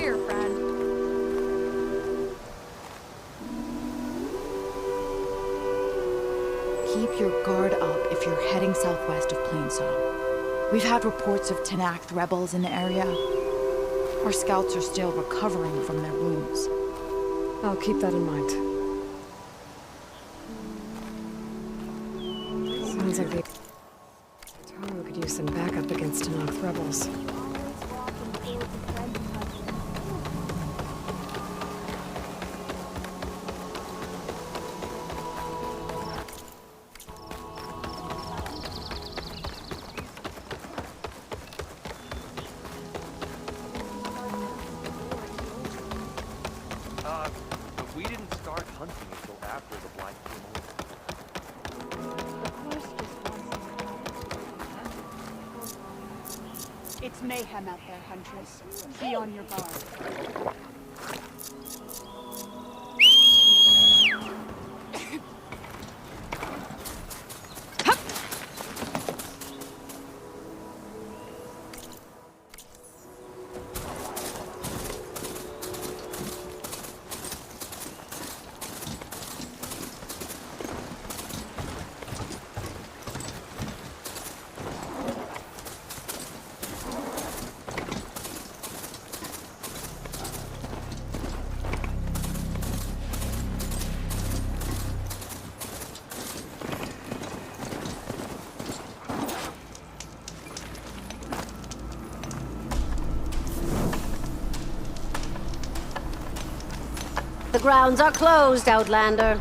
here, friend. Keep your guard up if you're heading southwest of Plainsaw. We've had reports of Tenakth rebels in the area. Our scouts are still recovering from their wounds. I'll keep that in mind. Sounds like the Tower could use some backup against Tenakth rebels. But we didn't start hunting until after the Black came over. It's mayhem out there, Huntress. Be on your guard. The grounds are closed, Outlander.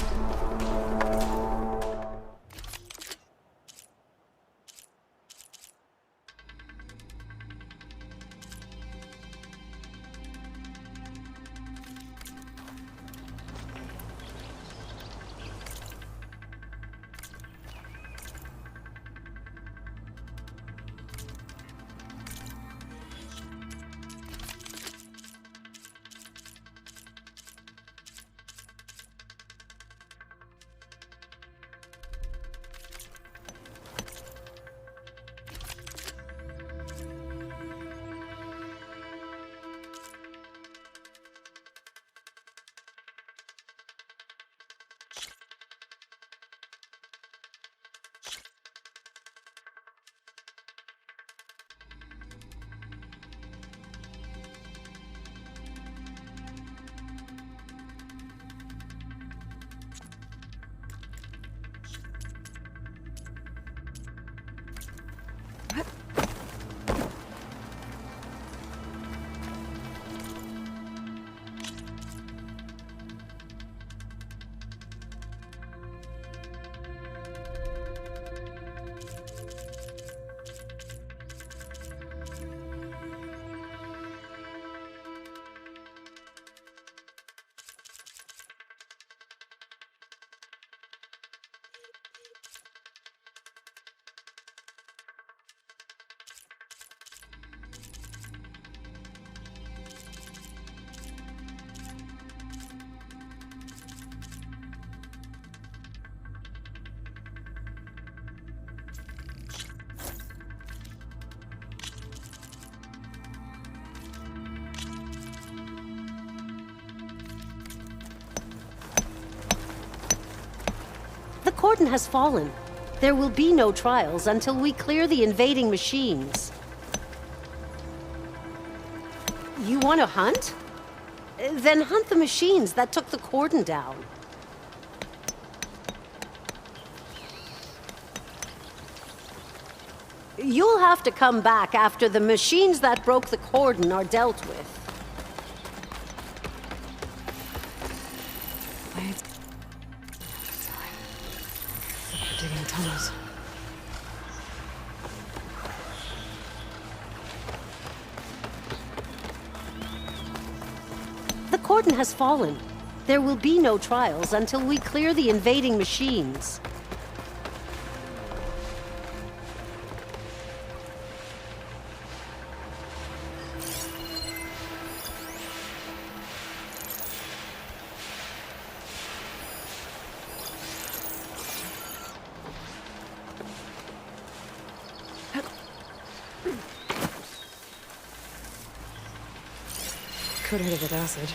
The cordon has fallen. There will be no trials until we clear the invading machines. You want to hunt? Then hunt the machines that took the cordon down. You'll have to come back after the machines that broke the cordon are dealt with. Digging tunnels. The cordon has fallen. There will be no trials until we clear the invading machines. could hit it with acid.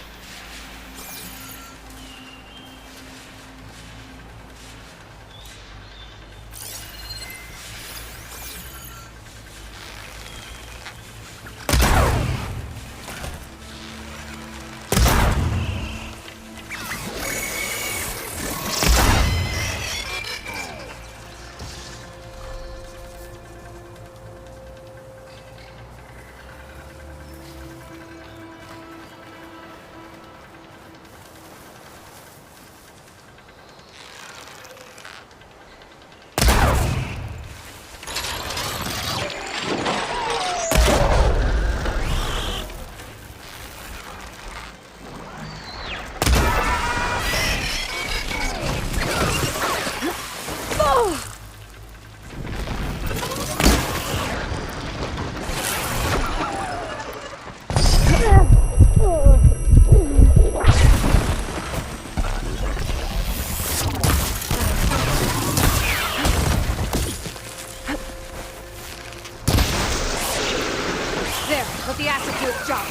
Let the acid do its job.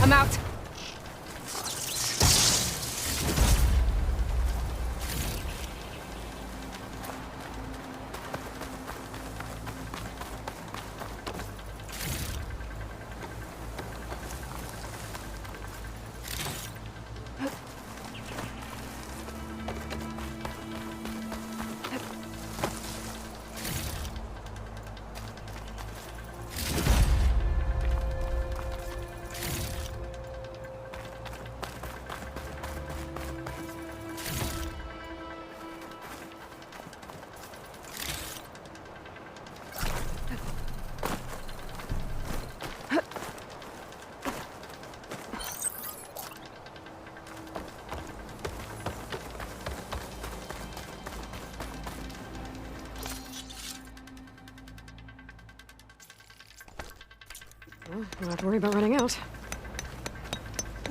I'm out. Well, don't have to worry about running out.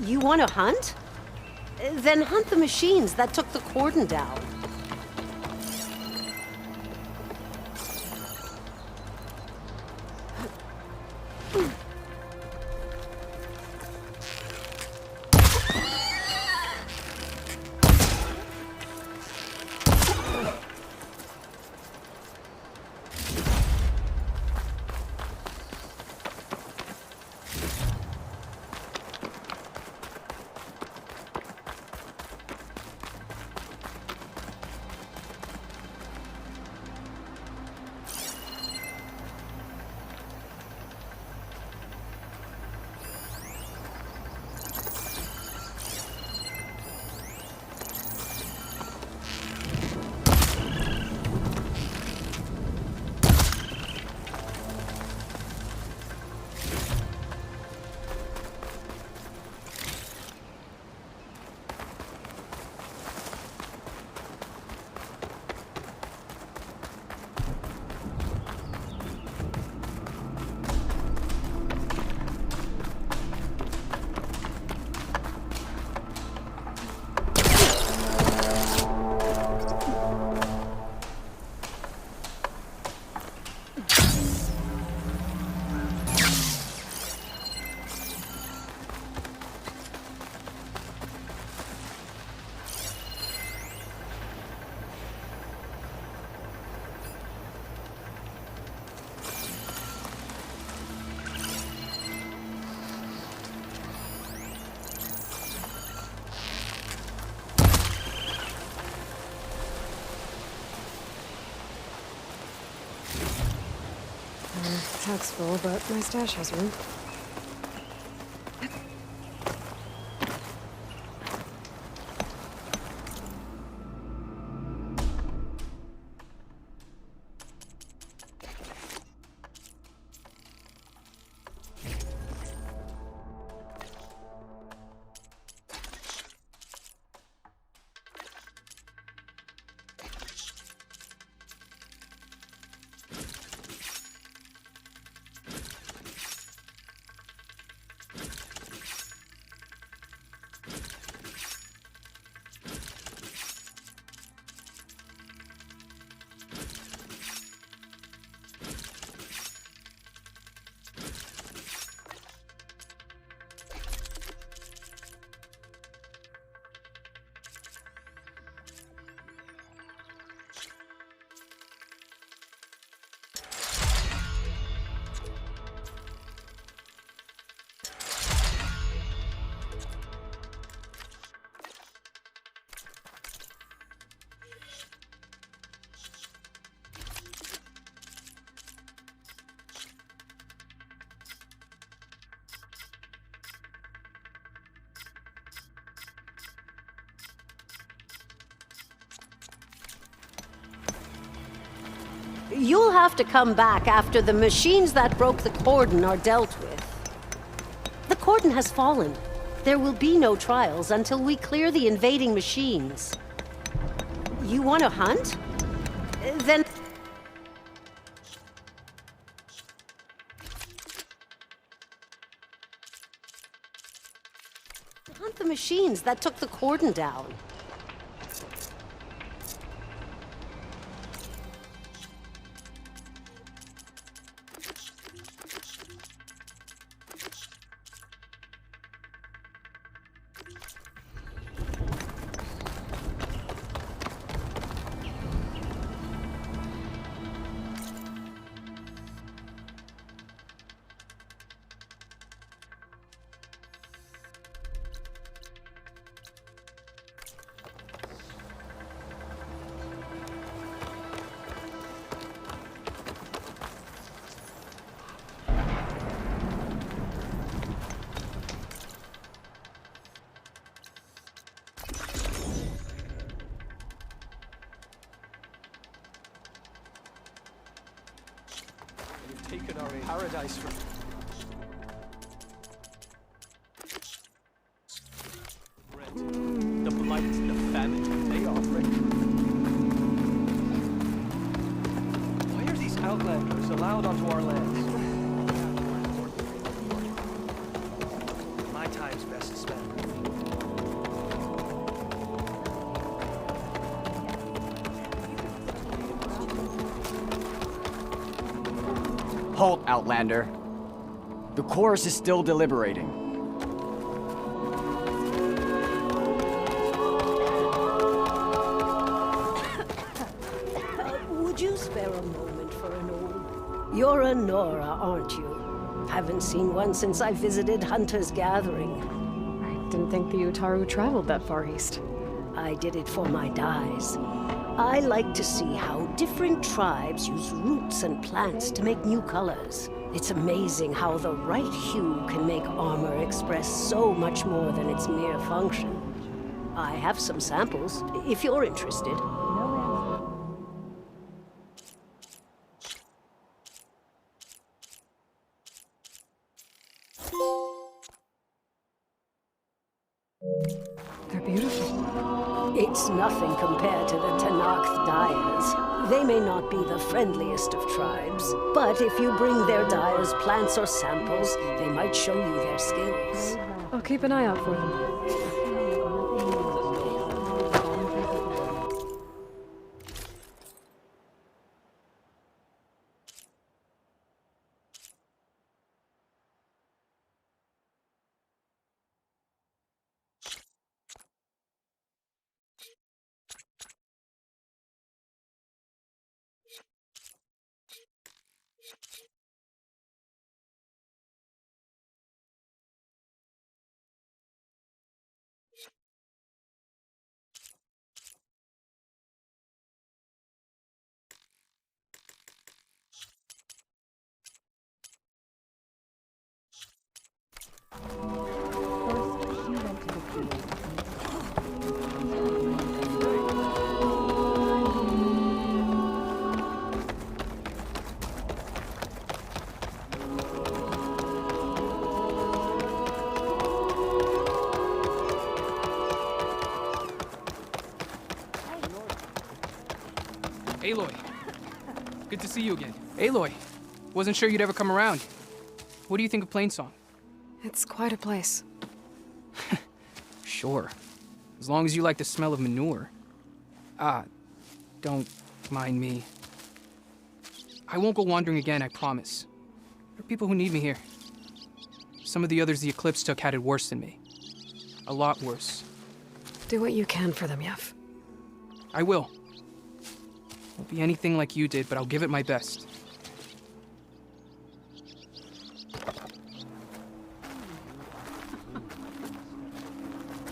You want to hunt? Then hunt the machines that took the cordon down. Pack's full, but my stash has room. You'll have to come back after the machines that broke the cordon are dealt with. The cordon has fallen. There will be no trials until we clear the invading machines. You want to hunt? Then... hunt the machines that took the cordon down. Taken our paradise from... The blight, the famine, they are ready. Why are these outlanders allowed onto our lands? My time's best spent. Halt, Outlander. The chorus is still deliberating. Would you spare a moment for an old... You're a Nora, aren't you? Haven't seen one since I visited Hunter's Gathering. I didn't think the Utaru traveled that far east. I did it for my dyes. I like to see how different tribes use roots and plants to make new colors. It's amazing how the right hue can make armor express so much more than its mere function. I have some samples, if you're interested. They're beautiful. It's nothing compared to the Tenakth dyers. They may not be the friendliest of tribes, but if you bring their dyers plants or samples, they might show you their skills. I'll keep an eye out for them. Aloy. Good to see you again. Aloy. Wasn't sure you'd ever come around. What do you think of Plainsong? It's quite a place. Sure. As long as you like the smell of manure. Don't mind me. I won't go wandering again, I promise. There are people who need me here. Some of the others the Eclipse took had it worse than me. A lot worse. Do what you can for them, Yef. I will. Won't be anything like you did, but I'll give it my best.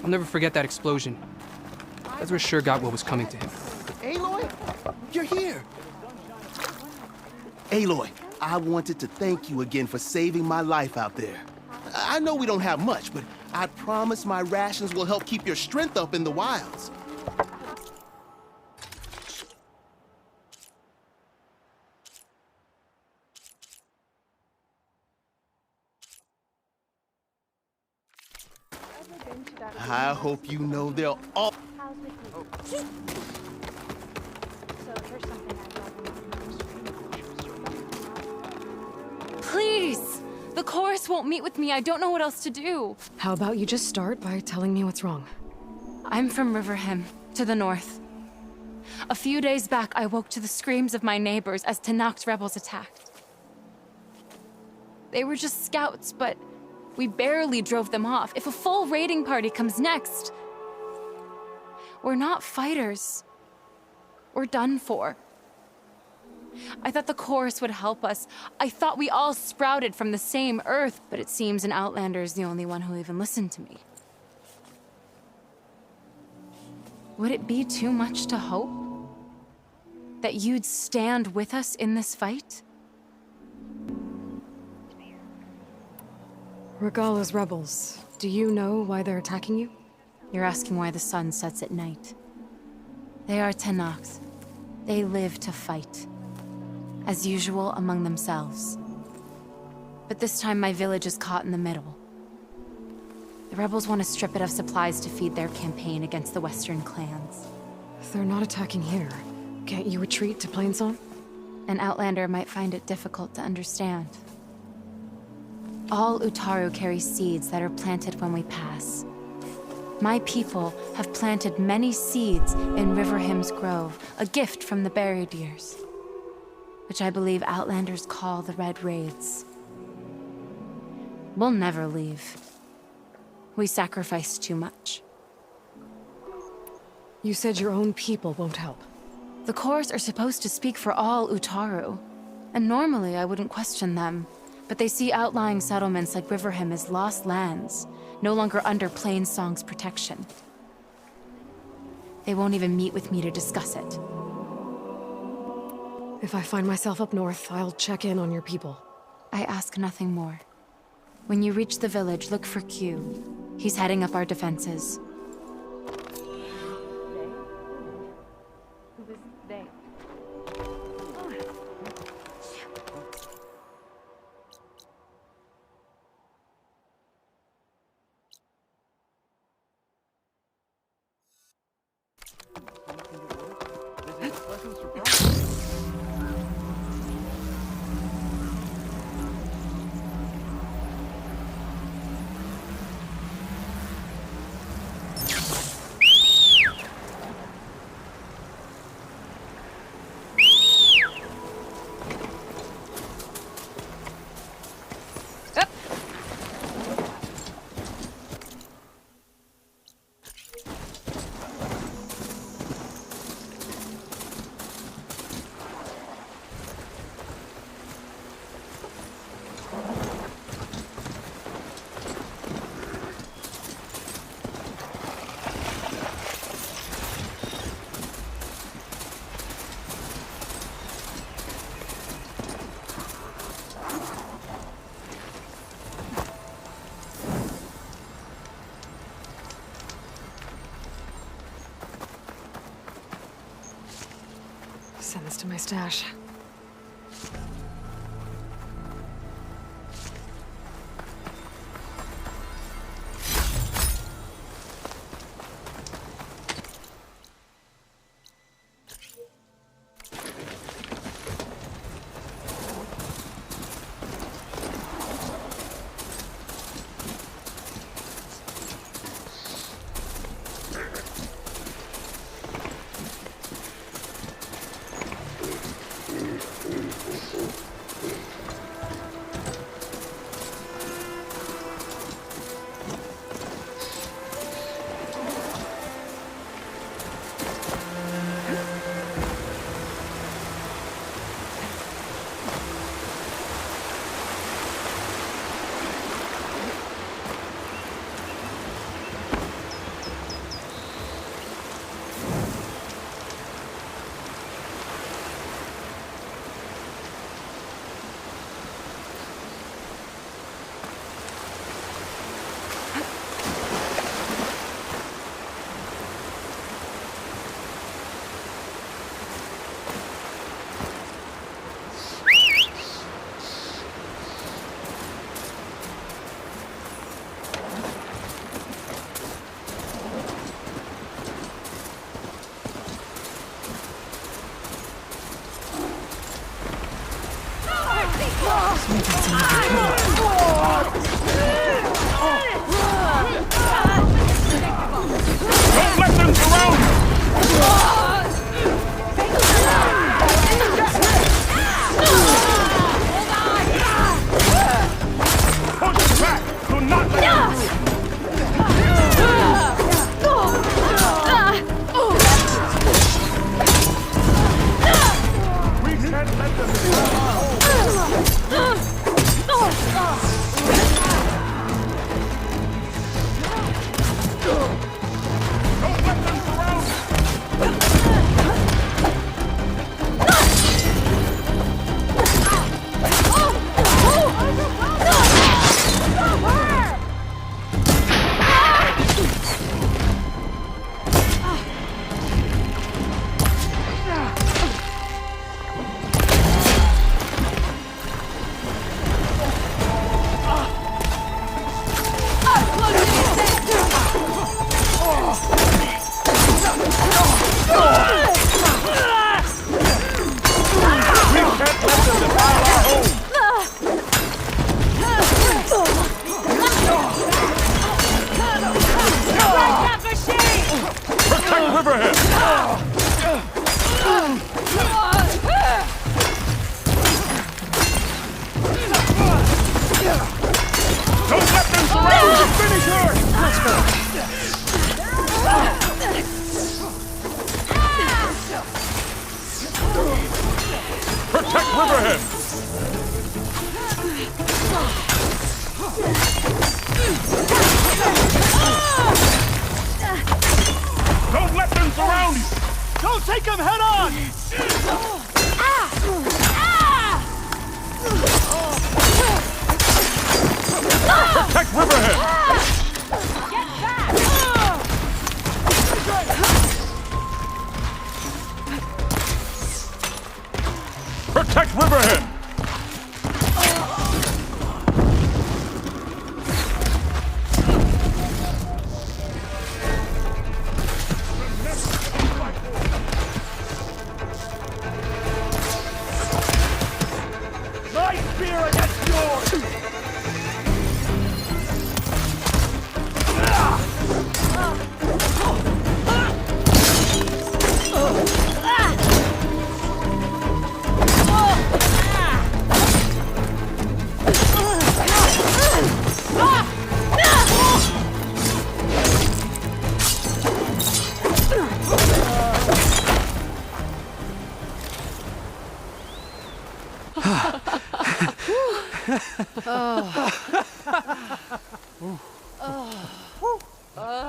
I'll never forget that explosion. Ezra sure got what was coming to him. Aloy, you're here. Aloy, I wanted to thank you again for saving my life out there. I know we don't have much, but I promise my rations will help keep your strength up in the wilds. I hope you know they'll all... Please! The chorus won't meet with me. I don't know what else to do. How about you just start by telling me what's wrong? I'm from Riverhim, to the north. A few days back, I woke to the screams of my neighbors as Tanakh's rebels attacked. They were just scouts, but we barely drove them off. If a full raiding party comes next, we're not fighters. We're done for. I thought the chorus would help us. I thought we all sprouted from the same earth, but it seems an Outlander is the only one who even listened to me. Would it be too much to hope that you'd stand with us in this fight? Regala's rebels. Do you know why they're attacking you? You're asking why the sun sets at night. They are Tanakhs. They live to fight. As usual, among themselves. But this time my village is caught in the middle. The rebels want to strip it of supplies to feed their campaign against the Western clans. If they're not attacking here, can't you retreat to Plainsong? An Outlander might find it difficult to understand. All Utaru carry seeds that are planted when we pass. My people have planted many seeds in Riverhim's Grove, a gift from the Buried Years, which I believe Outlanders call the Red Raids. We'll never leave. We sacrificed too much. You said your own people won't help. The Chorus are supposed to speak for all Utaru, and normally I wouldn't question them, but they see outlying settlements like Riverhim as lost lands, no longer under Plainsong's protection. They won't even meet with me to discuss it. If I find myself up north, I'll check in on your people. I ask nothing more. When you reach the village, look for Q. He's heading up our defenses. Who is they? Send this to my stash. Don't let them surround you! Push back! Do not let them through! We can't let them Don't let them surround you! Don't let them surround you! Don't take them head on! Protect Riverhead! Get back! Protect Riverhead! My spear against yours!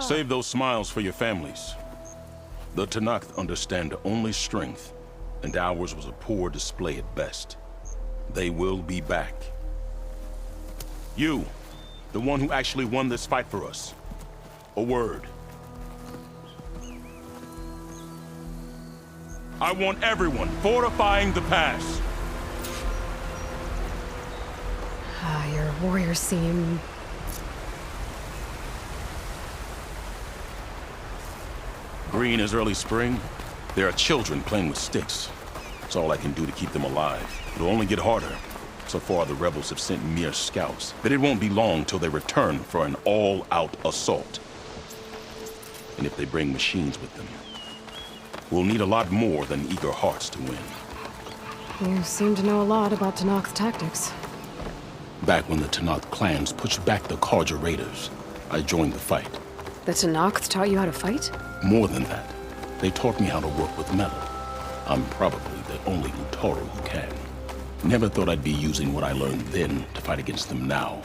Save those smiles for your families. The Tanakh understand only strength, and ours was a poor display at best. They will be back. You, the one who actually won this fight for us. A word. I want everyone fortifying the pass. Your warriors seem... Green as early spring, there are children playing with sticks. It's all I can do to keep them alive. It'll only get harder. So far, the rebels have sent mere scouts, but it won't be long till they return for an all-out assault. And if they bring machines with them, we'll need a lot more than eager hearts to win. You seem to know a lot about Tanakh's tactics. Back when the Tanakh clans pushed back the Karja raiders, I joined the fight. The Tanakh taught you how to fight? More than that, they taught me how to work with metal. I'm probably the only Utaru who can. Never thought I'd be using what I learned then to fight against them now.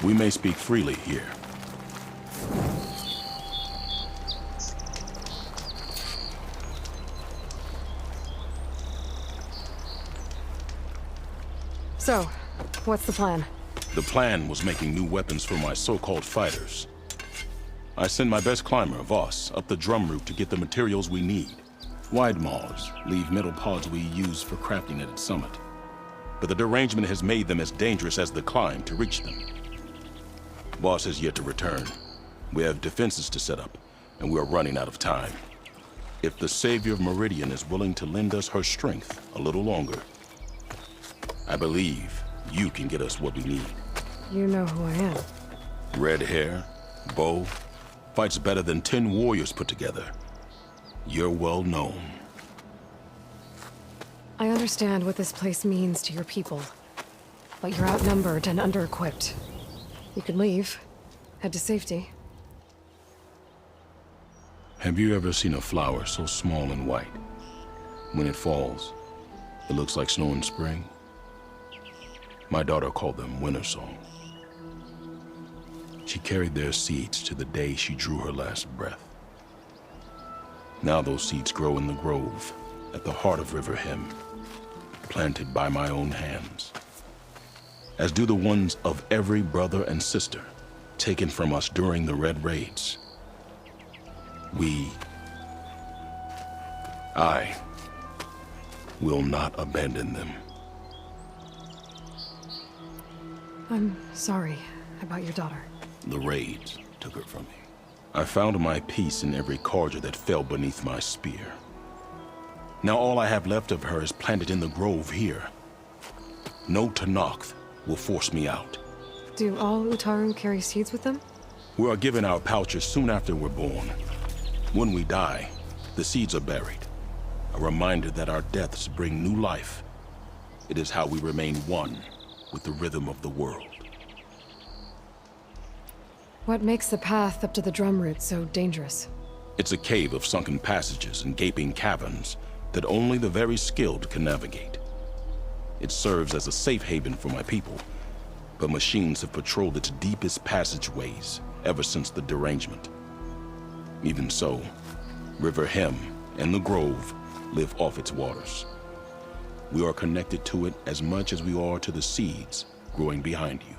We may speak freely here. So, what's the plan? The plan was making new weapons for my so-called fighters. I send my best climber, Voss, up the drum route to get the materials we need. Wide maws leave metal pods we use for crafting at its summit. But the derangement has made them as dangerous as the climb to reach them. Voss has yet to return. We have defenses to set up, and we are running out of time. If the Savior of Meridian is willing to lend us her strength a little longer, I believe you can get us what we need. You know who I am. Red hair, bow, fights better than 10 warriors put together. You're well known. I understand what this place means to your people, but you're outnumbered and under-equipped. You could leave, head to safety. Have you ever seen a flower so small and white? When it falls, it looks like snow in spring. My daughter called them winter songs. She carried their seeds to the day she drew her last breath. Now those seeds grow in the grove at the heart of River Hem, planted by my own hands, as do the ones of every brother and sister taken from us during the Red Raids. I will not abandon them. I'm sorry about your daughter. The raids took her from me. I found my peace in every Carja that fell beneath my spear. Now all I have left of her is planted in the grove here. No Tenakth will force me out. Do all Utaru carry seeds with them? We are given our pouches soon after we're born. When we die, the seeds are buried. A reminder that our deaths bring new life. It is how we remain one with the rhythm of the world. What makes the path up to the drum root so dangerous? It's a cave of sunken passages and gaping caverns that only the very skilled can navigate. It serves as a safe haven for my people, but machines have patrolled its deepest passageways ever since the derangement. Even so, River Hem and the Grove live off its waters. We are connected to it as much as we are to the seeds growing behind you.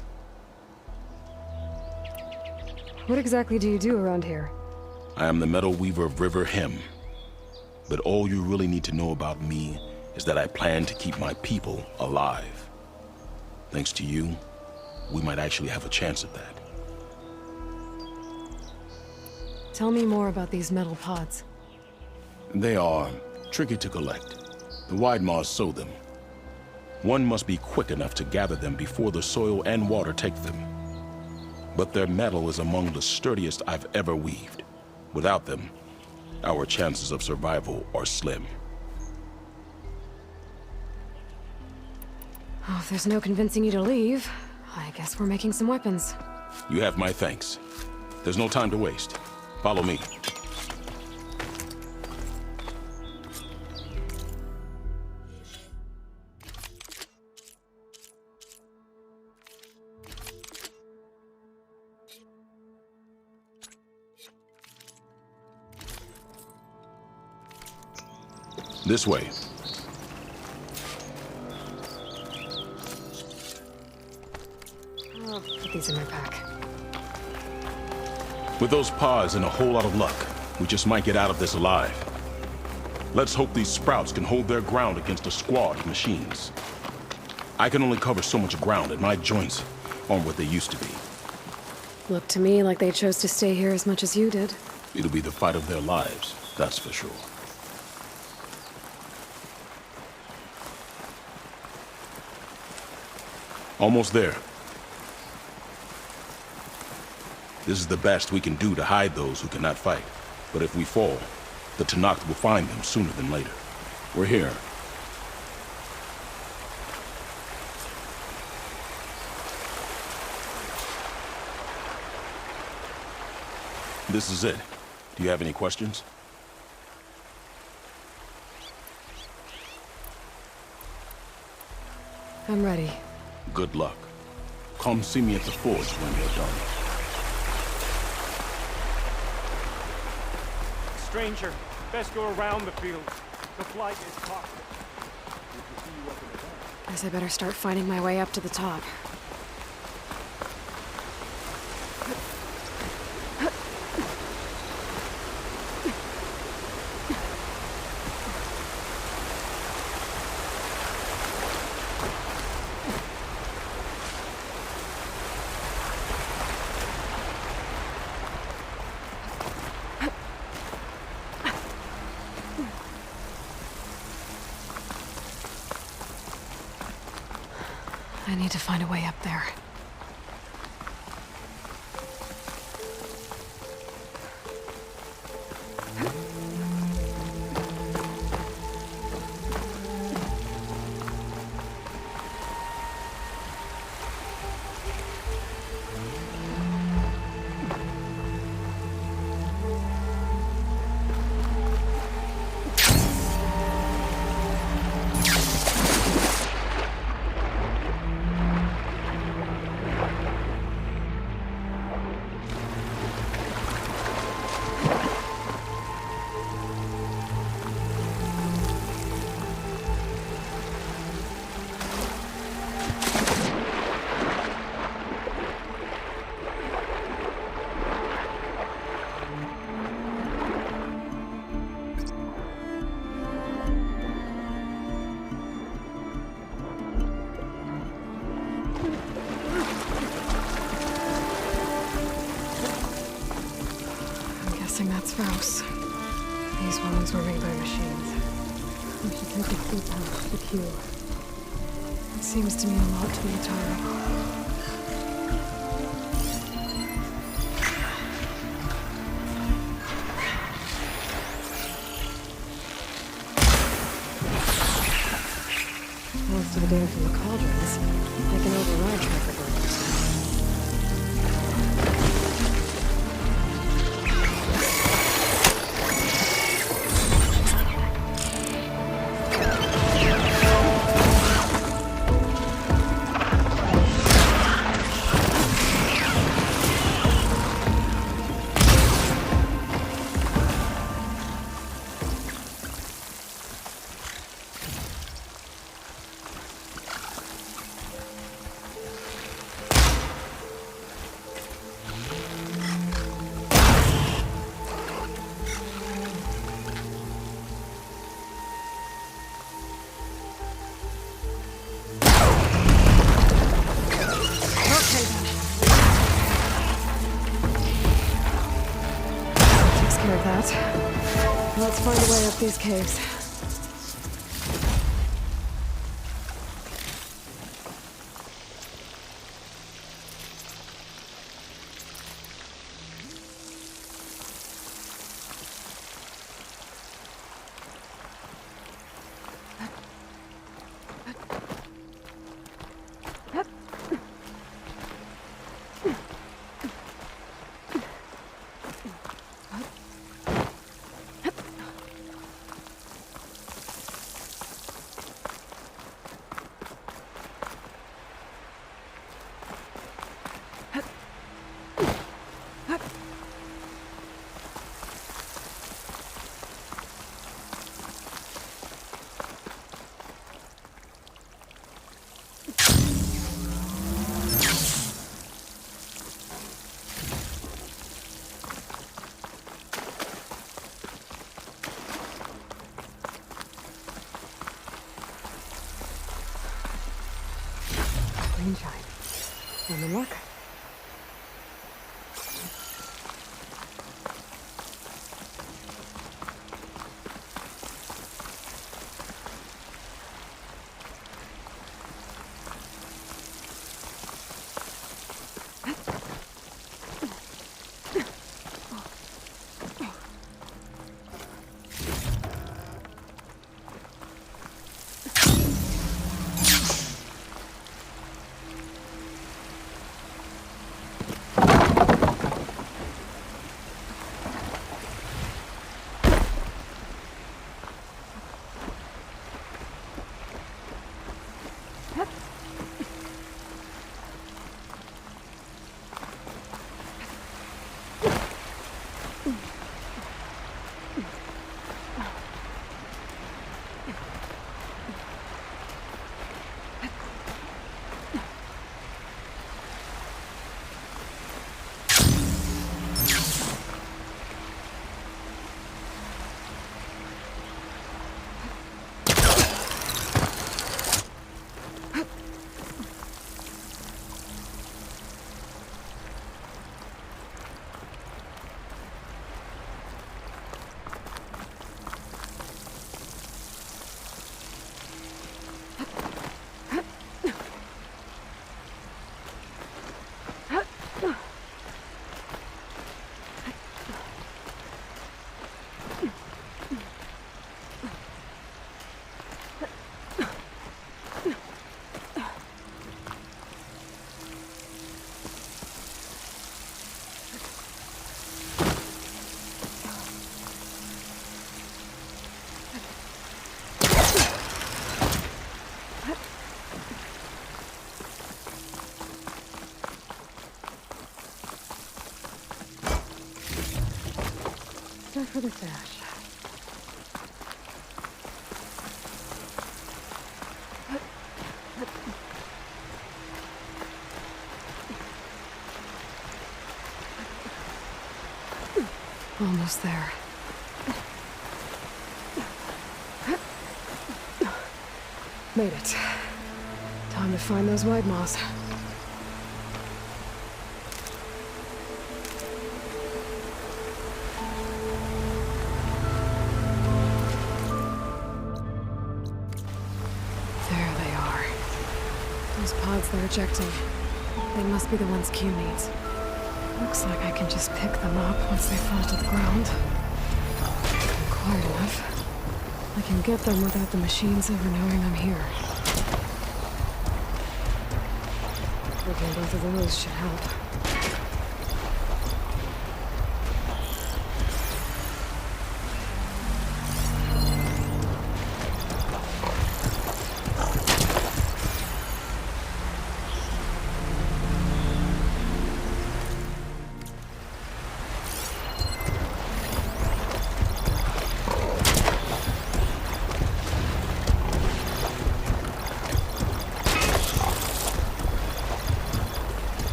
What exactly do you do around here? I am the Metal Weaver of River Hem, but all you really need to know about me is that I plan to keep my people alive. Thanks to you, we might actually have a chance at that. Tell me more about these metal pods. They are tricky to collect. The Widemaws sow them. One must be quick enough to gather them before the soil and water take them. But their metal is among the sturdiest I've ever weaved. Without them, our chances of survival are slim. Oh, if there's no convincing you to leave, I guess we're making some weapons. You have my thanks. There's no time to waste. Follow me. This way. I'll put these in my pack. With those pods and a whole lot of luck, we just might get out of this alive. Let's hope these sprouts can hold their ground against a squad of machines. I can only cover so much ground, and my joints aren't what they used to be. Looked to me like they chose to stay here as much as you did. It'll be the fight of their lives, that's for sure. Almost there. This is the best we can do to hide those who cannot fight. But if we fall, the Tenakth will find them sooner than later. We're here. This is it. Do you have any questions? I'm ready. Good luck. Come see me at the forge when you're done. Stranger, best go around the fields. The flight is toxic. Guess I better start finding my way up to the top. I need to find a way up there. That's Rouse. These ones were made by machines. We should take a quick out to the queue. It seems to mean a lot to the Atari. Most of the data from the cauldrons, they can override tracker burgers. Let's find a way up these caves. Green chime. Lemon luck. closer for the dash. Almost there. Made it. Time to find those white moths. There they are. Those pods they're ejecting. They must be the ones Q needs. Looks like I can just pick them up once they fall to the ground. Quiet enough. I can get them without the machines ever knowing I'm here. Breaking both of those should help.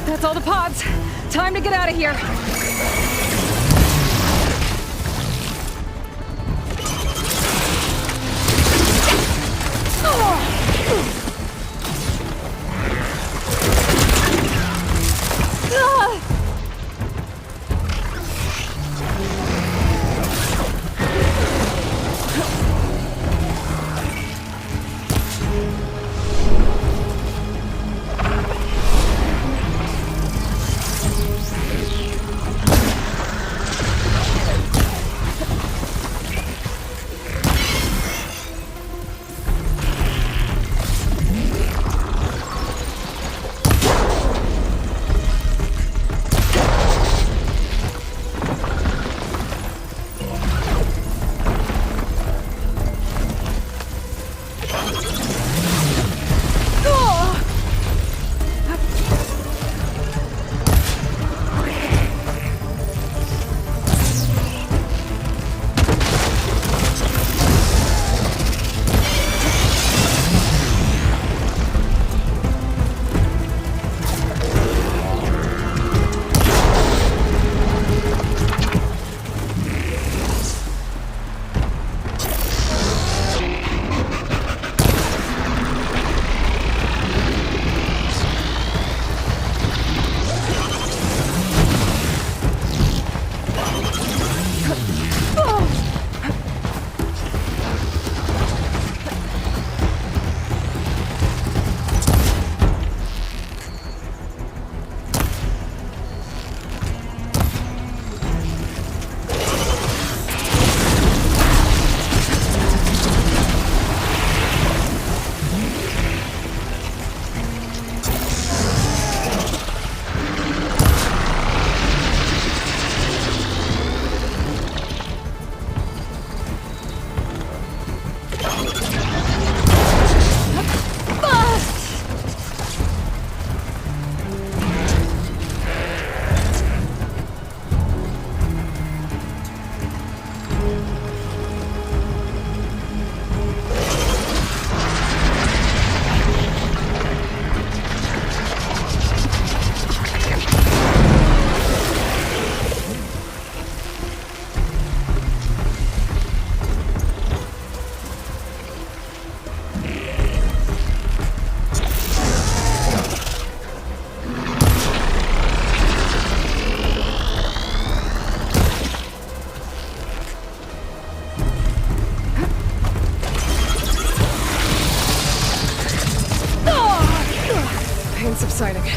That's all the pods. Time to get out of here. Subsiding. That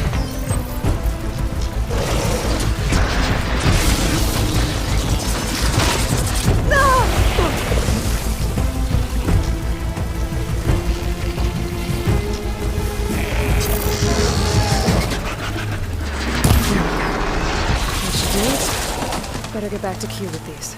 should do it. Better get back to Q with these.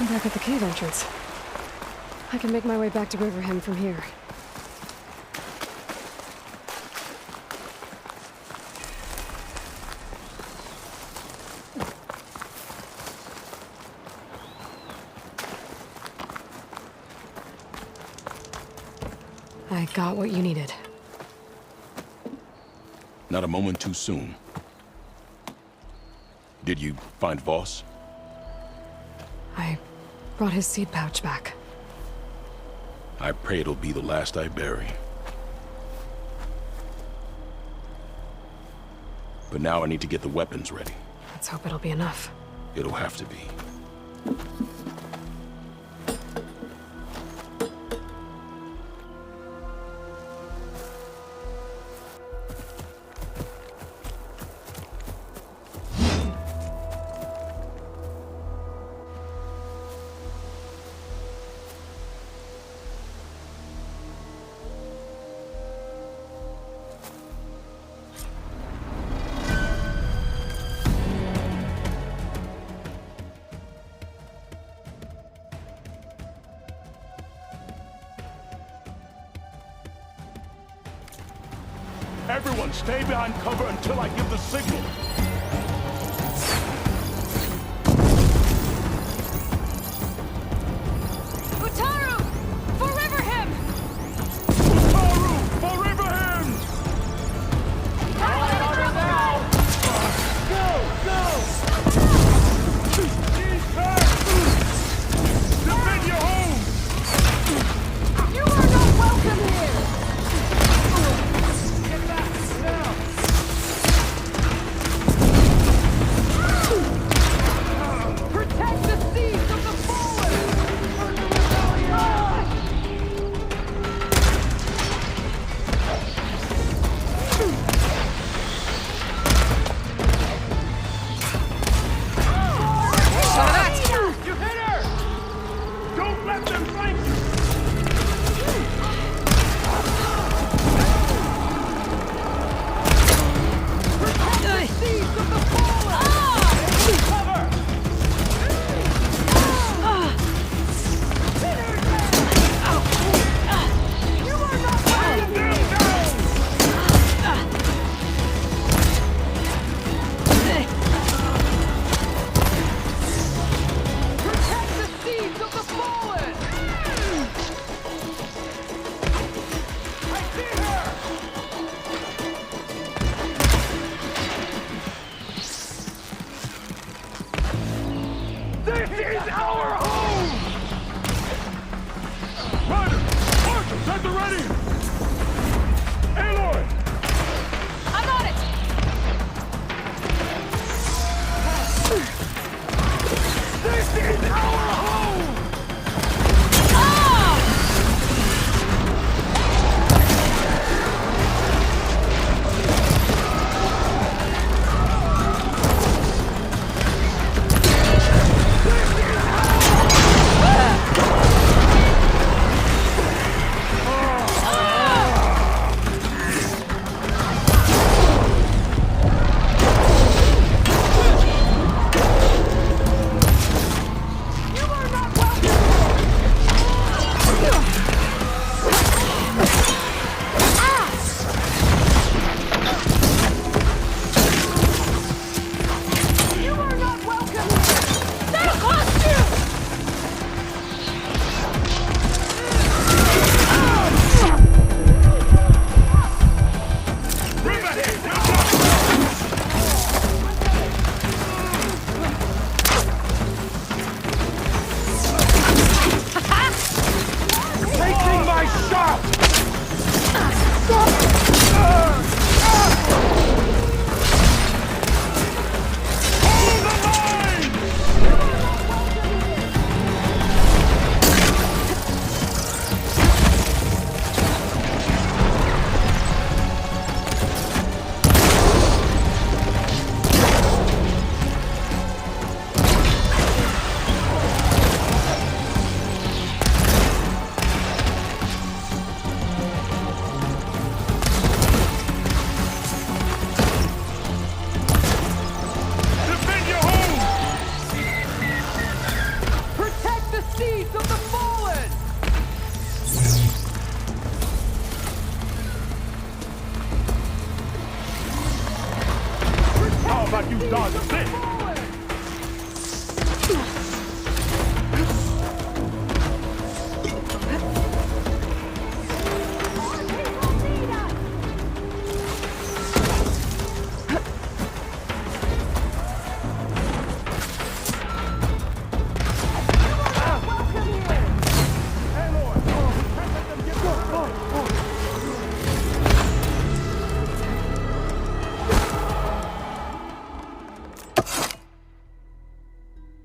I'm back at the cave entrance. I can make my way back to Riverhem from here. I got what you needed. Not a moment too soon. Did you find Voss? I brought his seed pouch back. I pray it'll be the last I bury. But now I need to get the weapons ready. Let's hope it'll be enough. It'll have to be. Everyone, stay behind cover until I give the signal. Utaru! For Riverhem! Utaru! For Riverhem! Now! Go! Go!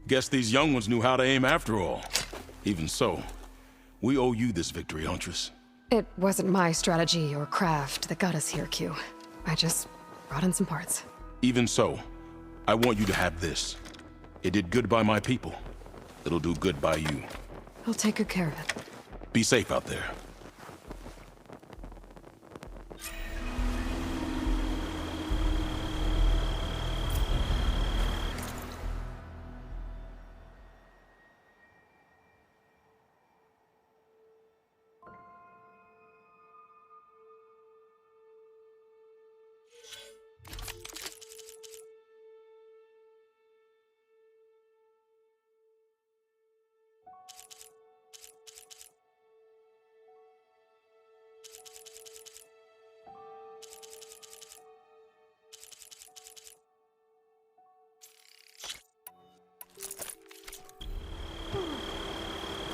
Guess these young ones knew how to aim after all. Even so, we owe you this victory, Huntress. It wasn't my strategy or craft that got us here, Q. I just brought in some parts. Even so, I want you to have this. It did good by my people. It'll do good by you. I'll take good care of it. Be safe out there.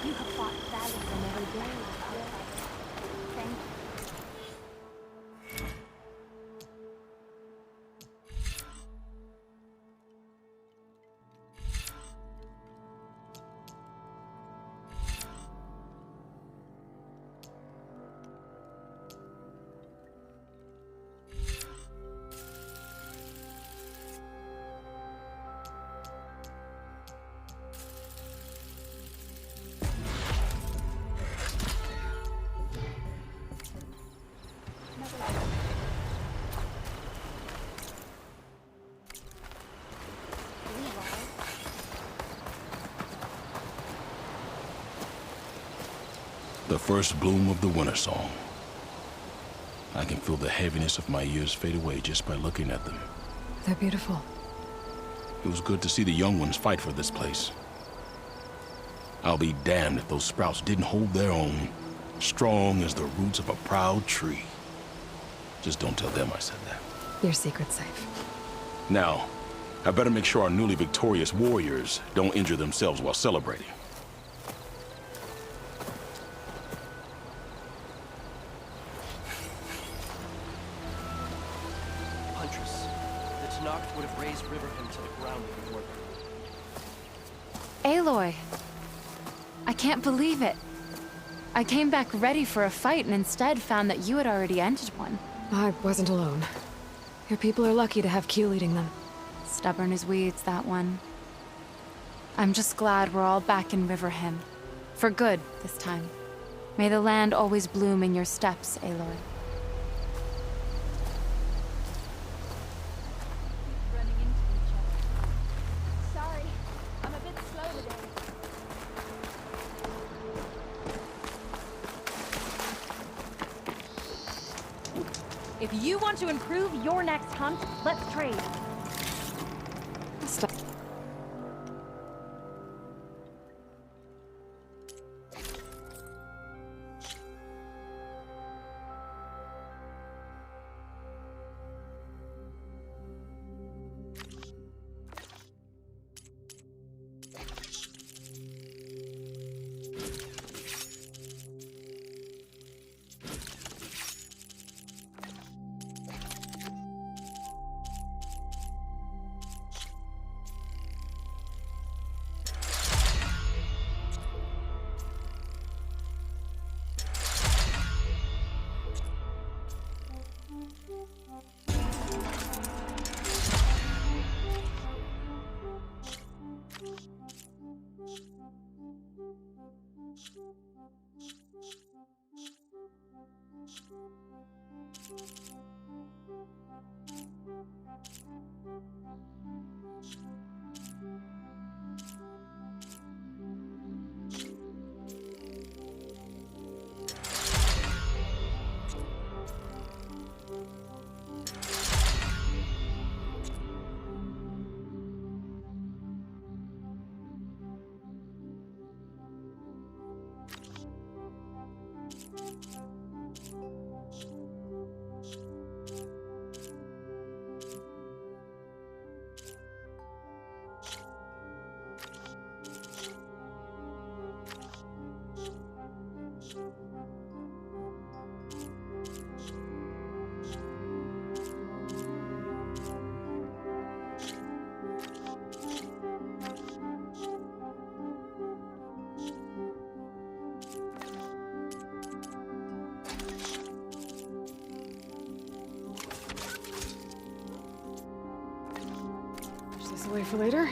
You have fought valiantly every day. Thank you. The first bloom of the winter song. I can feel the heaviness of my years fade away just by looking at them. They're beautiful. It was good to see the young ones fight for this place. I'll be damned if those sprouts didn't hold their own, strong as the roots of a proud tree. Just don't tell them I said that. Your secret's safe. Now, I better make sure our newly victorious warriors don't injure themselves while celebrating. Huntress, the Tenakth would have razed Riverham to the ground before them. Aloy! I can't believe it. I came back ready for a fight and instead found that you had already ended one. I wasn't alone. Your people are lucky to have Q leading them. Stubborn as weeds, that one. I'm just glad we're all back in Riverham. For good, this time. May the land always bloom in your steps, Aloy. Running into each other. Sorry, I'm a bit slow today. If you want to improve your next hunt, let's trade. Stop. Is this away for later?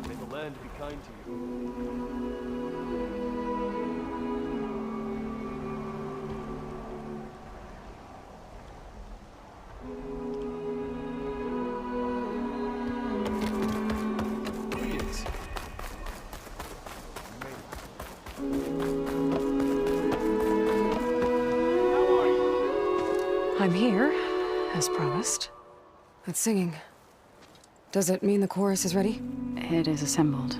May the land be kind to you. Greetings. How are you? I'm here, as promised. It's singing. Does it mean the chorus is ready? It is assembled.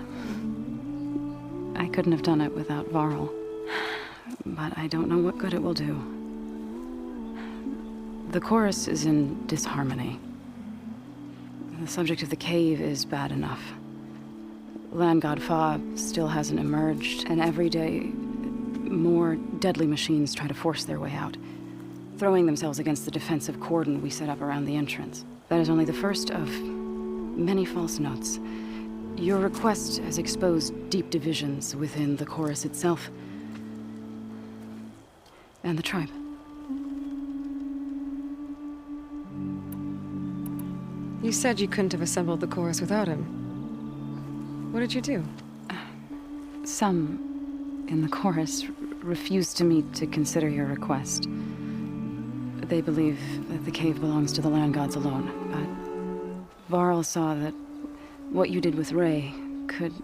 I couldn't have done it without Varl. But I don't know what good it will do. The chorus is in disharmony. The subject of the cave is bad enough. Land God Fa still hasn't emerged, and every day more deadly machines try to force their way out, throwing themselves against the defensive cordon we set up around the entrance. That is only the first of many false notes. Your request has exposed deep divisions within the chorus itself and the tribe. You said you couldn't have assembled the chorus without him. What did you do? Some in the chorus refused to meet to consider your request. They believe that the cave belongs to the land gods alone, but Varl saw that what you did with Ray could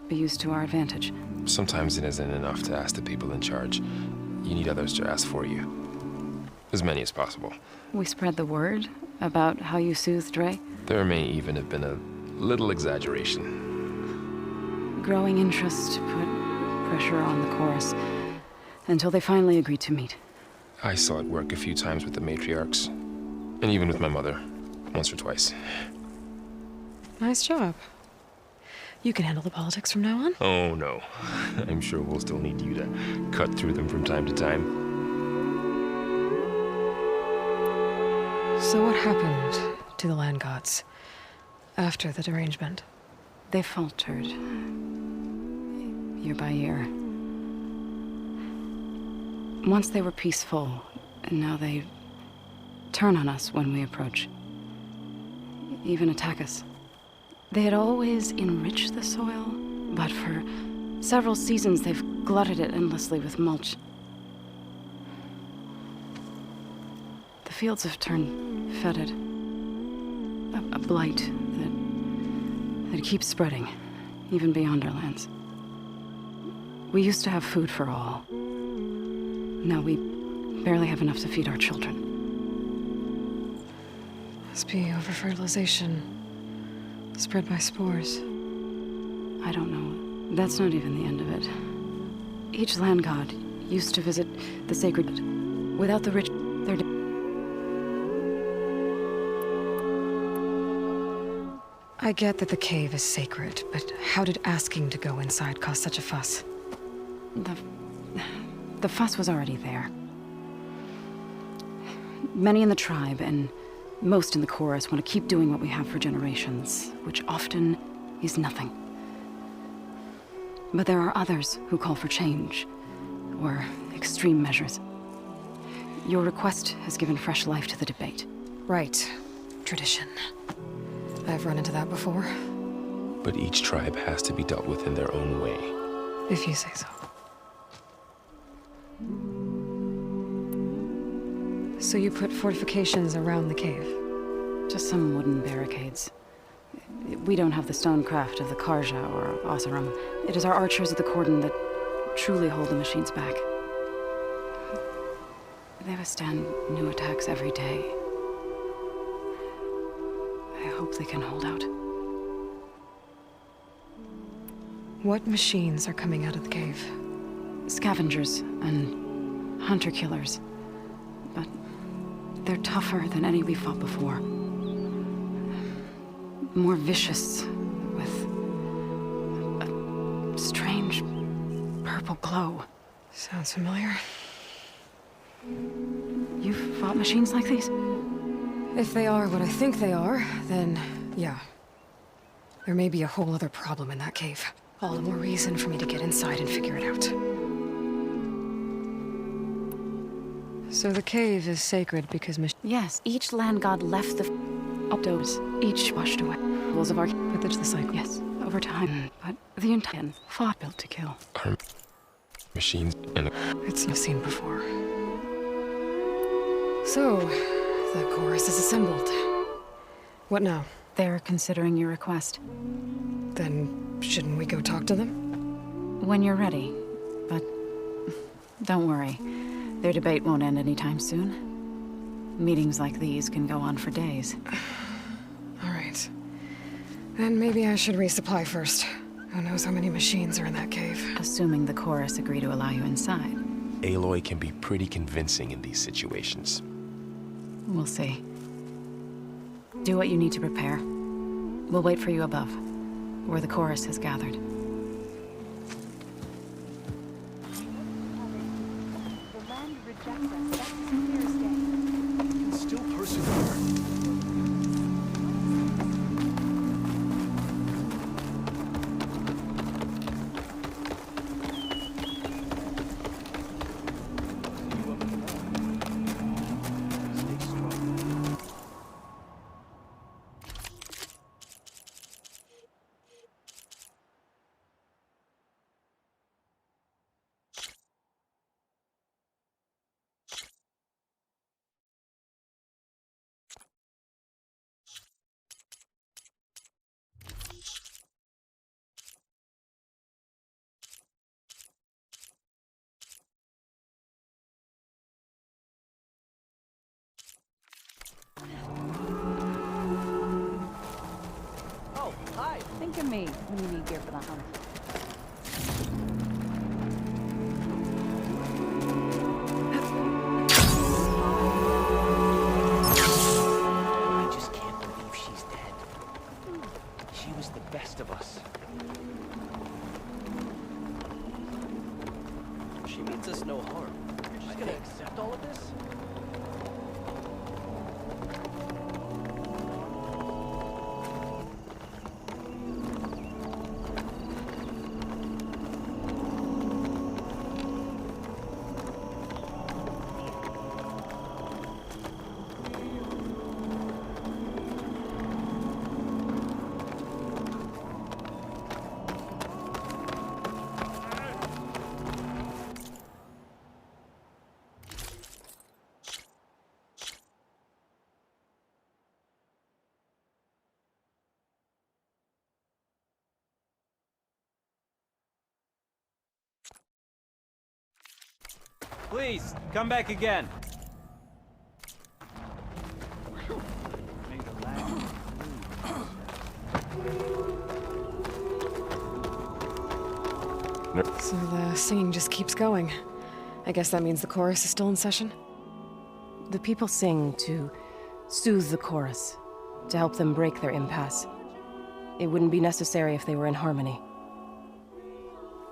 be used to our advantage. Sometimes it isn't enough to ask the people in charge. You need others to ask for you. As many as possible. We spread the word about how you soothed Ray. There may even have been a little exaggeration. Growing interest put pressure on the chorus until they finally agreed to meet. I saw it work a few times with the matriarchs. And even with my mother. Once or twice. Nice job. You can handle the politics from now on? Oh, no. I'm sure we'll still need you to cut through them from time to time. So what happened to the land gods after the derangement? They faltered. Year by year. Once they were peaceful, and now they turn on us when we approach. Even attack us. They had always enriched the soil, but for several seasons they've glutted it endlessly with mulch. The fields have turned fetid. A blight that keeps spreading, even beyond our lands. We used to have food for all. Now we barely have enough to feed our children. Must be over-fertilization. Spread by spores. I don't know. That's not even the end of it. Each land god used to visit the sacred. Without the rich, they're dead. I get that the cave is sacred, but how did asking to go inside cause such a fuss? The fuss was already there. Many in the tribe and most in the chorus want to keep doing what we have for generations, which often is nothing. But there are others who call for change, or extreme measures. Your request has given fresh life to the debate. Right. Tradition. I've run into that before. But each tribe has to be dealt with in their own way. If you say so. So you put fortifications around the cave? Just some wooden barricades. We don't have the stonecraft of the Karja or Oseram. It is our archers of the cordon that truly hold the machines back. They withstand new attacks every day. I hope they can hold out. What machines are coming out of the cave? Scavengers and hunter-killers. But they're tougher than any we fought before. More vicious, with a strange purple glow. Sounds familiar. You've fought machines like these? If they are what I think they are, then yeah. There may be a whole other problem in that cave. All the more reason for me to get inside and figure it out. So the cave is sacred because yes, each land god left the doors, each washed away. Rules of our... But there's the cycle. Yes, over time. But the entire fought built to kill. Our machines and It's no seen before. So, the chorus is assembled. What now? They're considering your request. Then, shouldn't we go talk to them? When you're ready. But don't worry. Their debate won't end anytime soon. Meetings like these can go on for days. All right. Then maybe I should resupply first. Who knows how many machines are in that cave? Assuming the chorus agree to allow you inside. Aloy can be pretty convincing in these situations. We'll see. Do what you need to prepare. We'll wait for you above, where the chorus has gathered. The land rejects us. That's clear as day. We can still persevere. Oh, hi. Think of me when you need gear for the hunt. I just can't believe she's dead. She was the best of us. She means us no harm. You're just gonna accept all of this? Please, come back again. So the singing just keeps going. I guess that means the chorus is still in session? The people sing to soothe the chorus, to help them break their impasse. It wouldn't be necessary if they were in harmony.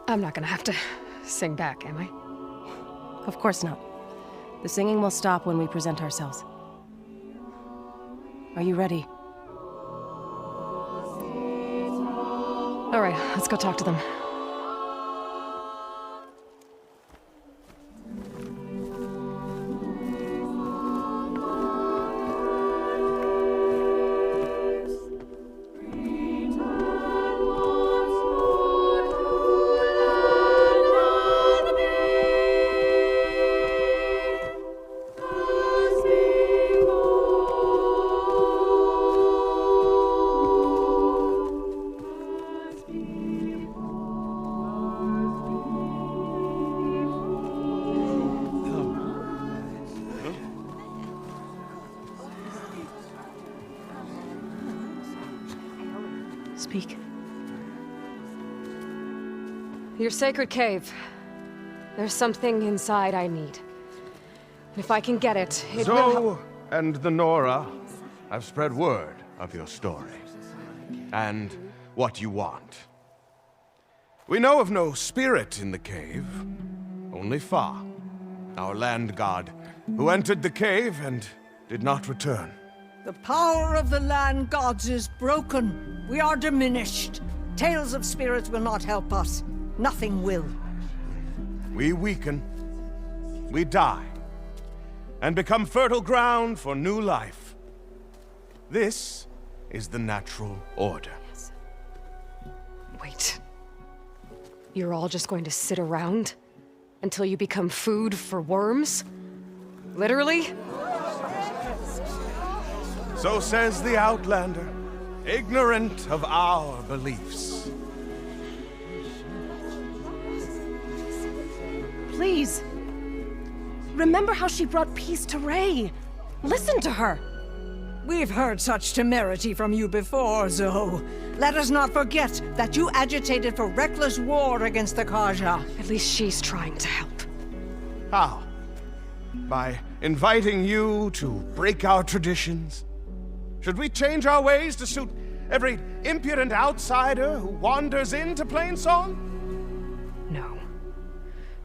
I'm not gonna have to sing back, am I? Of course not. The singing will stop when we present ourselves. Are you ready? All right, let's go talk to them. Speak. Your sacred cave. There's something inside I need. If I can get it, it will help. Zoe and the Nora have spread word of your story. And what you want. We know of no spirit in the cave. Only Fa, our land god, who entered the cave and did not return. The power of the land gods is broken. We are diminished. Tales of spirits will not help us. Nothing will. We weaken. We die. And become fertile ground for new life. This is the natural order. Wait. You're all just going to sit around? Until you become food for worms? Literally? So says the Outlander, ignorant of our beliefs. Please. Remember how she brought peace to Ray. Listen to her. We've heard such temerity from you before, Zoe. Let us not forget that you agitated for reckless war against the Kaja. At least she's trying to help. How? By inviting you to break our traditions? Should we change our ways to suit every impudent outsider who wanders into Plainsong? No.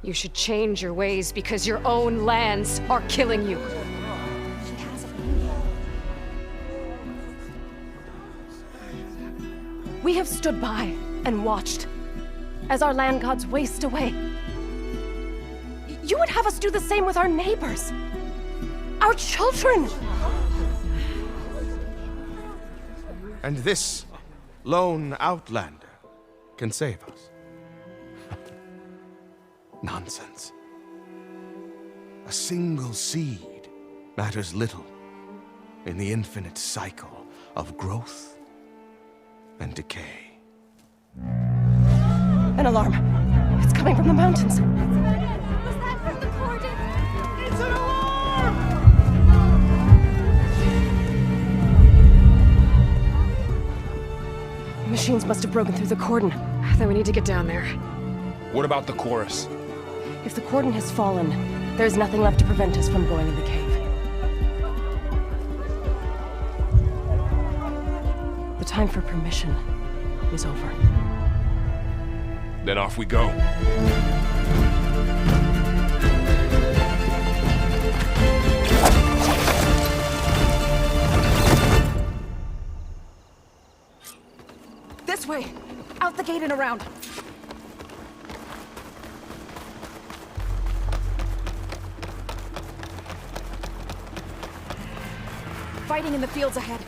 You should change your ways because your own lands are killing you. We have stood by and watched as our land gods waste away. You would have us do the same with our neighbors, our children. And this lone outlander can save us. Nonsense. A single seed matters little in the infinite cycle of growth and decay. An alarm. It's coming from the mountains. Was that from the cordon? It's an alarm! The machines must have broken through the cordon. Then we need to get down there. What about the chorus? If the cordon has fallen, there's nothing left to prevent us from going in the cave. The time for permission is over. Then off we go. This way! Out the gate and around! Fighting in the fields ahead.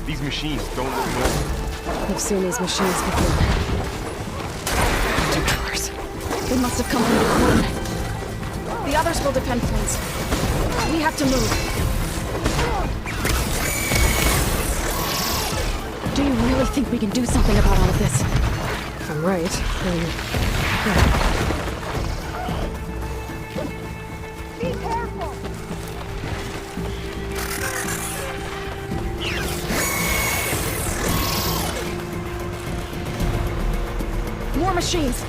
These machines don't look normal. I've seen these machines before. Two killers. They must have come from the cordon. The others will defend points. We have to move. Do you really think we can do something about all of this? If I'm right, then... yeah. Be careful! More machines!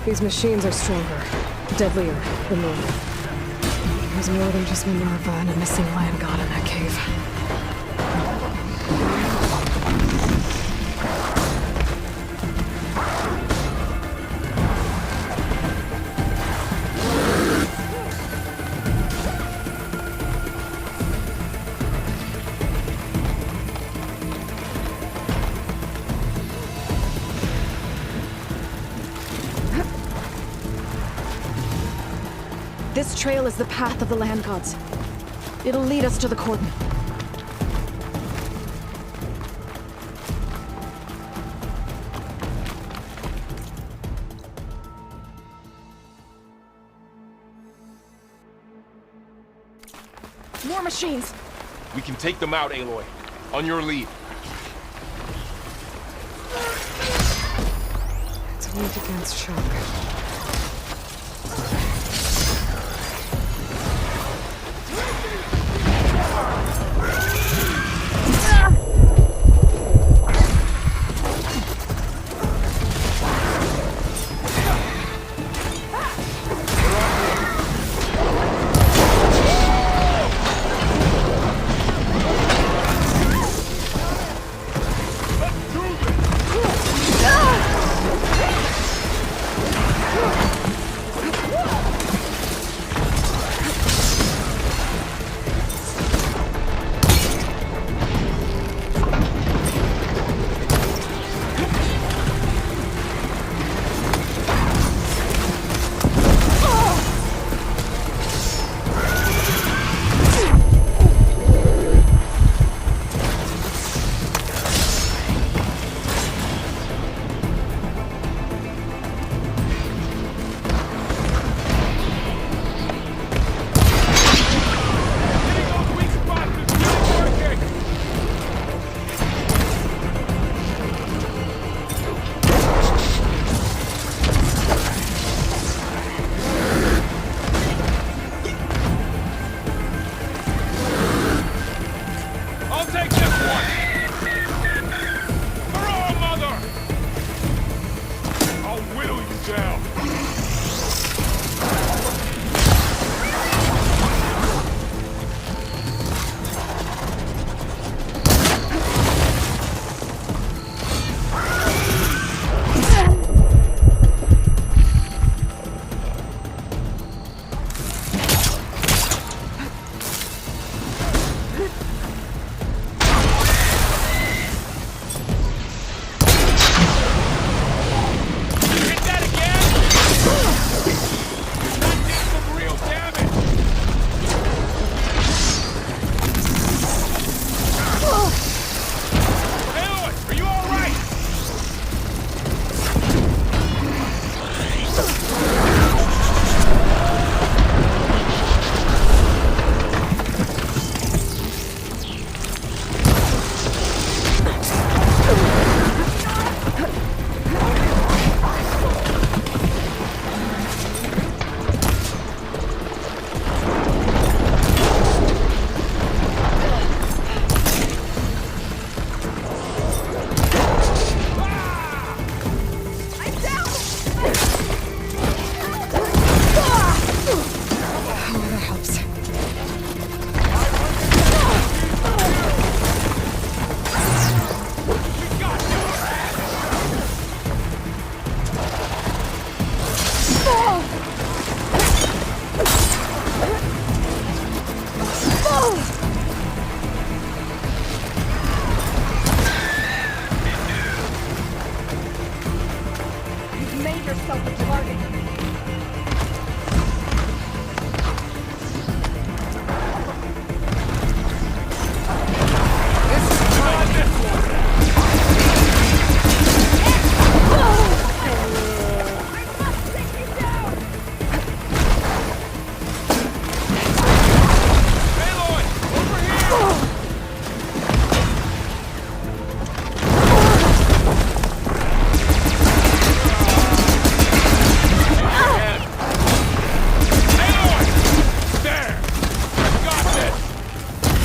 These machines are stronger, deadlier than normal. There's more than just Minerva and a missing land god in that cave. This trail is the path of the land gods. It'll lead us to the cordon. War machines! We can take them out, Aloy. On your lead. It's weak against shock.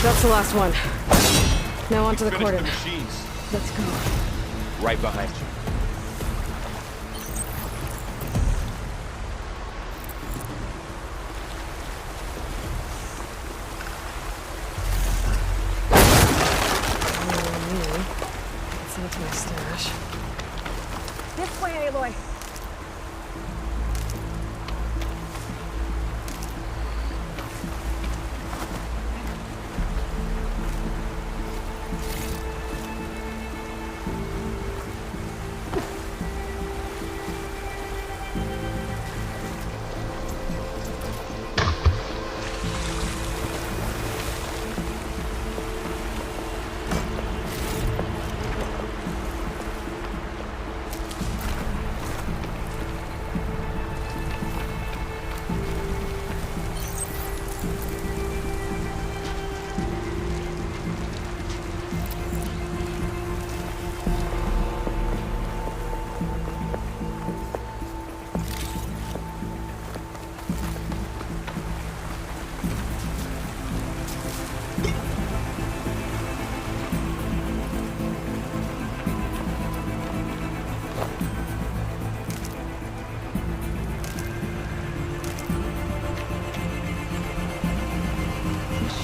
That's the last one. Now onto the cordon. Let's go. Right behind you. That's my stash. This way, Aloy.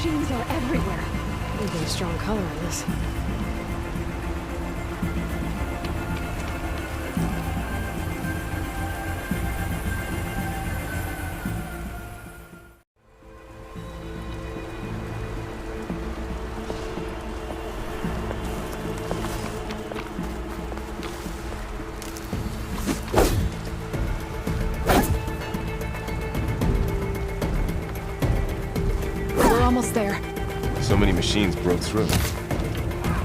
machines are everywhere. Really strong color in this. We're almost there. So many machines broke through.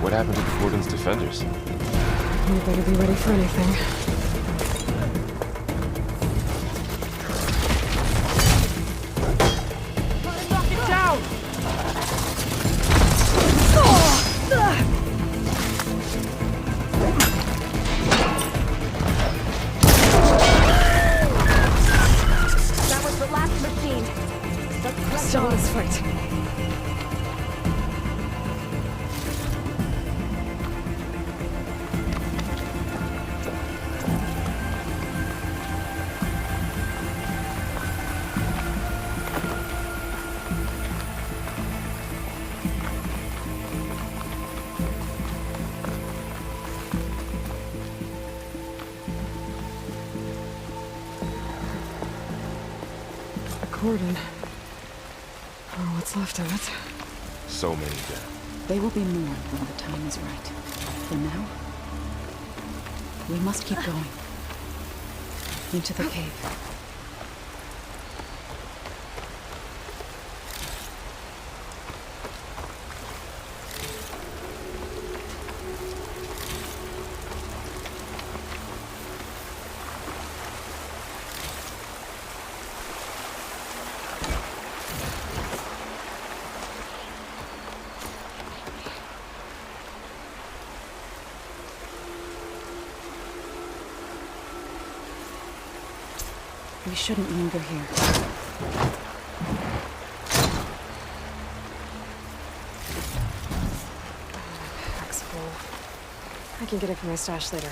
What happened to the Cordon's defenders? We better be ready for anything. Knock it down! That was the last machine. Let's Still in this fight. Cordon. Or what's left of it. So many dead. They will be more when the time is right. For now, we must keep going. Into the cave. We shouldn't linger here. Pack's full. I can get it from my stash later.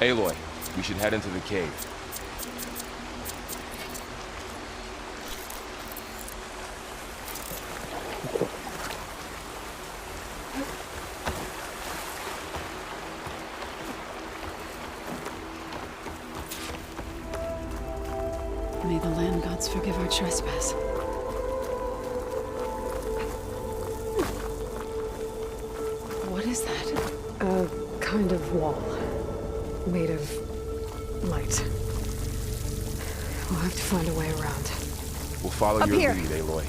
Aloy, we should head into the cave. May the land gods forgive our trespass. What is that? A kind of wall. Made of light. We'll have to find a way around. We'll follow Up your here. lead, Aloy.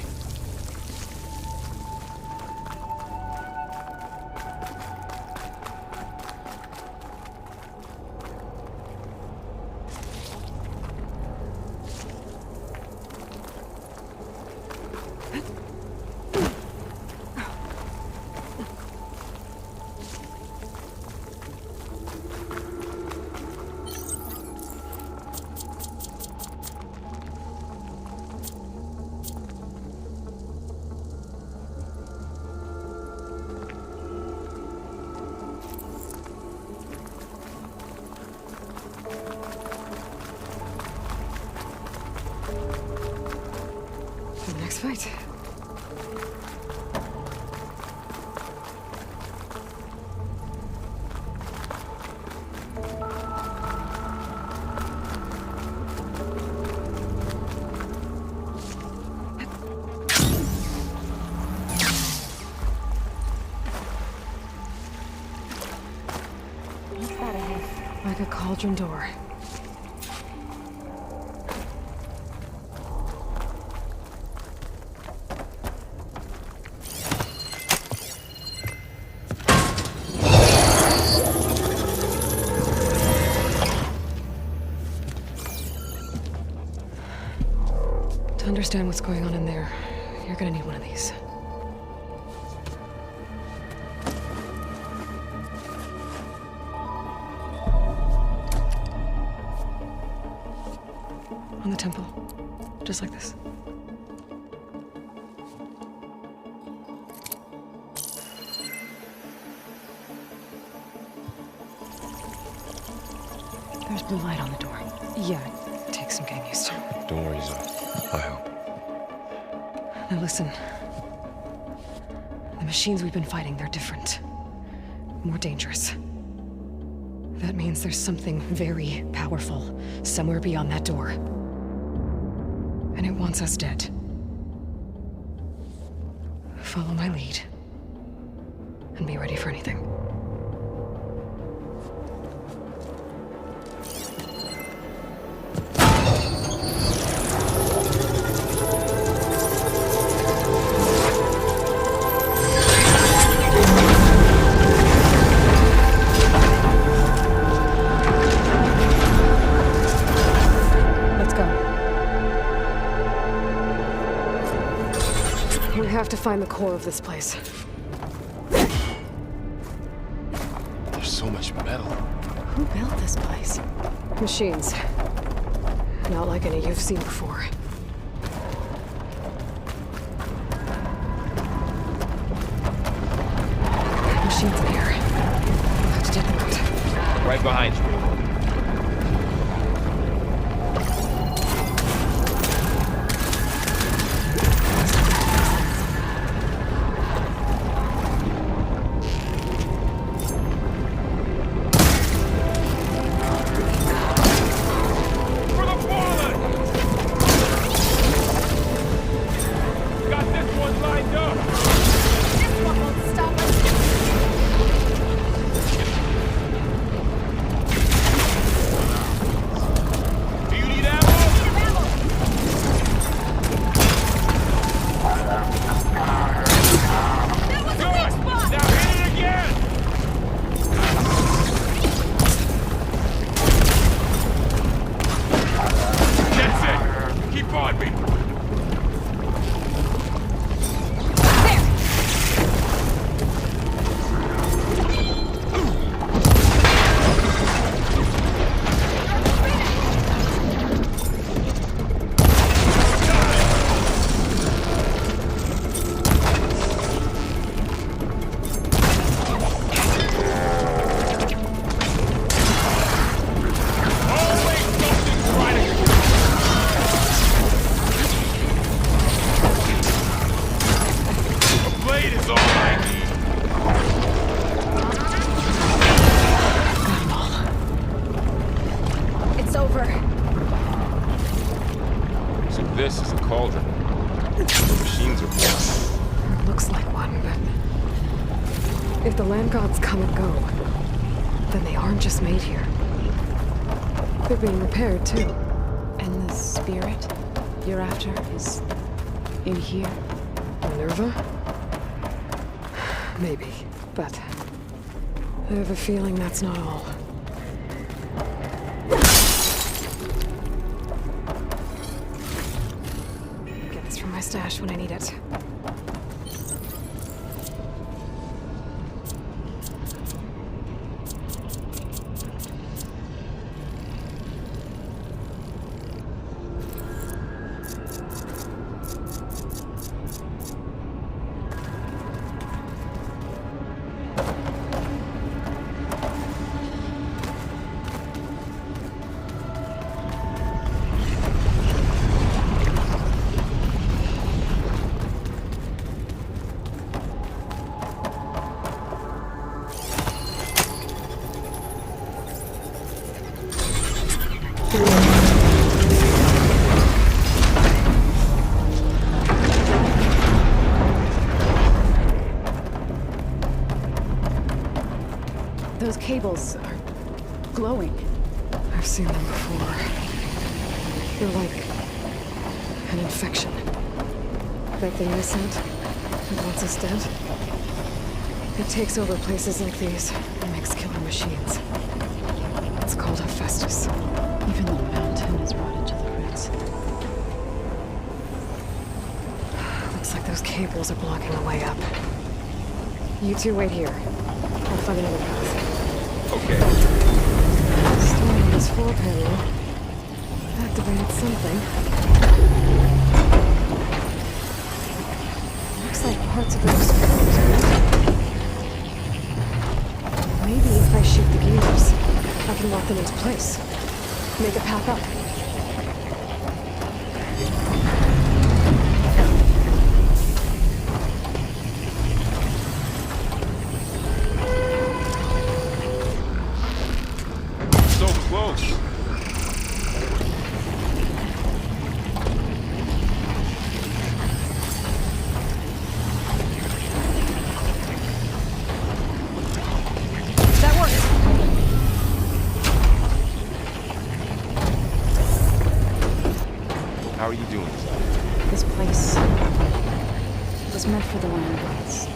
For the next fight. What's that ahead? Like a cauldron door. To understand what's going on in there, you're gonna need one of these. On the temple. Just like this. There's blue light on the door. Yeah, it takes some getting used to. Don't worry, Zoe. I help. Now listen. The machines we've been fighting, they're different. More dangerous. That means there's something very powerful somewhere beyond that door. And it wants us dead. Follow my lead. And be ready for anything. We have to find the core of this place. There's so much metal. Who built this place? Machines. Not like any you've seen before. Machines in here. I'll have to take them out. Right behind you. This is a cauldron. The machines are born. It looks like one, but... if the land gods come and go, then they aren't just made here. They're being repaired, too. And the spirit you're after is in here? Minerva? Maybe, but... I have a feeling that's not all. Get this from my stash when I need it. Those cables are glowing. I've seen them before. They're like an infection. That thing they sent, that wants us dead. It takes over places like these and makes killer machines. It's called Hephaestus. Even the mountain is rotted to the roots. Looks like those cables are blocking the way up. You two wait here. I'll find another path. Okay. Still on this floor panel. activated something. Looks like parts of it exploded. Maybe if I shoot the gears, I can lock them into place. Make a path up. So close. That works. How are you doing? This place was meant for the land gods.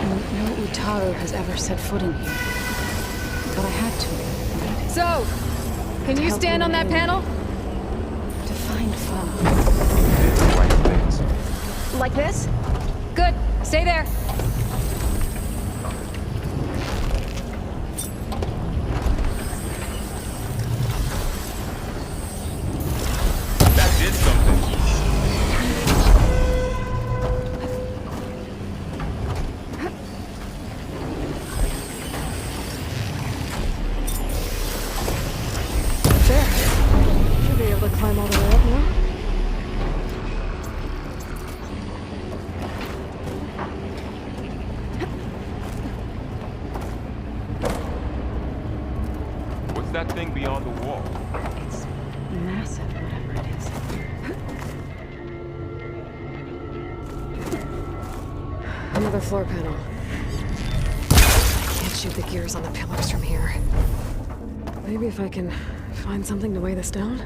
No Utaru has ever set foot in here. But I had to, right? So, can you stand on that panel? To find Fa. Did the right things. Like this? Good. Stay there. That did something. There. Should be able to climb all the way up now. What's that thing beyond the wall? It's massive, whatever it is. Another floor panel. Can't shoot the gears on the pillars from here. Maybe if I can find something to weigh this down?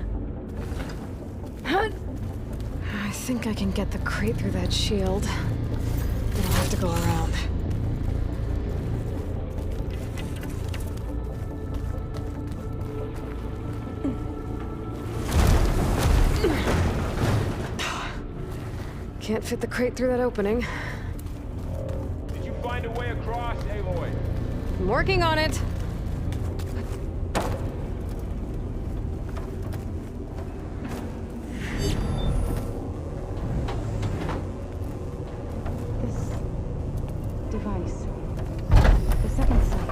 I think I can get the crate through that shield. But I'll have to go around. Can't fit the crate through that opening. Did you find a way across, Aloy? I'm working on it. This device. The second sight.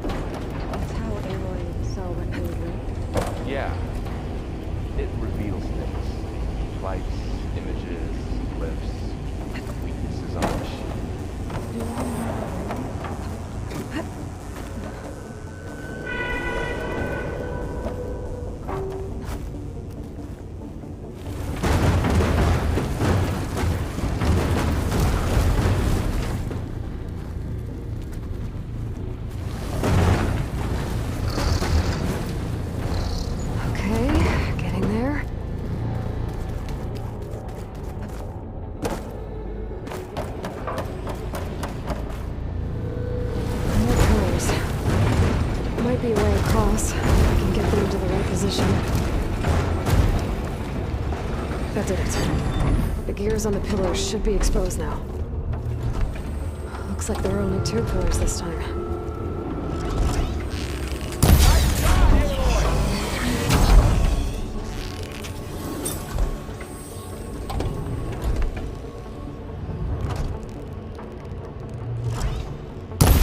That's how Aloy saw what we were. Yeah. It reveals things. Lights, images, glyphs, weaknesses on the machine. Okay, getting there. More pillars. Might be a way across. If I can get them into the right position. That did it. The gears on the pillars should be exposed now. Looks like there are only 2 pillars this time.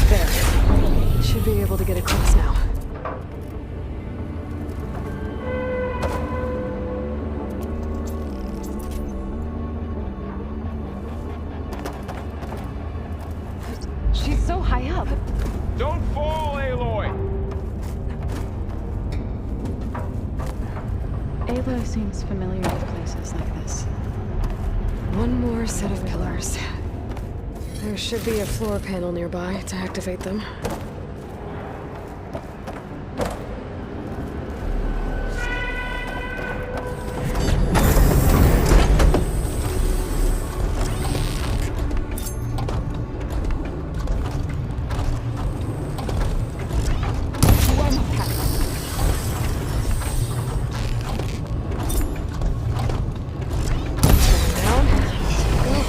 There. Should be able to get across now. She's so high up. Don't fall, Aloy! Aloy seems familiar with places like this. One more set of pillars. There should be a floor panel nearby to activate them. Down. Go.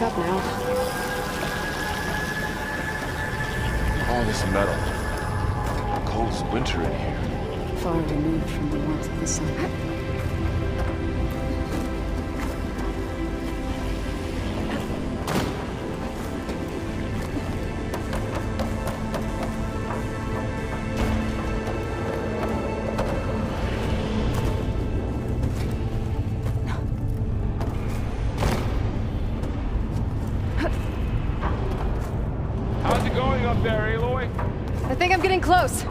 back up now. All this metal. Cold as winter in here. Far removed from the warmth of the sun. How's it going up there, Aloy? I think I'm getting close.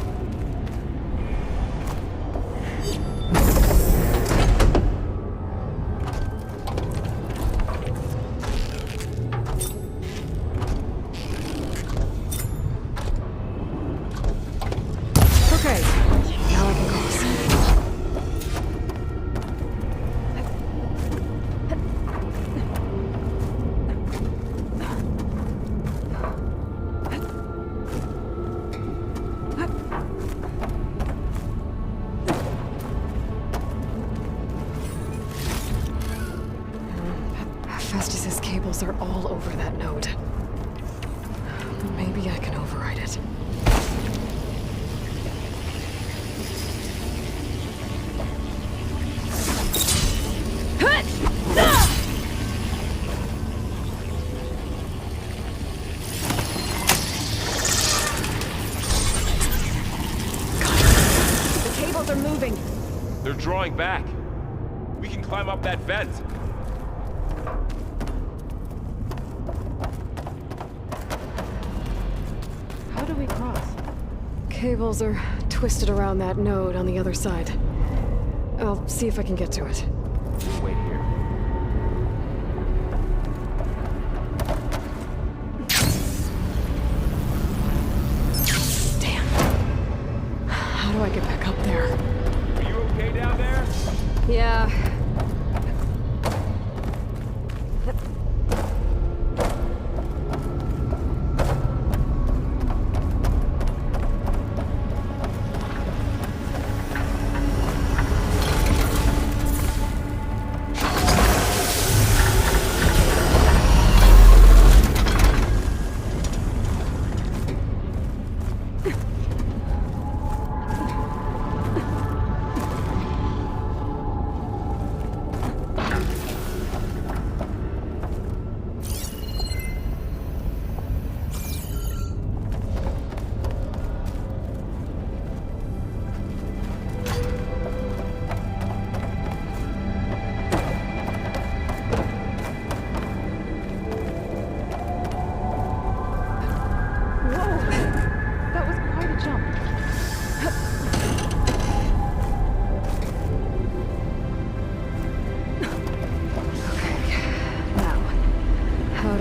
Okay, now I can cross. Festus's cables are all over that node. Maybe I can override it. The cables are moving. They're drawing back. We can climb up that vent. How do we cross? Cables are twisted around that node on the other side. I'll see if I can get to it. Wait here. Damn. How do I get back up there? Are you okay down there? Yeah.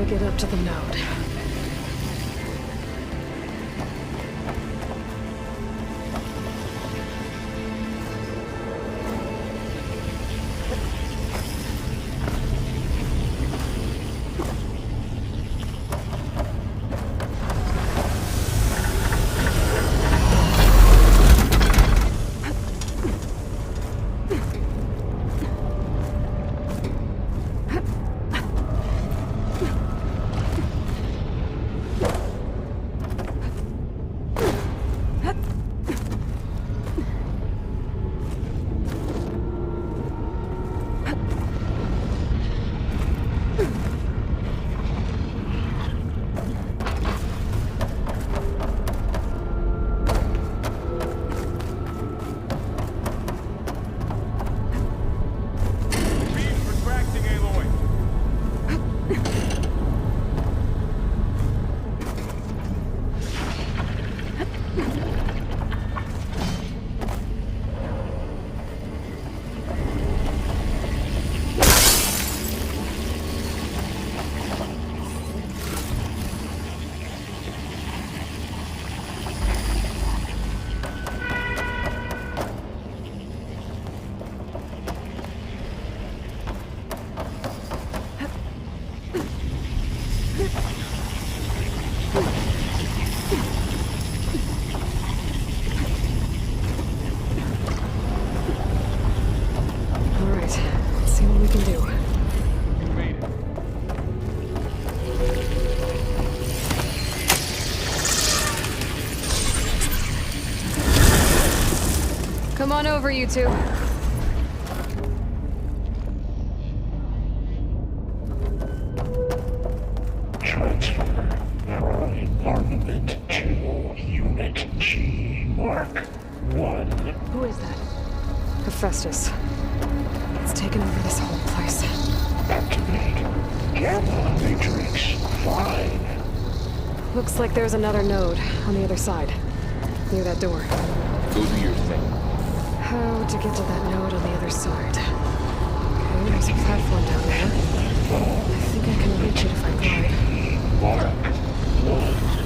Get up to the node. Come on over, you two. Transfer Prime armament to Unit G Mark 1. Who is that? Hephaestus. It's taken over this whole place. Activate Gamma Matrix 5. Looks like there's another node on the other side. Near that door. Go do your thing. How to get to that node on the other side? Okay, there's a platform down there. I think I can reach it if I glide. Mark 1.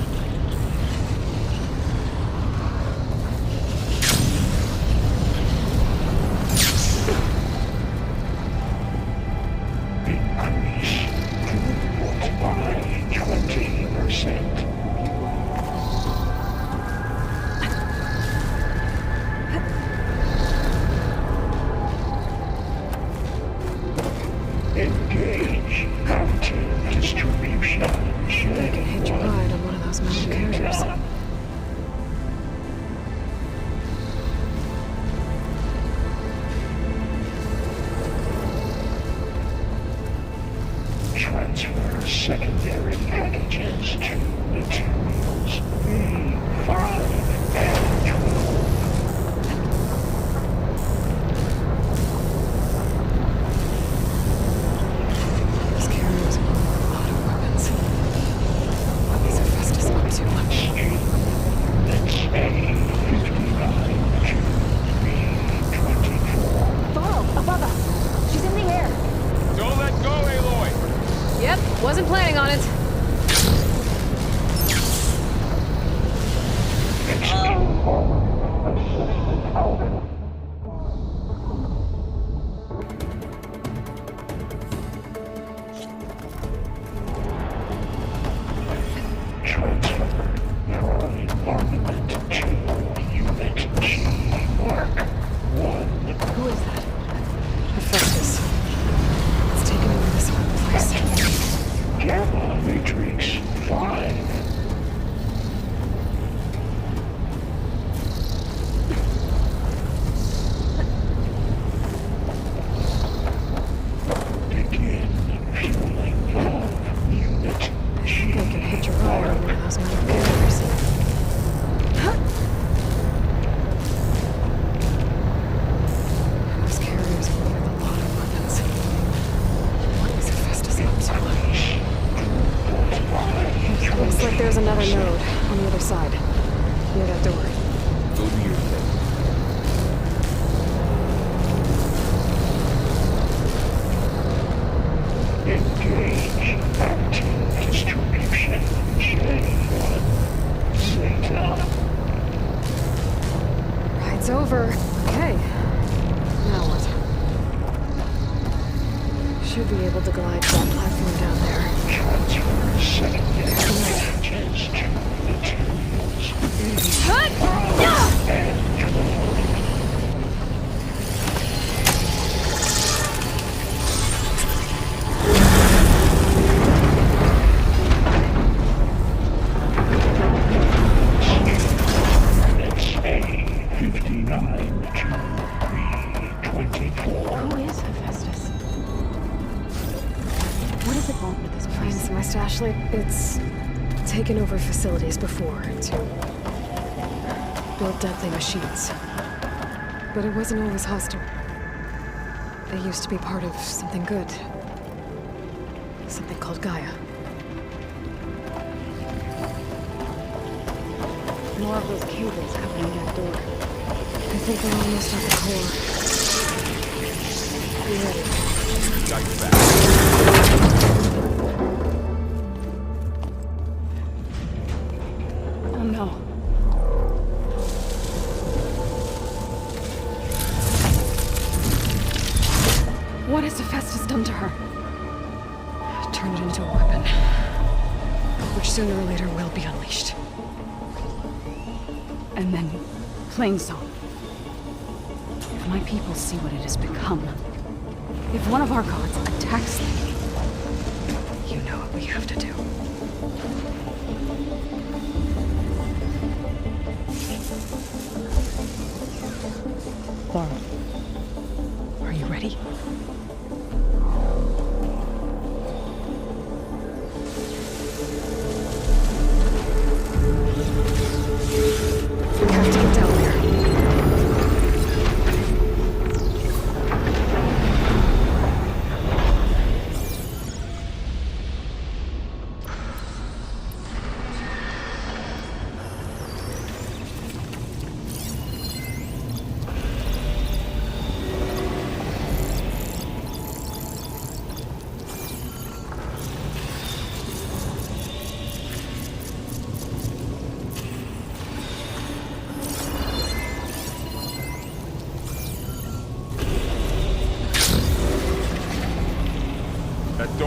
Engage active distribution. I can hitch a ride on one of those metal carriers. Transfer secondary packages to materials B5 and 12. These carriers are a lot of weapons. What is Hephaestus up to? That's A59 to B24. Thoro, above us! She's in the air! Don't let go, Aloy! Yep, wasn't planning on it. Transfer Prime armament to Unit G Mark 1. Who is that? Hephaestus. It's taken over this whole place. Gamma Matrix 5. Begin fueling valve Unit I think I can hitch a ride on one of those metal carriers. Those carriers are with a lot of weapons. What is Hephaestus up to? Looks like there's another node on the other side. Near that door. Go do your thing. Engage active distribution J1. Zeta. Ride's over. Okay. Now what? Should be able to glide to that platform down there. Transfer secondary packages to materials B5 and 12. That's A59 to B24. Who is Hephaestus? What does it want with this place? Finds my stash lake. It's taken over facilities before to build deadly machines. But it wasn't always hostile. They used to be part of something good. Something called Gaia. More of those cables covering that door. I think we're almost at the core. Be ready. Got your back. Oh no. What has Hephaestus done to her? Turned it into a weapon. Which sooner or later will be unleashed. And then, Plainsong. If my people see what it has become, if one of our gods attacks them, you know what we have to do.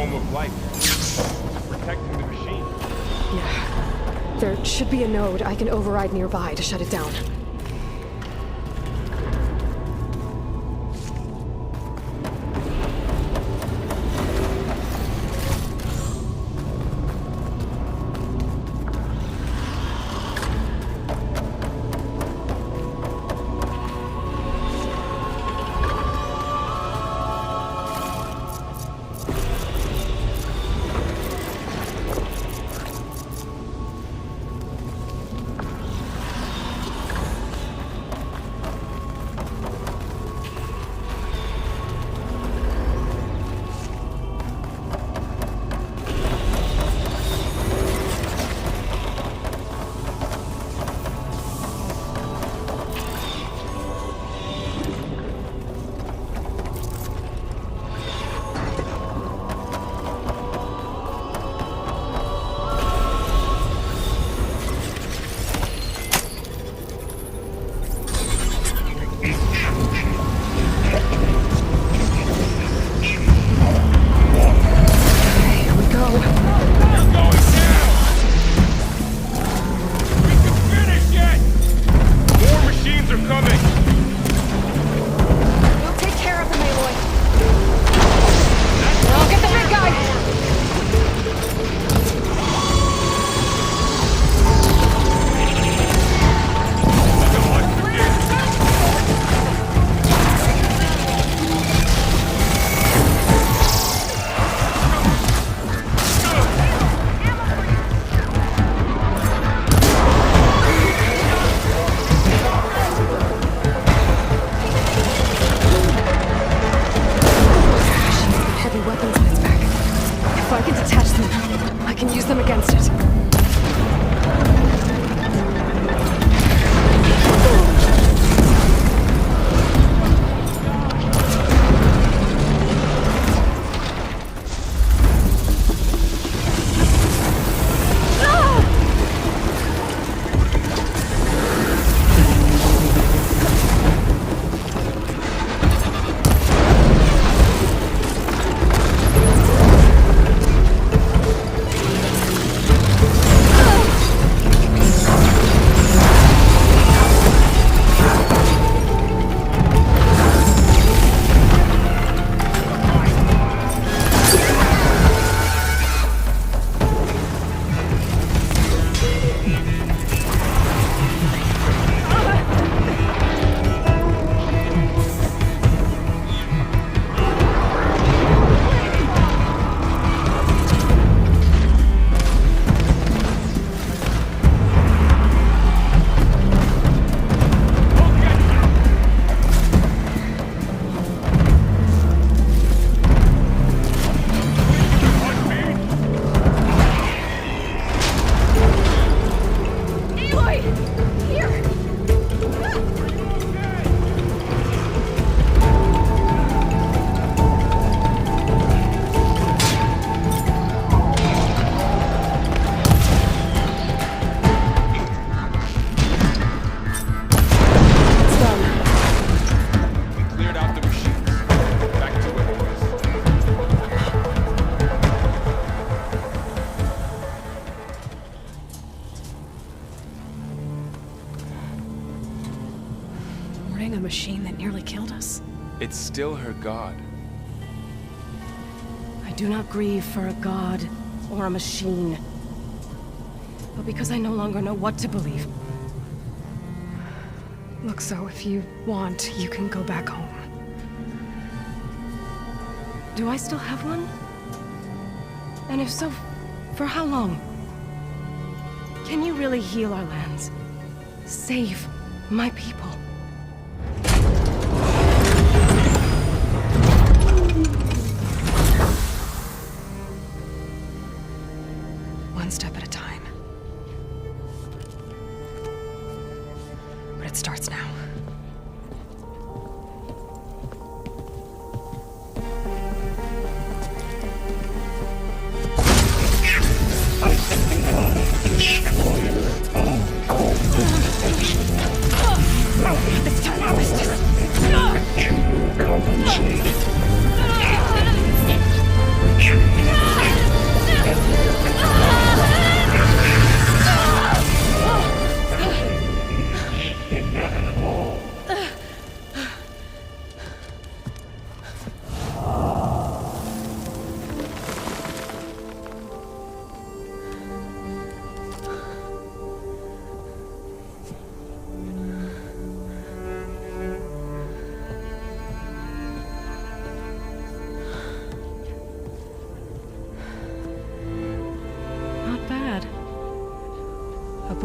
home of life. Protecting the machine. Yeah. There should be a node I can override nearby to shut it down. A machine that nearly killed us. It's still her god. I do not grieve for a god or a machine, but because I no longer know what to believe. Look, so if you want, you can go back home. Do I still have one? And if so, for how long? Can you really heal our lands? Save my people? One step at a time. But it starts now. Compensate. Retreat.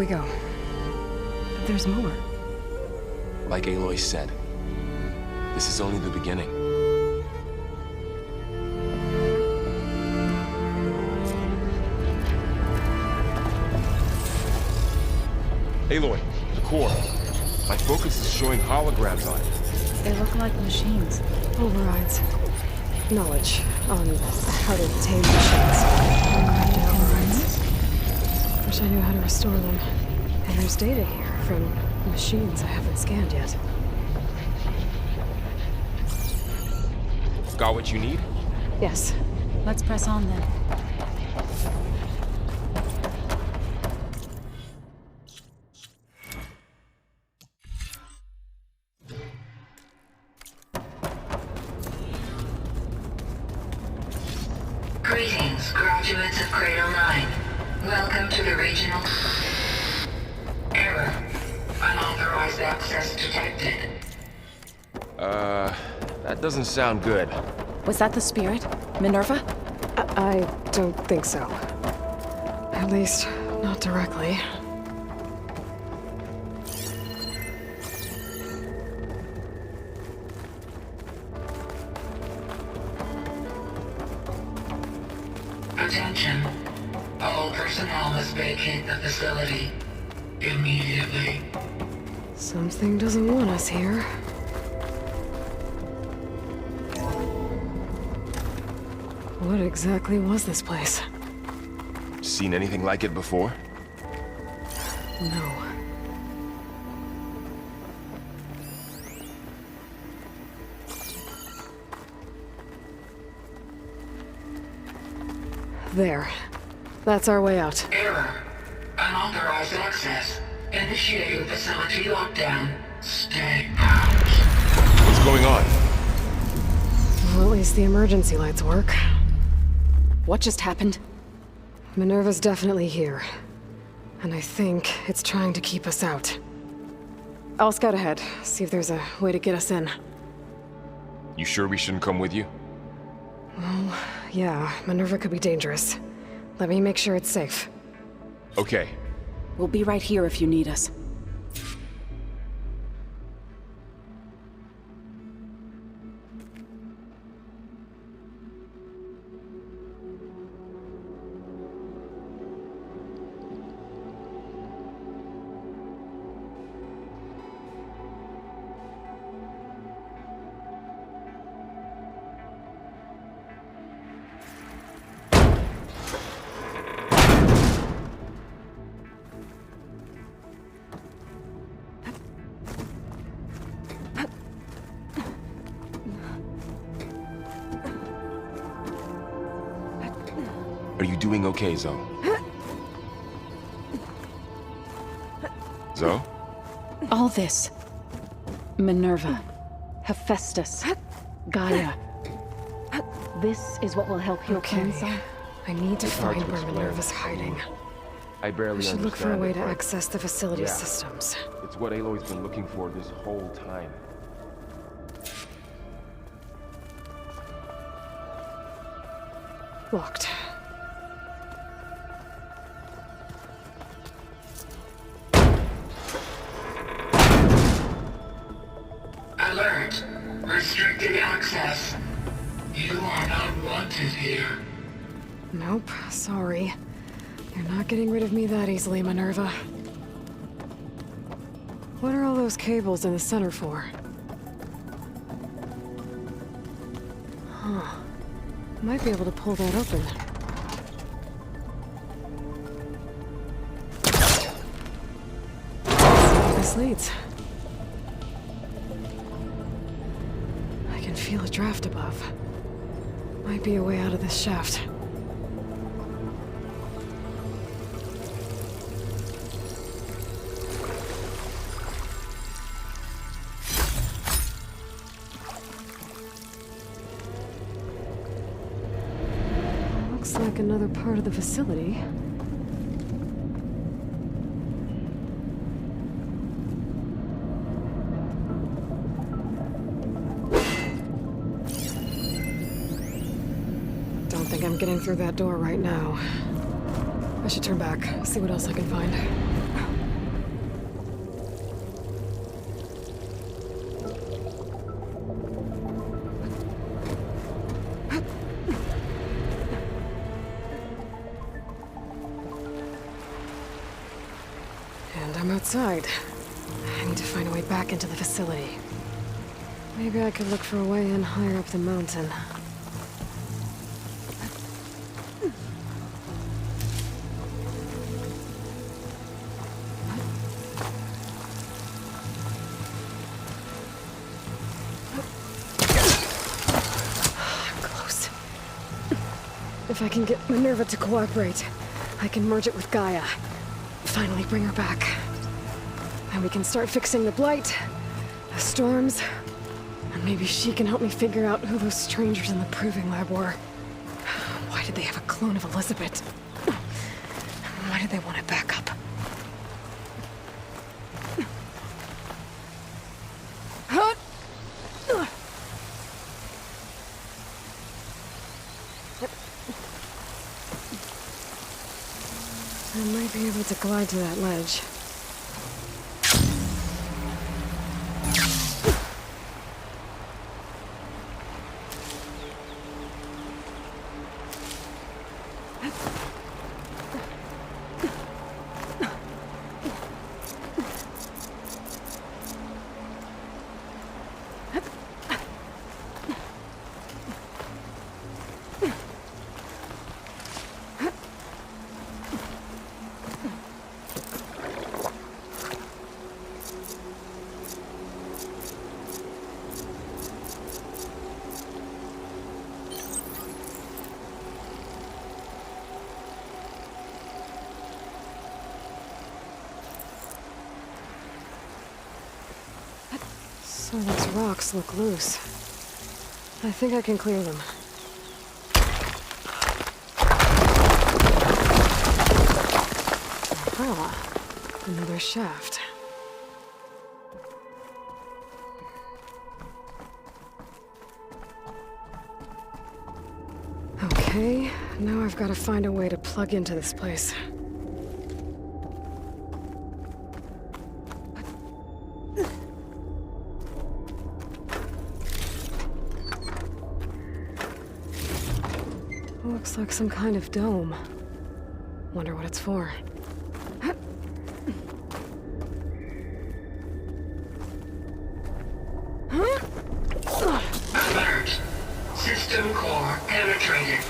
we go. There's more. Like Aloy said, this is only the beginning. Aloy, the core. My focus is showing holograms on it. They look like machines. Overrides. Knowledge on how to tame machines. Crafted overrides. Wish I knew how to restore them. And there's data here from machines I haven't scanned yet. Got what you need? Yes. Let's press on then. Greetings, graduates of Cradle 9. Welcome to the regional... Error. Unauthorized access detected. That doesn't sound good. Was that the spirit? Minerva? I don't think so. At least, not directly. Attention. All personnel must vacate the facility immediately. Something doesn't want us here. What exactly was this place? Seen anything like it before? No. There. That's our way out. Error. Unauthorized access. Initiating facility lockdown. Stay out. What's going on? Well, at least the emergency lights work. What just happened? Minerva's definitely here. And I think it's trying to keep us out. I'll scout ahead, see if there's a way to get us in. You sure we shouldn't come with you? Well, yeah, Minerva could be dangerous. Let me make sure it's safe. Okay. We'll be right here if you need us. Are you doing okay, Zoe? Zoe? All this. Minerva. Hephaestus. Gaia. This is what will help heal Kansai? I need to It's hard find to where explain. Minerva's hiding. I barely We should understand look for a way it, to but access the facility's yeah, systems. It's what Aloy's been looking for this whole time. Locked. Alert. Restricted access. You are not wanted here. Nope, sorry. You're not getting rid of me that easily, Minerva. What are all those cables in the center for? Huh. Might be able to pull that open. Let's see where this leads. I can feel a draft above. Might be a way out of this shaft. Looks like another part of the facility. Don't think I'm getting through that door right now. I should turn back, see what else I can find. outside. I need to find a way back into the facility. Maybe I could look for a way in higher up the mountain. Close. If I can get Minerva to cooperate, I can merge it with Gaia. Finally bring her back. And we can start fixing the blight, the storms, and maybe she can help me figure out who those strangers in the proving lab were. Why did they have a clone of Elizabeth? Why did they want it back up? I might be able to glide to that ledge. Some of those rocks look loose. I think I can clear them. Ah, another shaft. Okay, now I've got to find a way to plug into this place. Looks like some kind of dome. Wonder what it's for. Alert. System core penetrated.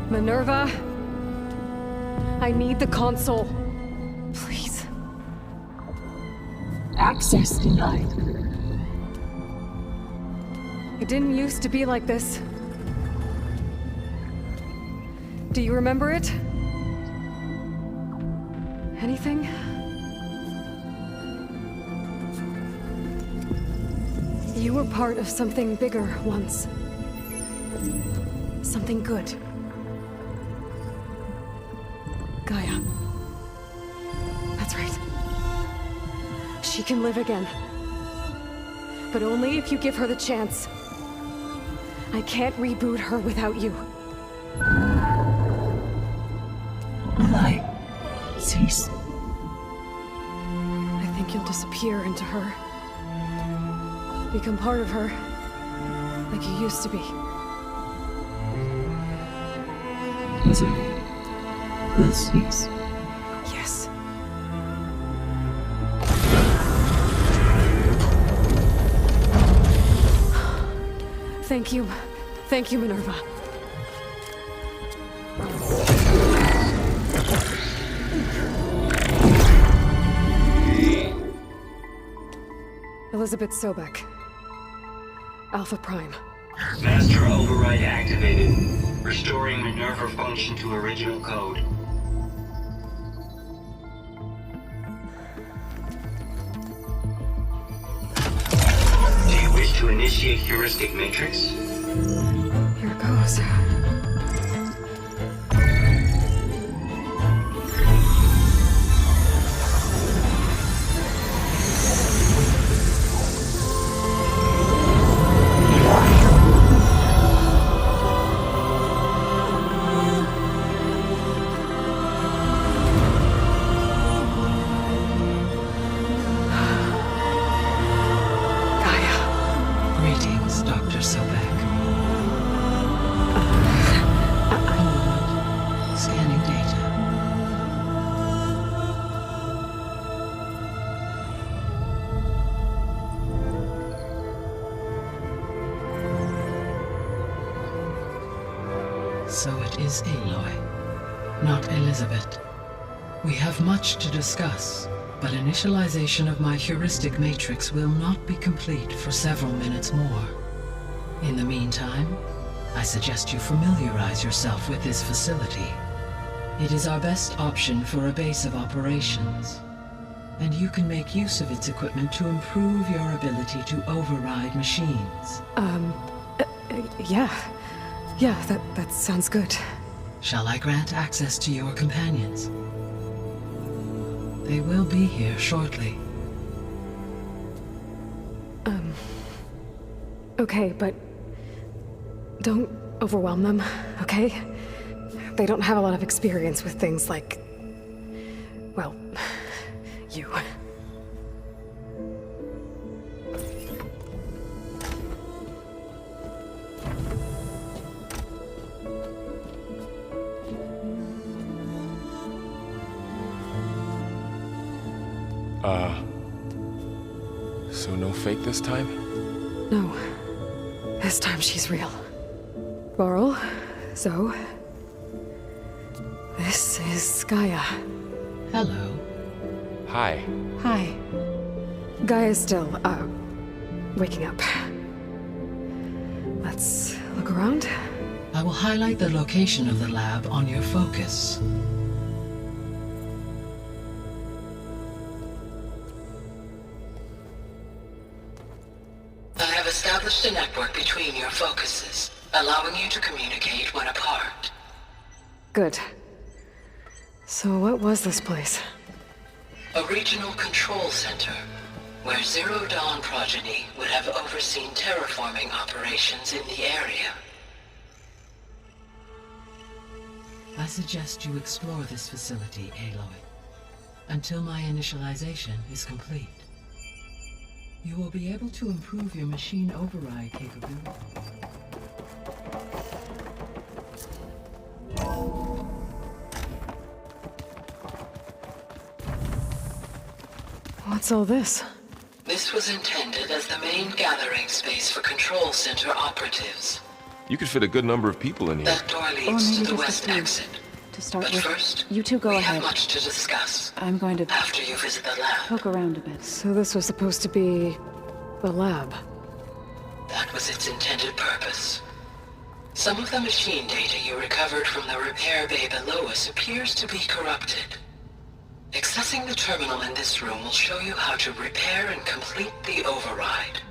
Minerva, I need the console. Please. Access denied. It didn't used to be like this. Do you remember it? Anything? You were part of something bigger once. Something good. Gaia. That's right. She can live again. But only if you give her the chance. I can't reboot her without you. Light. Cease. I think you'll disappear into her. Become part of her. Like you used to be. This is... Yes. Thank you. Thank you, Minerva. Elizabeth Sobek. Alpha Prime. Master override activated. Restoring Minerva function to original code. Do you wish to initiate heuristic matrix? Here goes. So it is Aloy, not Elizabeth. We have much to discuss, but initialization of my heuristic matrix will not be complete for several minutes more. In the meantime, I suggest you familiarize yourself with this facility. It is our best option for a base of operations, and you can make use of its equipment to improve your ability to override machines. Yeah, that sounds good. Shall I grant access to your companions? They will be here shortly. Okay, but don't overwhelm them, okay? They don't have a lot of experience with things like, well, you. So no fake this time? No. This time she's real. Laurel, Zoe. This is Gaia. Hello. Hi. Hi. Gaia's still, waking up. Let's look around. I will highlight the location of the lab on your focus. I have established a network between your focuses, allowing you to communicate when apart. Good. So what was this place? A regional control center, where Zero Dawn progeny would have overseen terraforming operations in the area. I suggest you explore this facility, Aloy, until my initialization is complete. You will be able to improve your machine override capability. What's all this? This was intended as the main gathering space for control center operatives. You could fit a good number of people in here. That door leads to the west exit. To start But with, first, you two go we ahead. have much to discuss. I'm going to After you visit the lab. poke around a bit. So this was supposed to be the lab. That was its intended purpose. Some of the machine data you recovered from the repair bay below us appears to be corrupted. Accessing the terminal in this room will show you how to repair and complete the override.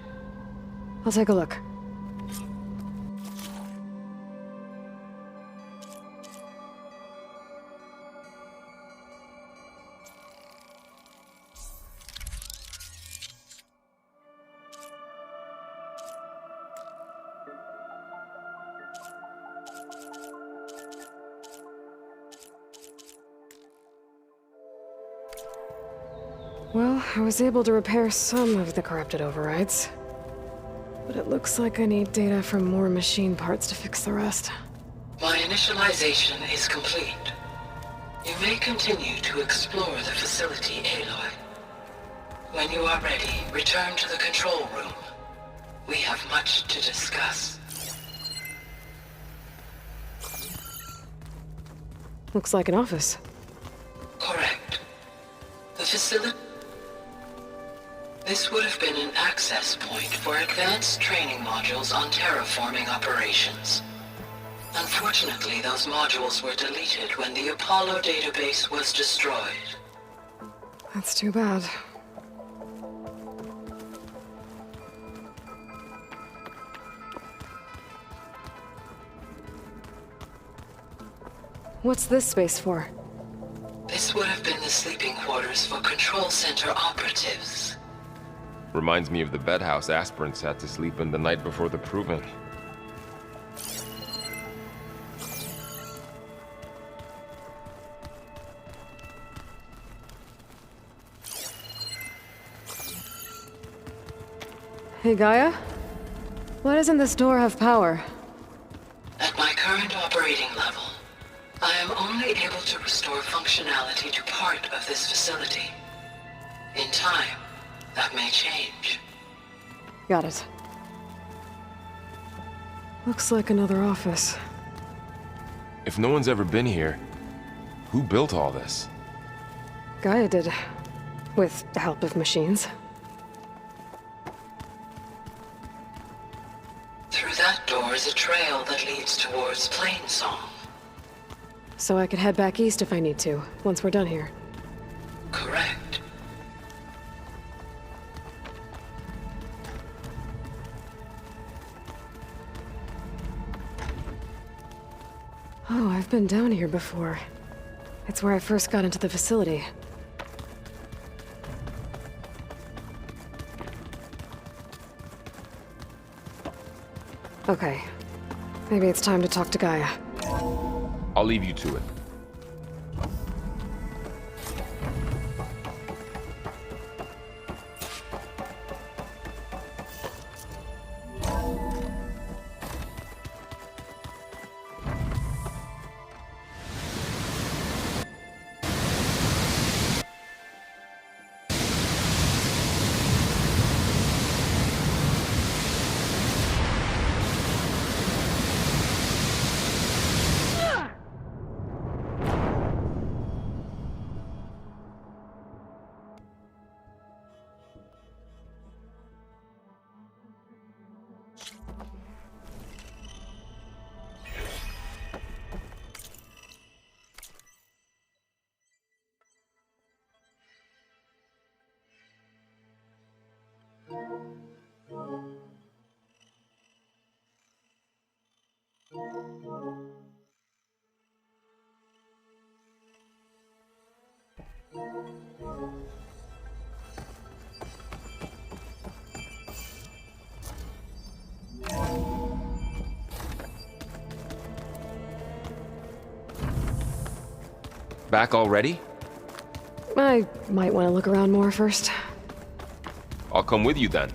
I'll take a look. Well, I was able to repair some of the corrupted overrides. But it looks like I need data from more machine parts to fix the rest. My initialization is complete. You may continue to explore the facility, Aloy. When you are ready, return to the control room. We have much to discuss. Looks like an office. Correct. The facility... This would have been an access point for advanced training modules on terraforming operations. Unfortunately, those modules were deleted when the Apollo database was destroyed. That's too bad. What's this space for? This would have been the sleeping quarters for control center operatives. Reminds me of the bedhouse aspirants had to sleep in the night before the proving. Hey, Gaia? Why doesn't this door have power? At my current operating level, I am only able to restore functionality to part of this facility. In time, that may change. Got it. Looks like another office. If no one's ever been here, who built all this? Gaia did, with the help of machines. Through that door is a trail that leads towards Plainsong. So I could head back east if I need to, once we're done here. Correct. Oh, I've been down here before. It's where I first got into the facility. Okay. Maybe it's time to talk to Gaia. I'll leave you to it. Back already? I might want to look around more first. I'll come with you then.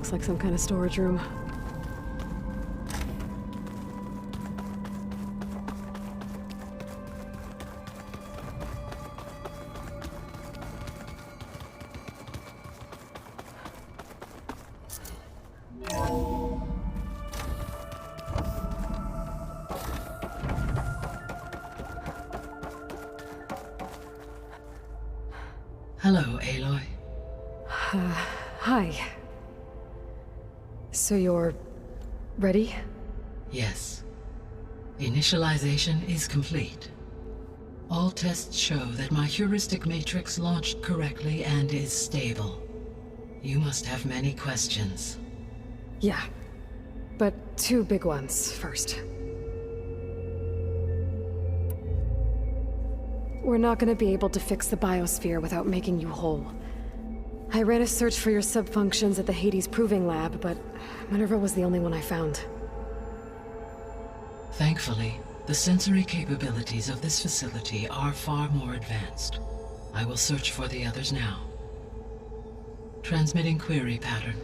Looks like some kind of storage room. Hello, Aloy. Hi. So you're ready? Yes. Initialization is complete. All tests show that my heuristic matrix launched correctly and is stable. You must have many questions. Yeah. But two big ones first. We're not gonna be able to fix the biosphere without making you whole. I ran a search for your subfunctions at the Hades Proving Lab, but Minerva was the only one I found. Thankfully, the sensory capabilities of this facility are far more advanced. I will search for the others now. Transmitting query pattern.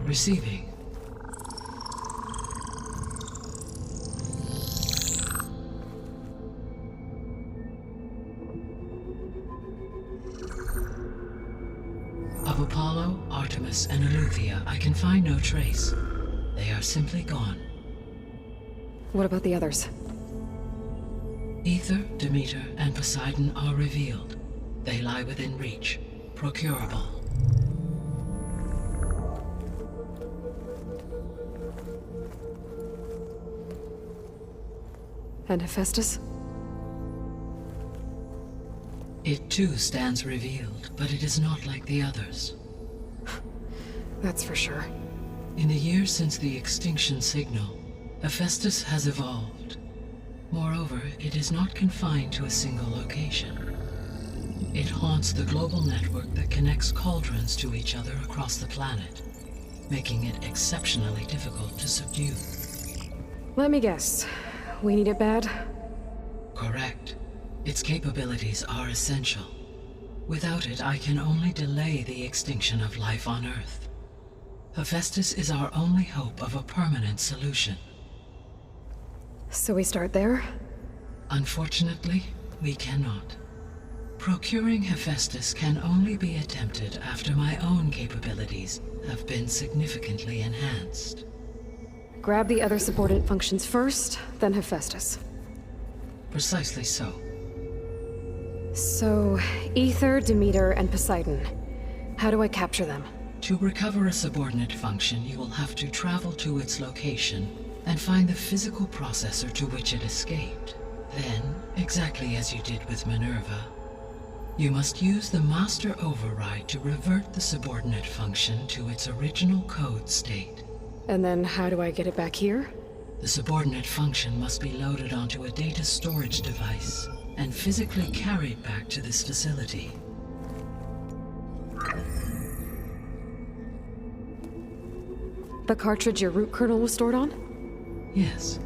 Receiving. Of Apollo, Artemis, and Eleuthia, I can find no trace. They are simply gone. What about the others? Ether, Demeter, and Poseidon are revealed. They lie within reach, procurable. And Hephaestus? It too stands revealed, but it is not like the others. That's for sure. In the years since the extinction signal, Hephaestus has evolved. Moreover, it is not confined to a single location. It haunts the global network that connects cauldrons to each other across the planet, making it exceptionally difficult to subdue. Let me guess. We need it bad? Correct. Its capabilities are essential. Without it, I can only delay the extinction of life on Earth. Hephaestus is our only hope of a permanent solution. So we start there? Unfortunately, we cannot. Procuring Hephaestus can only be attempted after my own capabilities have been significantly enhanced. Grab the other subordinate functions first, then Hephaestus. Precisely so. So, Ether, Demeter, and Poseidon. How do I capture them? To recover a subordinate function, you will have to travel to its location and find the physical processor to which it escaped. Then, exactly as you did with Minerva, you must use the master override to revert the subordinate function to its original code state. And then how do I get it back here? The subordinate function must be loaded onto a data storage device and physically carried back to this facility. The cartridge your root kernel was stored on? Yes.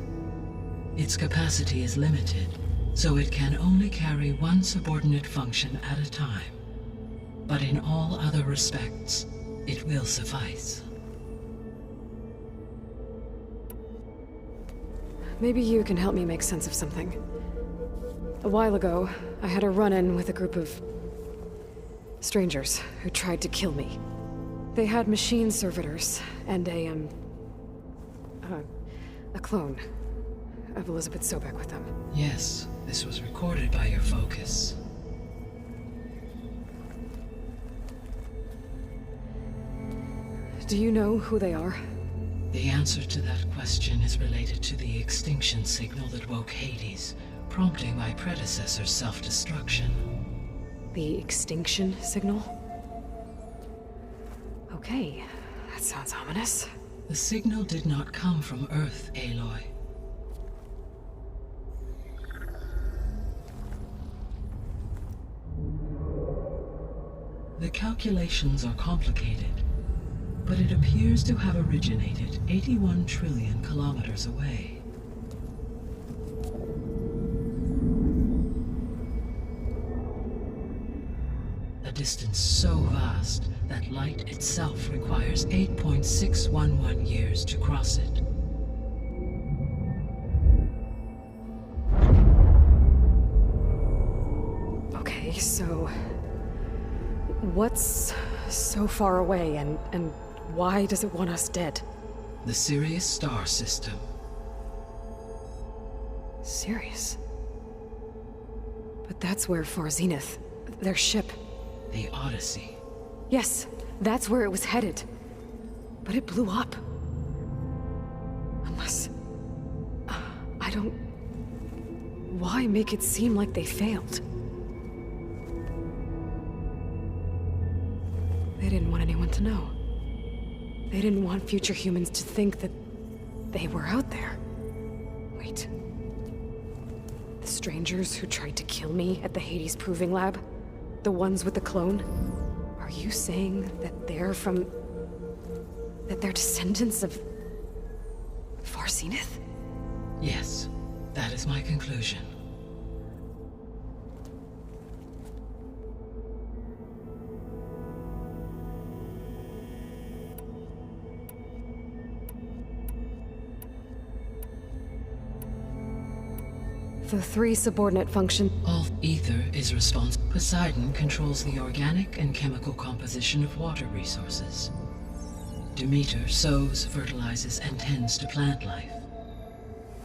Its capacity is limited, so it can only carry one subordinate function at a time. But in all other respects, it will suffice. Maybe you can help me make sense of something. A while ago, I had a run-in with a group of strangers who tried to kill me. They had machine servitors and a clone of Elizabeth Sobek with them. Yes, this was recorded by your focus. Do you know who they are? The answer to that question is related to the extinction signal that woke Hades, prompting my predecessor's self-destruction. The extinction signal? Okay, that sounds ominous. The signal did not come from Earth, Aloy. The calculations are complicated, but it appears to have originated 81 trillion kilometers away. A distance so vast that light itself requires 8.611 years to cross it. Okay, so what's so far away and why does it want us dead? The Sirius star system. Sirius? But that's where Far Zenith, their ship. The Odyssey. Yes, that's where it was headed. But it blew up. Unless... I don't... Why make it seem like they failed? They didn't want anyone to know. They didn't want future humans to think that they were out there. Wait. The strangers who tried to kill me at the Hades Proving Lab? The ones with the clone? Are you saying that they're from... that they're descendants of... Far Zenith? Yes, that is my conclusion. The three subordinate function... All Ether is responsible. Poseidon controls the organic and chemical composition of water resources. Demeter sows, fertilizes, and tends to plant life.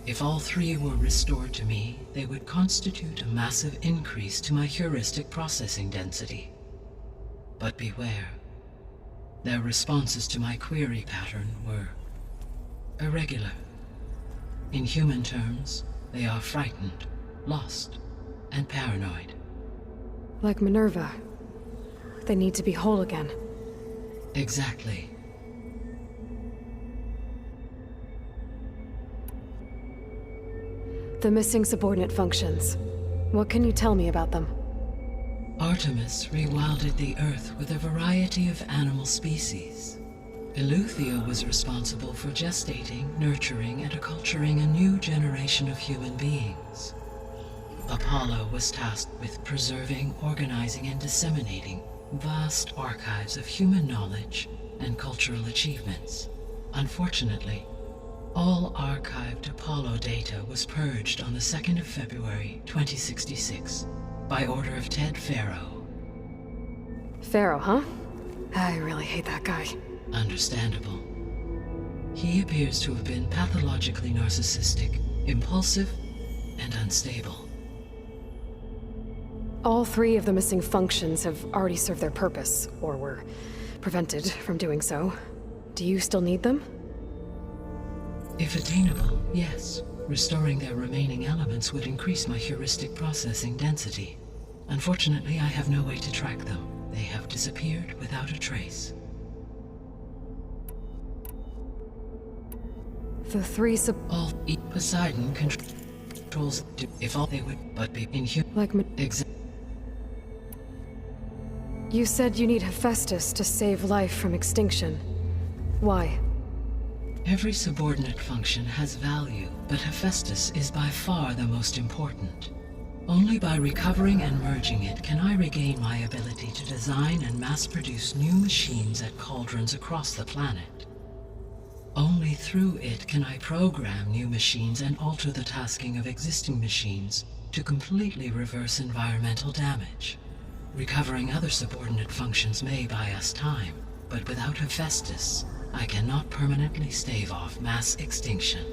If all three were restored to me, they would constitute a massive increase to my heuristic processing density. But beware. Their responses to my query pattern were irregular. In human terms, they are frightened, lost, and paranoid. Like Minerva. They need to be whole again. Exactly. The missing subordinate functions. What can you tell me about them? Artemis rewilded the Earth with a variety of animal species. Eleuthia was responsible for gestating, nurturing, and acculturating a new generation of human beings. Apollo was tasked with preserving, organizing, and disseminating vast archives of human knowledge and cultural achievements. Unfortunately, all archived Apollo data was purged on the 2nd of February, 2066, by order of Ted Farrow. Pharaoh, huh? I really hate that guy. Understandable. He appears to have been pathologically narcissistic, impulsive, and unstable. All 3 of the missing functions have already served their purpose, or were prevented from doing so. Do you still need them? If attainable, yes. Restoring their remaining elements would increase my heuristic processing density. Unfortunately, I have no way to track them. They have disappeared without a trace. The 3 all Poseidon controls if all they would but be inhuman. Like You said you need Hephaestus to save life from extinction. Why? Every subordinate function has value, but Hephaestus is by far the most important. Only by recovering and merging it can I regain my ability to design and mass-produce new machines at cauldrons across the planet. Only through it can I program new machines and alter the tasking of existing machines to completely reverse environmental damage. Recovering other subordinate functions may buy us time, but without Hephaestus, I cannot permanently stave off mass extinction.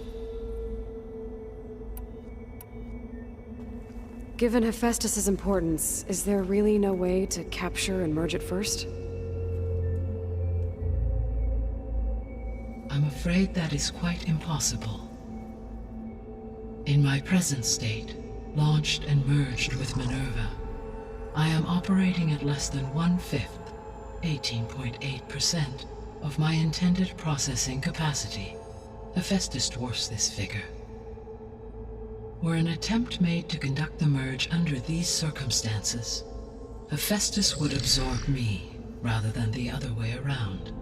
Given Hephaestus's importance, is there really no way to capture and merge it first? I'm afraid that is quite impossible. In my present state, launched and merged with Minerva, I am operating at less than 1/5, 18.8%, of my intended processing capacity. Hephaestus dwarfs this figure. Were an attempt made to conduct the merge under these circumstances, Hephaestus would absorb me, rather than the other way around.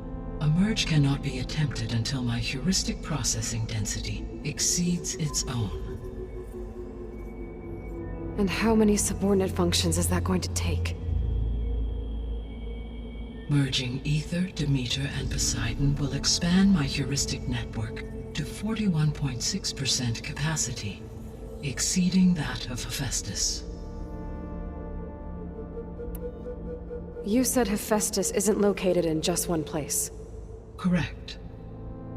A merge cannot be attempted until my heuristic processing density exceeds its own. And how many subordinate functions is that going to take? Merging Ether, Demeter, and Poseidon will expand my heuristic network to 41.6% capacity, exceeding that of Hephaestus. You said Hephaestus isn't located in just one place. Correct.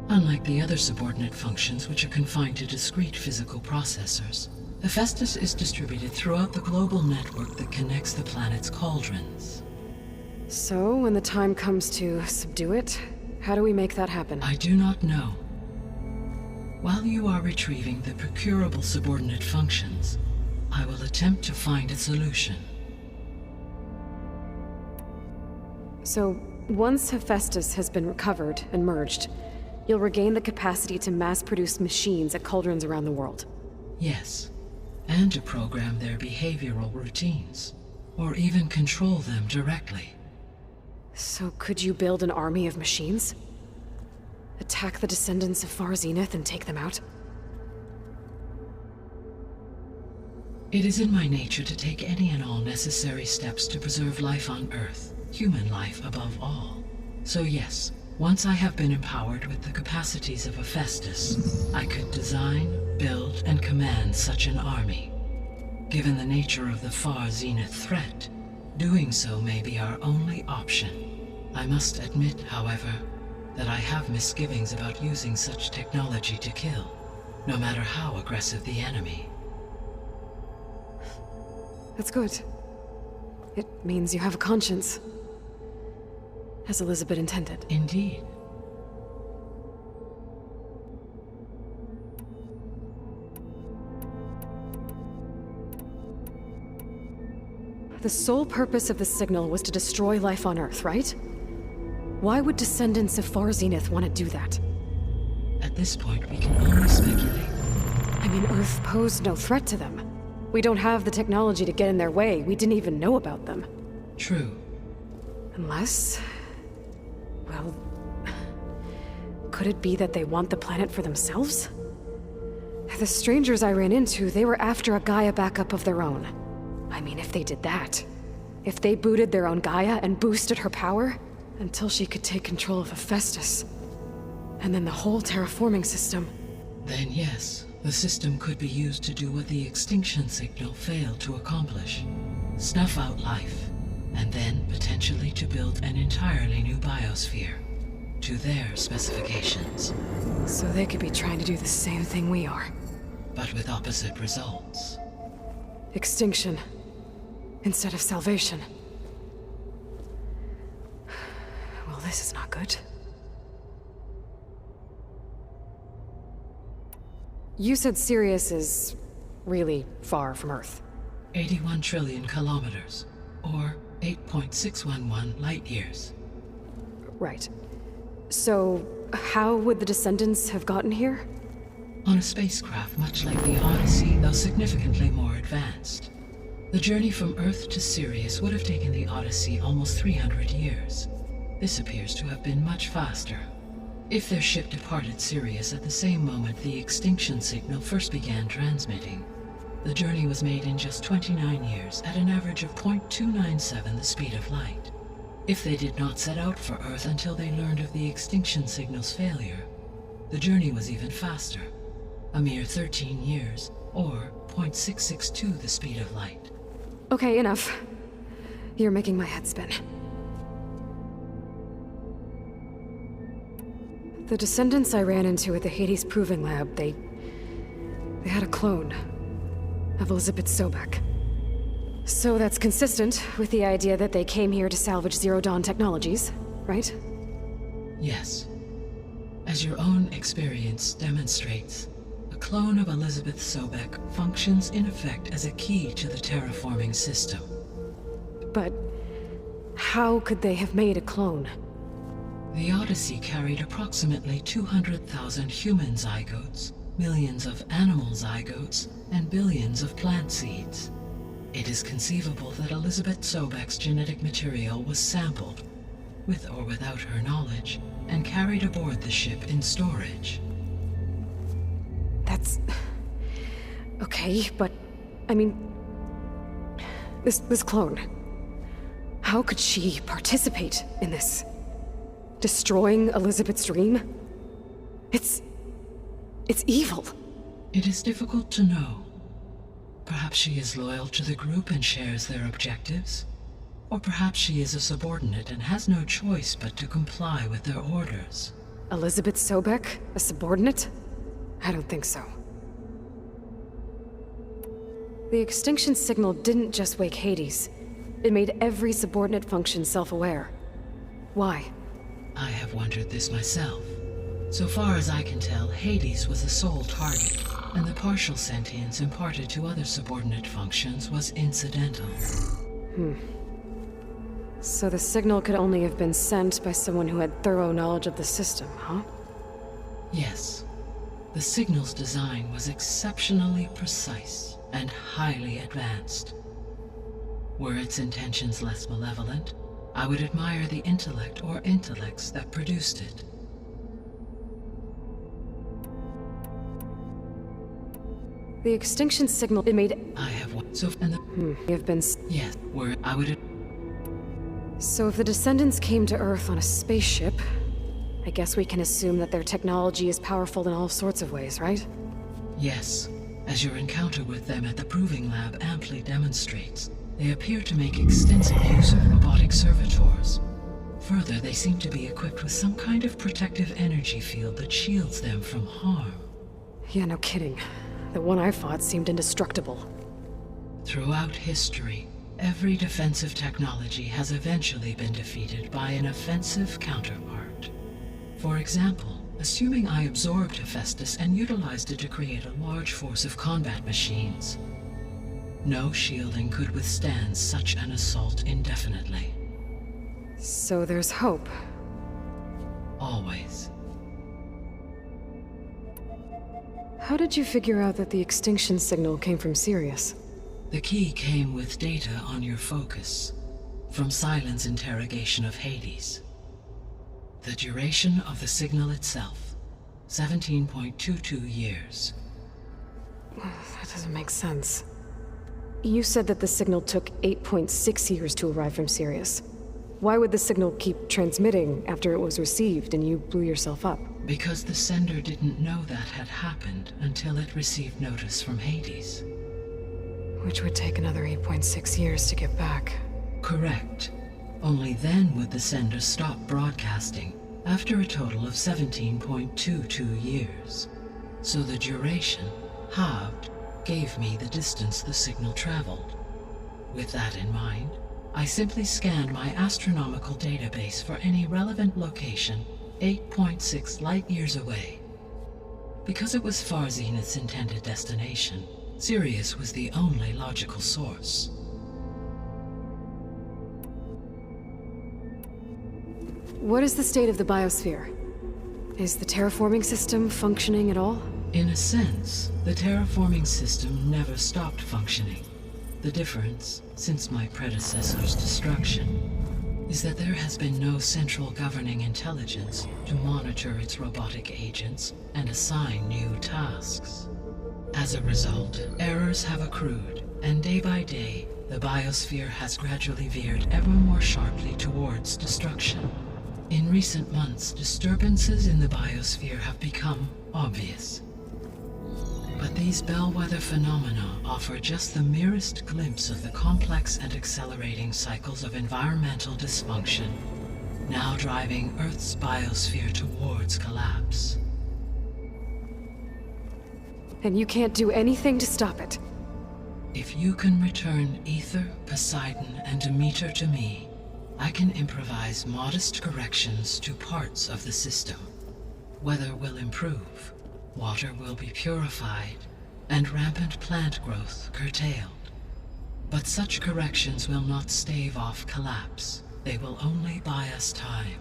Unlike the other subordinate functions, which are confined to discrete physical processors, Hephaestus is distributed throughout the global network that connects the planet's cauldrons. So, when the time comes to subdue it, how do we make that happen? I do not know. While you are retrieving the procurable subordinate functions, I will attempt to find a solution. So, once Hephaestus has been recovered and merged, you'll regain the capacity to mass-produce machines at cauldrons around the world. Yes, and to program their behavioral routines, or even control them directly. So could you build an army of machines? Attack the descendants of Far Zenith and take them out? It is in my nature to take any and all necessary steps to preserve life on Earth, human life above all. So yes, once I have been empowered with the capacities of Hephaestus, I could design, build, and command such an army. Given the nature of the Far Zenith threat, doing so may be our only option. I must admit, however, that I have misgivings about using such technology to kill, no matter how aggressive the enemy. That's good. It means you have a conscience. As Elizabeth intended. Indeed. The sole purpose of the signal was to destroy life on Earth, right? Why would descendants of Far Zenith want to do that? At this point, we can only speculate. I mean, Earth posed no threat to them. We don't have the technology to get in their way. We didn't even know about them. True. Unless... well... Could it be that they want the planet for themselves? The strangers I ran into, they were after a Gaia backup of their own. I mean, if they did that, if they booted their own Gaia and boosted her power, until she could take control of Hephaestus, and then the whole terraforming system. Then yes, the system could be used to do what the extinction signal failed to accomplish. Snuff out life, and then potentially to build an entirely new biosphere, to their specifications. So they could be trying to do the same thing we are. But with opposite results. Extinction, instead of salvation. Well, this is not good. You said Sirius is really far from Earth. 81 trillion kilometers, or 8.611 light years. Right. So, how would the descendants have gotten here? On a spacecraft much like the Odyssey, though significantly more advanced. The journey from Earth to Sirius would have taken the Odyssey almost 300 years. This appears to have been much faster. If their ship departed Sirius at the same moment the extinction signal first began transmitting, the journey was made in just 29 years at an average of 0.297 the speed of light. If they did not set out for Earth until they learned of the extinction signal's failure, the journey was even faster, a mere 13 years, or 0.662 the speed of light. Okay, enough. You're making my head spin. The descendants I ran into at the Hades Proving Lab, they had a clone of Elizabeth Sobek. So that's consistent with the idea that they came here to salvage Zero Dawn technologies, right? Yes. As your own experience demonstrates, a clone of Elizabeth Sobek functions in effect as a key to the terraforming system. But how could they have made a clone? The Odyssey carried approximately 200,000 human zygotes, millions of animal zygotes, and billions of plant seeds. It is conceivable that Elizabeth Sobek's genetic material was sampled, with or without her knowledge, and carried aboard the ship in storage. That's... okay, but... I mean... This clone... How could she participate in this? Destroying Elizabeth's dream? It's evil. It is difficult to know. Perhaps she is loyal to the group and shares their objectives. Or perhaps she is a subordinate and has no choice but to comply with their orders. Elizabeth Sobek? A subordinate? I don't think so. The extinction signal didn't just wake Hades. It made every subordinate function self-aware. Why? I have wondered this myself. So far as I can tell, Hades was the sole target, and the partial sentience imparted to other subordinate functions was incidental. So the signal could only have been sent by someone who had thorough knowledge of the system, huh? Yes. The signal's design was exceptionally precise and highly advanced. Were its intentions less malevolent, I would admire the intellect or intellects that produced it. The extinction signal, it made... I have one. So, and the... have been... Yes, where I would... So if the descendants came to Earth on a spaceship, I guess we can assume that their technology is powerful in all sorts of ways, right? Yes. As your encounter with them at the Proving Lab amply demonstrates, they appear to make extensive use of robotic servitors. Further, they seem to be equipped with some kind of protective energy field that shields them from harm. Yeah, no kidding. The one I fought seemed indestructible. Throughout history, every defensive technology has eventually been defeated by an offensive counterpart. For example, assuming I absorbed Hephaestus and utilized it to create a large force of combat machines. No shielding could withstand such an assault indefinitely. So there's hope. Always. How did you figure out that the extinction signal came from Sirius? The key came with data on your focus, from Silent's interrogation of Hades. The duration of the signal itself, 17.22 years. That doesn't make sense. You said that the signal took 8.6 years to arrive from Sirius. Why would the signal keep transmitting after it was received and you blew yourself up? Because the sender didn't know that had happened until it received notice from Hades. Which would take another 8.6 years to get back. Correct. Only then would the sender stop broadcasting, after a total of 17.22 years. So the duration, halved, gave me the distance the signal traveled. With that in mind, I simply scanned my astronomical database for any relevant location 8.6 light-years away. Because it was Far Zenith's intended destination, Sirius was the only logical source. What is the state of the biosphere? Is the terraforming system functioning at all? In a sense, the terraforming system never stopped functioning. The difference, since my predecessor's destruction, is that there has been no central governing intelligence to monitor its robotic agents and assign new tasks. As a result, errors have accrued, and day by day, the biosphere has gradually veered ever more sharply towards destruction. In recent months, disturbances in the biosphere have become obvious. But these bellwether phenomena offer just the merest glimpse of the complex and accelerating cycles of environmental dysfunction, now driving Earth's biosphere towards collapse. And you can't do anything to stop it? If you can return Ether, Poseidon, and Demeter to me, I can improvise modest corrections to parts of the system. Weather will improve. Water will be purified, and rampant plant growth curtailed. But such corrections will not stave off collapse. They will only buy us time.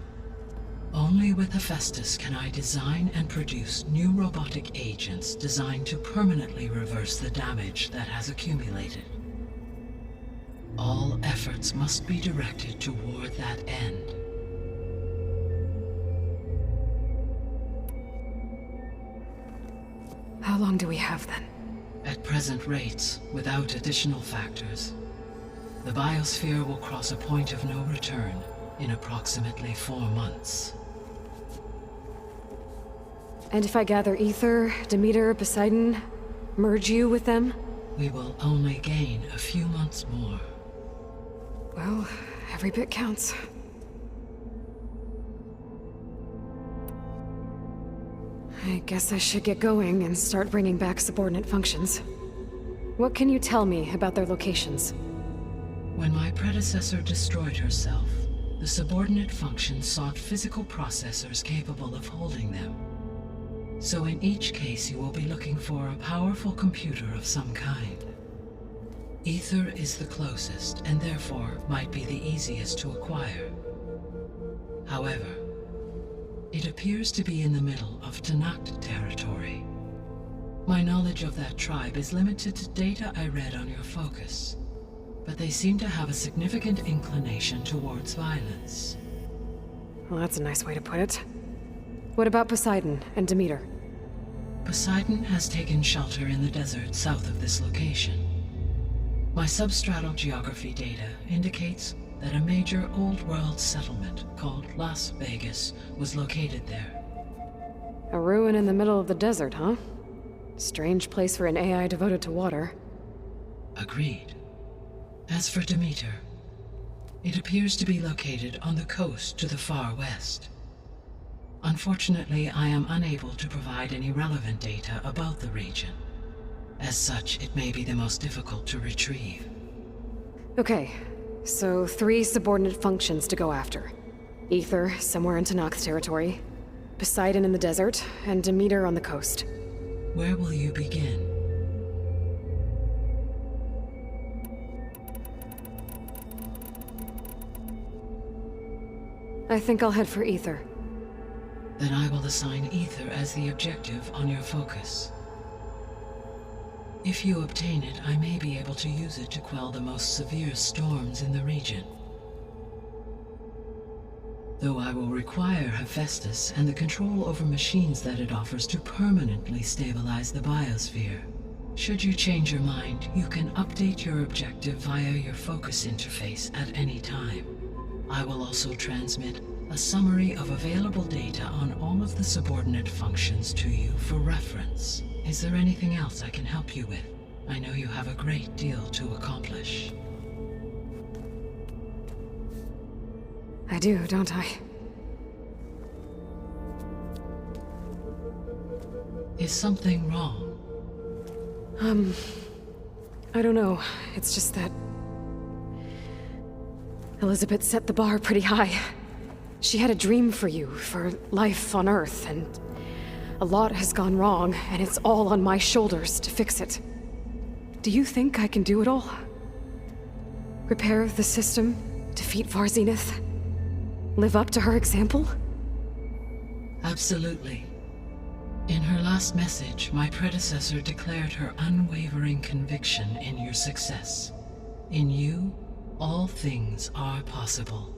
Only with Hephaestus can I design and produce new robotic agents designed to permanently reverse the damage that has accumulated. All efforts must be directed toward that end. How long do we have then? At present rates, without additional factors, the biosphere will cross a point of no return in approximately 4 months. And if I gather Ether, Demeter, Poseidon, merge you with them? We will only gain a few months more. Well, every bit counts. I guess I should get going and start bringing back subordinate functions. What can you tell me about their locations? When my predecessor destroyed herself, the subordinate functions sought physical processors capable of holding them. So in each case you will be looking for a powerful computer of some kind. Ether is the closest, and therefore might be the easiest to acquire. However, it appears to be in the middle of Tanakh territory. My knowledge of that tribe is limited to data I read on your focus, but they seem to have a significant inclination towards violence. Well, that's a nice way to put it. What about Poseidon and Demeter? Poseidon has taken shelter in the desert south of this location. My substratal geography data indicates that a major old-world settlement called Las Vegas was located there. A ruin in the middle of the desert, huh? Strange place for an AI devoted to water. Agreed. As for Demeter, it appears to be located on the coast to the far west. Unfortunately, I am unable to provide any relevant data about the region. As such, it may be the most difficult to retrieve. Okay, so 3 subordinate functions to go after. Ether, somewhere in Tanakh territory, Poseidon in the desert, and Demeter on the coast. Where will you begin? I think I'll head for Ether. Then I will assign Ether as the objective on your focus. If you obtain it, I may be able to use it to quell the most severe storms in the region. though I will require Hephaestus and the control over machines that it offers to permanently stabilize the biosphere. Should you change your mind, you can update your objective via your focus interface at any time. I will also transmit a summary of available data on all of the subordinate functions to you for reference. Is there anything else I can help you with? I know you have a great deal to accomplish. I do, don't I? Is something wrong? I don't know. It's just that Elizabeth set the bar pretty high. She had a dream for you, for life on Earth, and a lot has gone wrong, and it's all on my shoulders to fix it. Do you think I can do it all? Repair the system, defeat Varzenith, live up to her example? Absolutely. In her last message, my predecessor declared her unwavering conviction in your success. In you, all things are possible.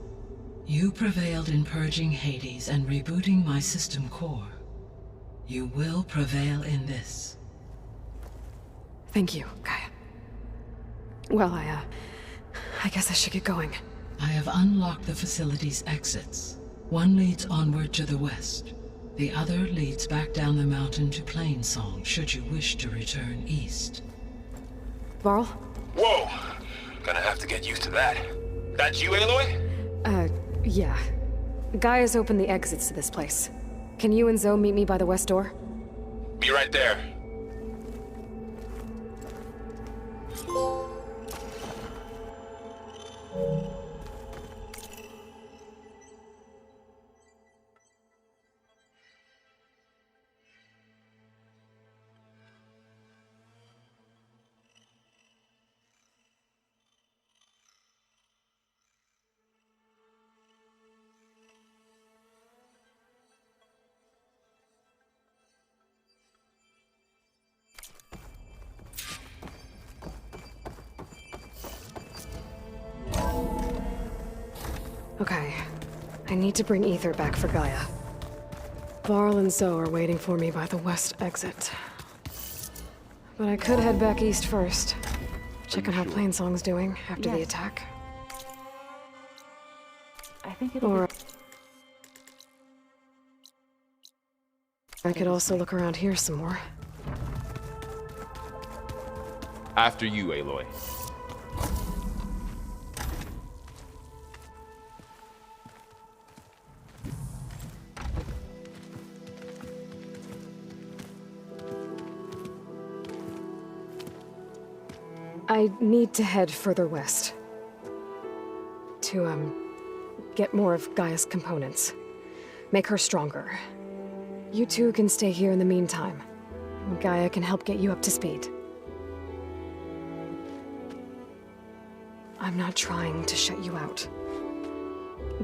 You prevailed in purging Hades and rebooting my system core. You will prevail in this. Thank you, Gaia. Well, I guess I should get going. I have unlocked the facility's exits. One leads onward to the west. The other leads back down the mountain to Plainsong, should you wish to return east. Varl? Whoa! Gonna have to get used to that. That's you, Aloy? Yeah. Gaia's opened the exits to this place. Can you and Zoe meet me by the west door? Be right there. Okay. I need to bring Ether back for Gaia. Varl and Zoe are waiting for me by the west exit. But I could head back east first. Check on how Plainsong's doing after the attack. I think it'll Or I could also look around here some more. After you, Aloy. I need to head further west. To, get more of Gaia's components. Make her stronger. You two can stay here in the meantime. Gaia can help get you up to speed. I'm not trying to shut you out.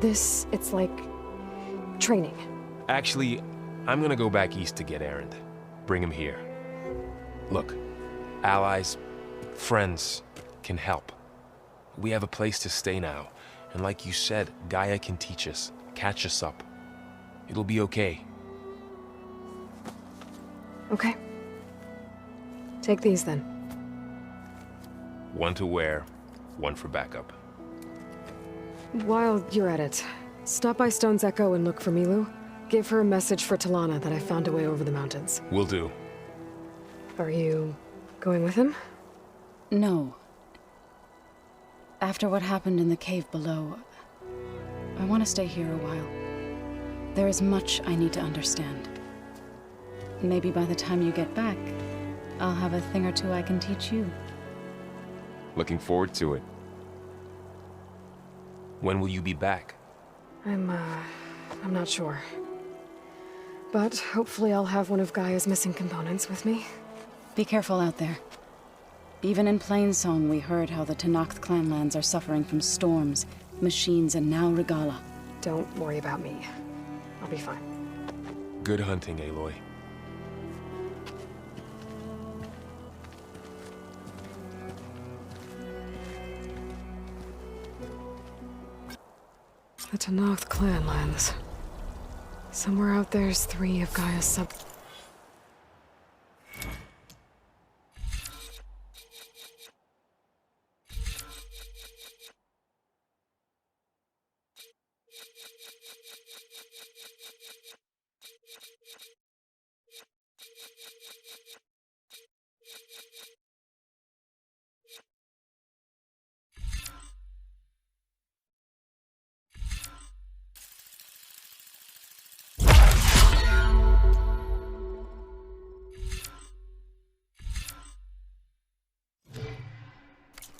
It's like training. Actually, I'm gonna go back east to get Erend. Bring him here. Look, allies, friends can help. We have a place to stay now, and like you said, Gaia can teach us, catch us up. It'll be okay. Okay. Take these then. One to wear, one for backup. While you're at it, stop by Stone's Echo and look for Milu. Give her a message for Talana that I found a way over the mountains. Will do. Are you going with him? No. After what happened in the cave below, I want to stay here a while. There is much I need to understand. Maybe by the time you get back, I'll have a thing or two I can teach you. Looking forward to it. When will you be back? I'm not sure. But hopefully I'll have one of Gaia's missing components with me. Be careful out there. Even in Plainsong, we heard how the Tenakth clanlands are suffering from storms, machines, and now Regala. Don't worry about me. I'll be fine. Good hunting, Aloy. The Tenakth clan lands. Somewhere out there's 3 of Gaia's sub...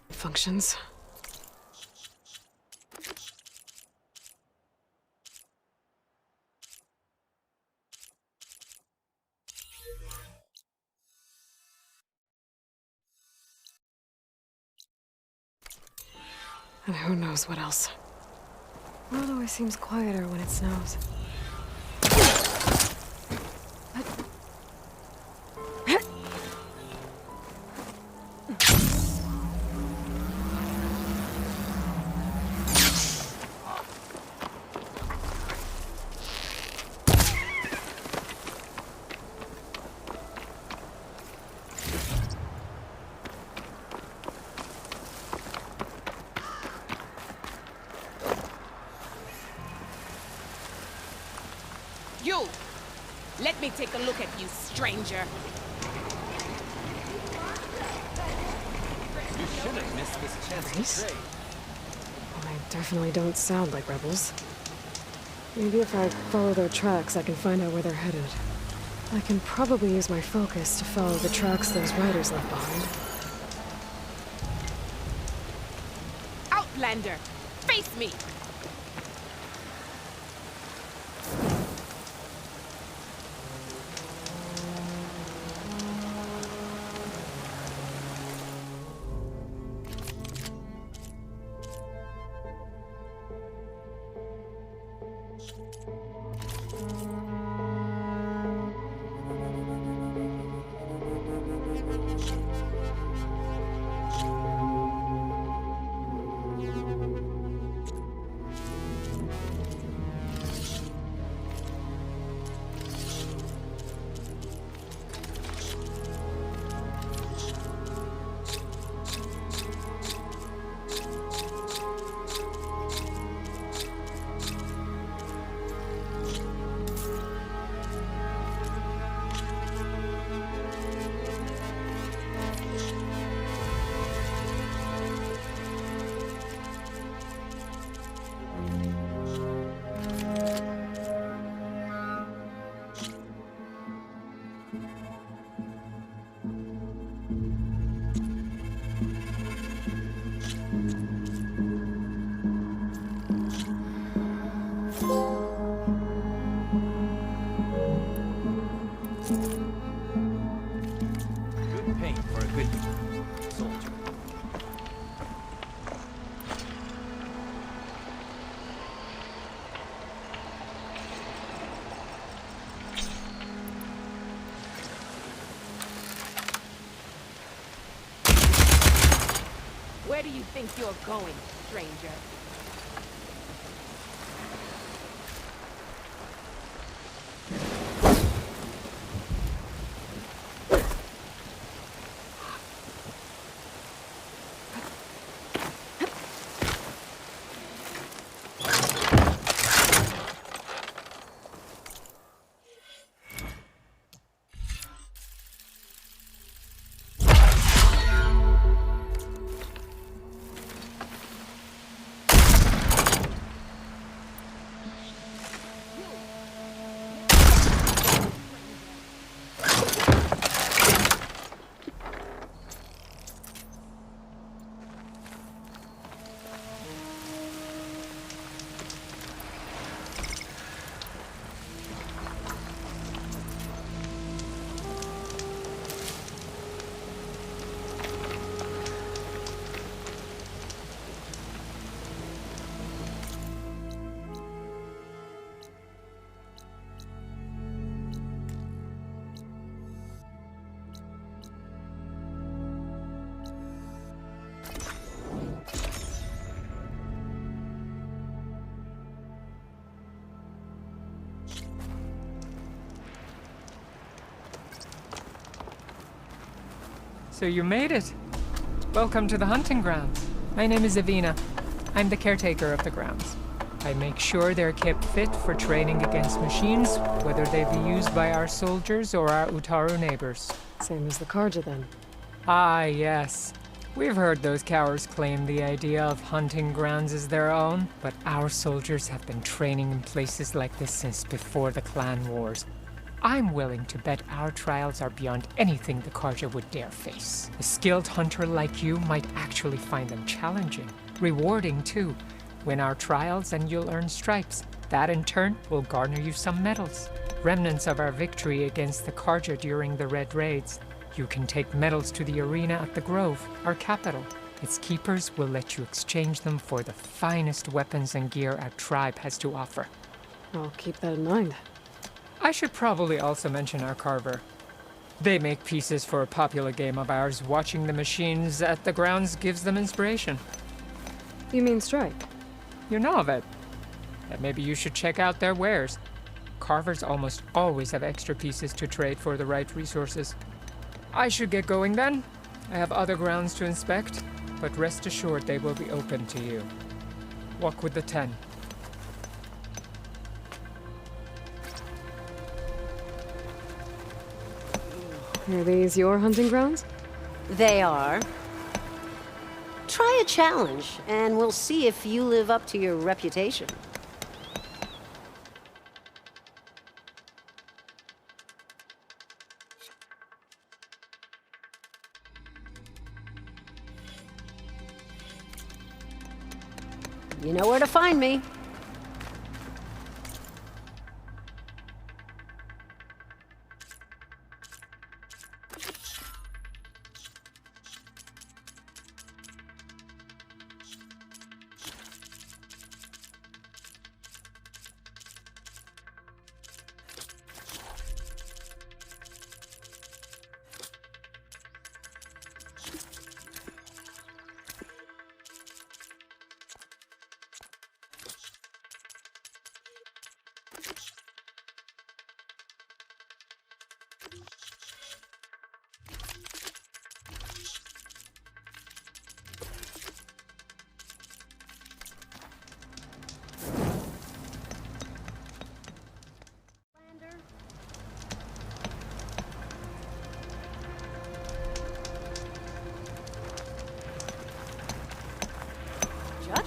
functions. And who knows what else. World always seems quieter when it snows. You! Let me take a look at you, stranger. You should have missed this chance to trade. Well, they definitely don't sound like rebels. Maybe if I follow their tracks, I can find out where they're headed. I can probably use my focus to follow the tracks those riders left behind. Outlander! Face me! Good paint for a good soldier. Where do you think you're going, stranger? So you made it. Welcome to the hunting grounds. My name is Avina. I'm the caretaker of the grounds. I make sure they're kept fit for training against machines, whether they be used by our soldiers or our Utaru neighbors. Same as the Karja, then. Ah, yes. We've heard those cowards claim the idea of hunting grounds as their own, but our soldiers have been training in places like this since before the clan wars. I'm willing to bet our trials are beyond anything the Karja would dare face. A skilled hunter like you might actually find them challenging. Rewarding, too. Win our trials and you'll earn stripes. That, in turn, will garner you some medals. Remnants of our victory against the Karja during the Red Raids. You can take medals to the arena at the Grove, our capital. Its keepers will let you exchange them for the finest weapons and gear our tribe has to offer. I'll keep that in mind. I should probably also mention our carver. They make pieces for a popular game of ours. Watching the machines at the grounds gives them inspiration. You mean Stripe? You know of it. Then maybe you should check out their wares. Carvers almost always have extra pieces to trade for the right resources. I should get going then. I have other grounds to inspect, but rest assured they will be open to you. Walk with the 10. Are these your hunting grounds? They are. Try a challenge, and we'll see if you live up to your reputation. You know where to find me.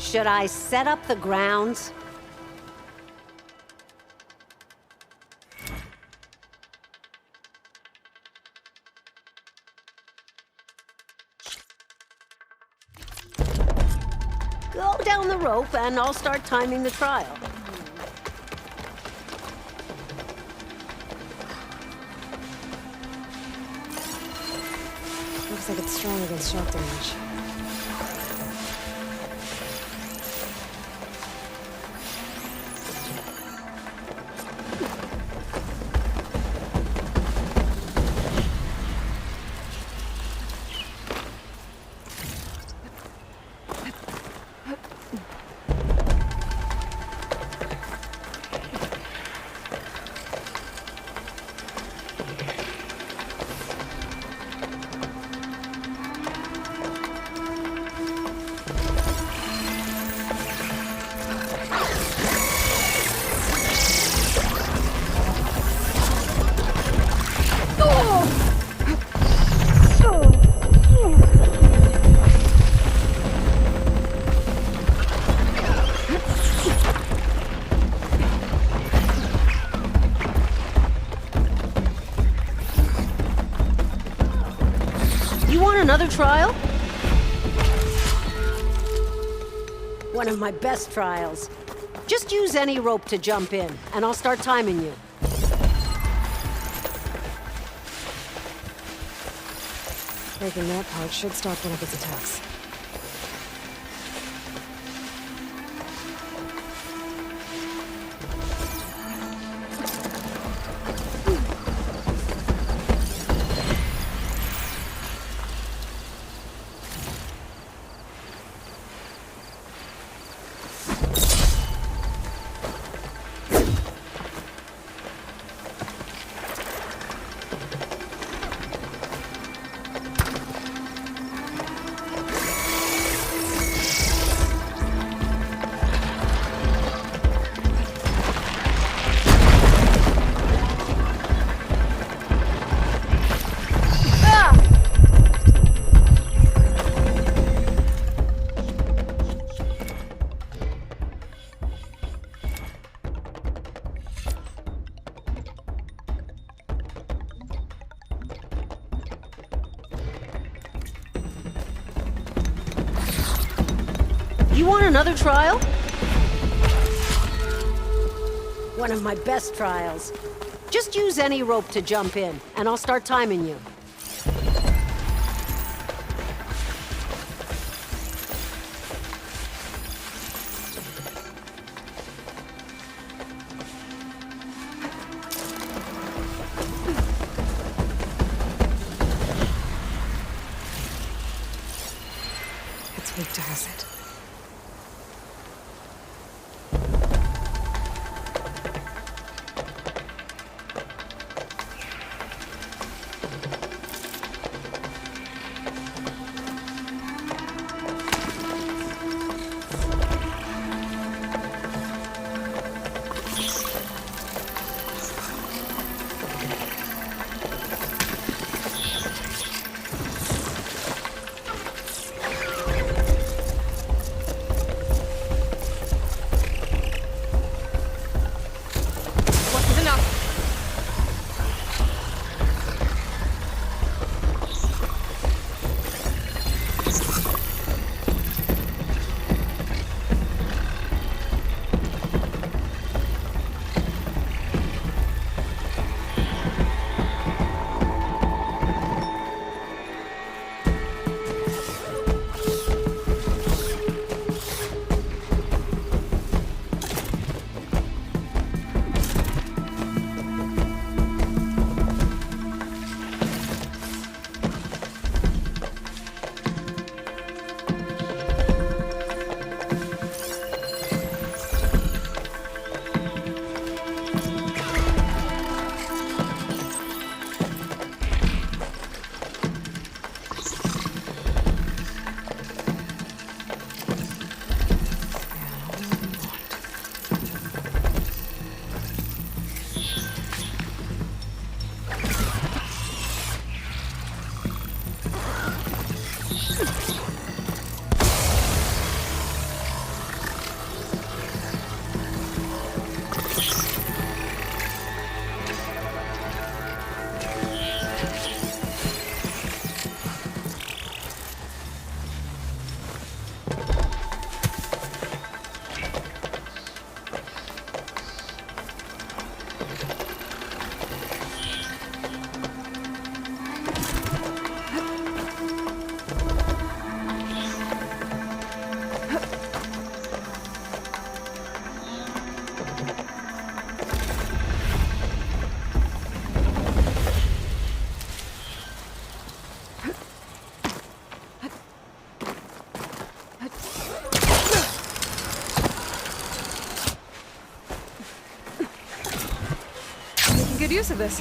Should I set up the grounds? Go down the rope and I'll start timing the trial. Looks like it's strong against shock damage. Another trial? One of my best trials. Just use any rope to jump in, and I'll start timing you. Breaking that part should stop one of its attacks. You want another trial? One of my best trials. Just use any rope to jump in, and I'll start timing you. It's weak to acid. Good use of this.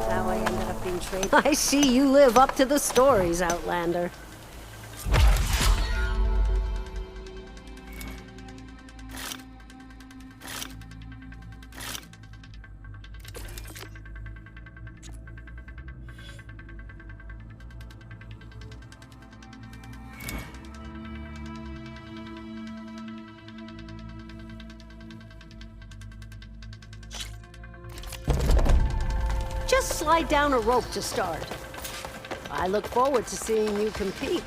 How I ended up being trained. I see you live up to the stories, Outlander. Just slide down a rope to start. I look forward to seeing you compete.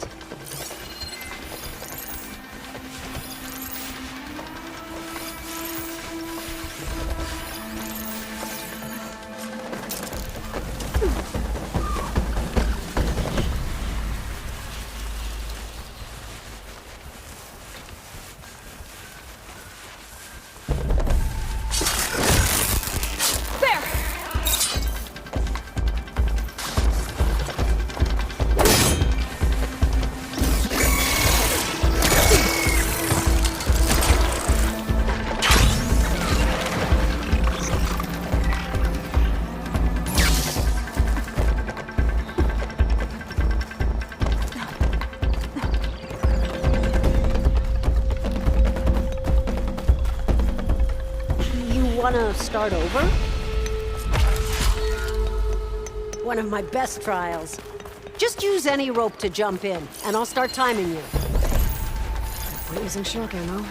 Wanna start over? One of my best trials. Just use any rope to jump in, and I'll start timing you. We're using shock ammo.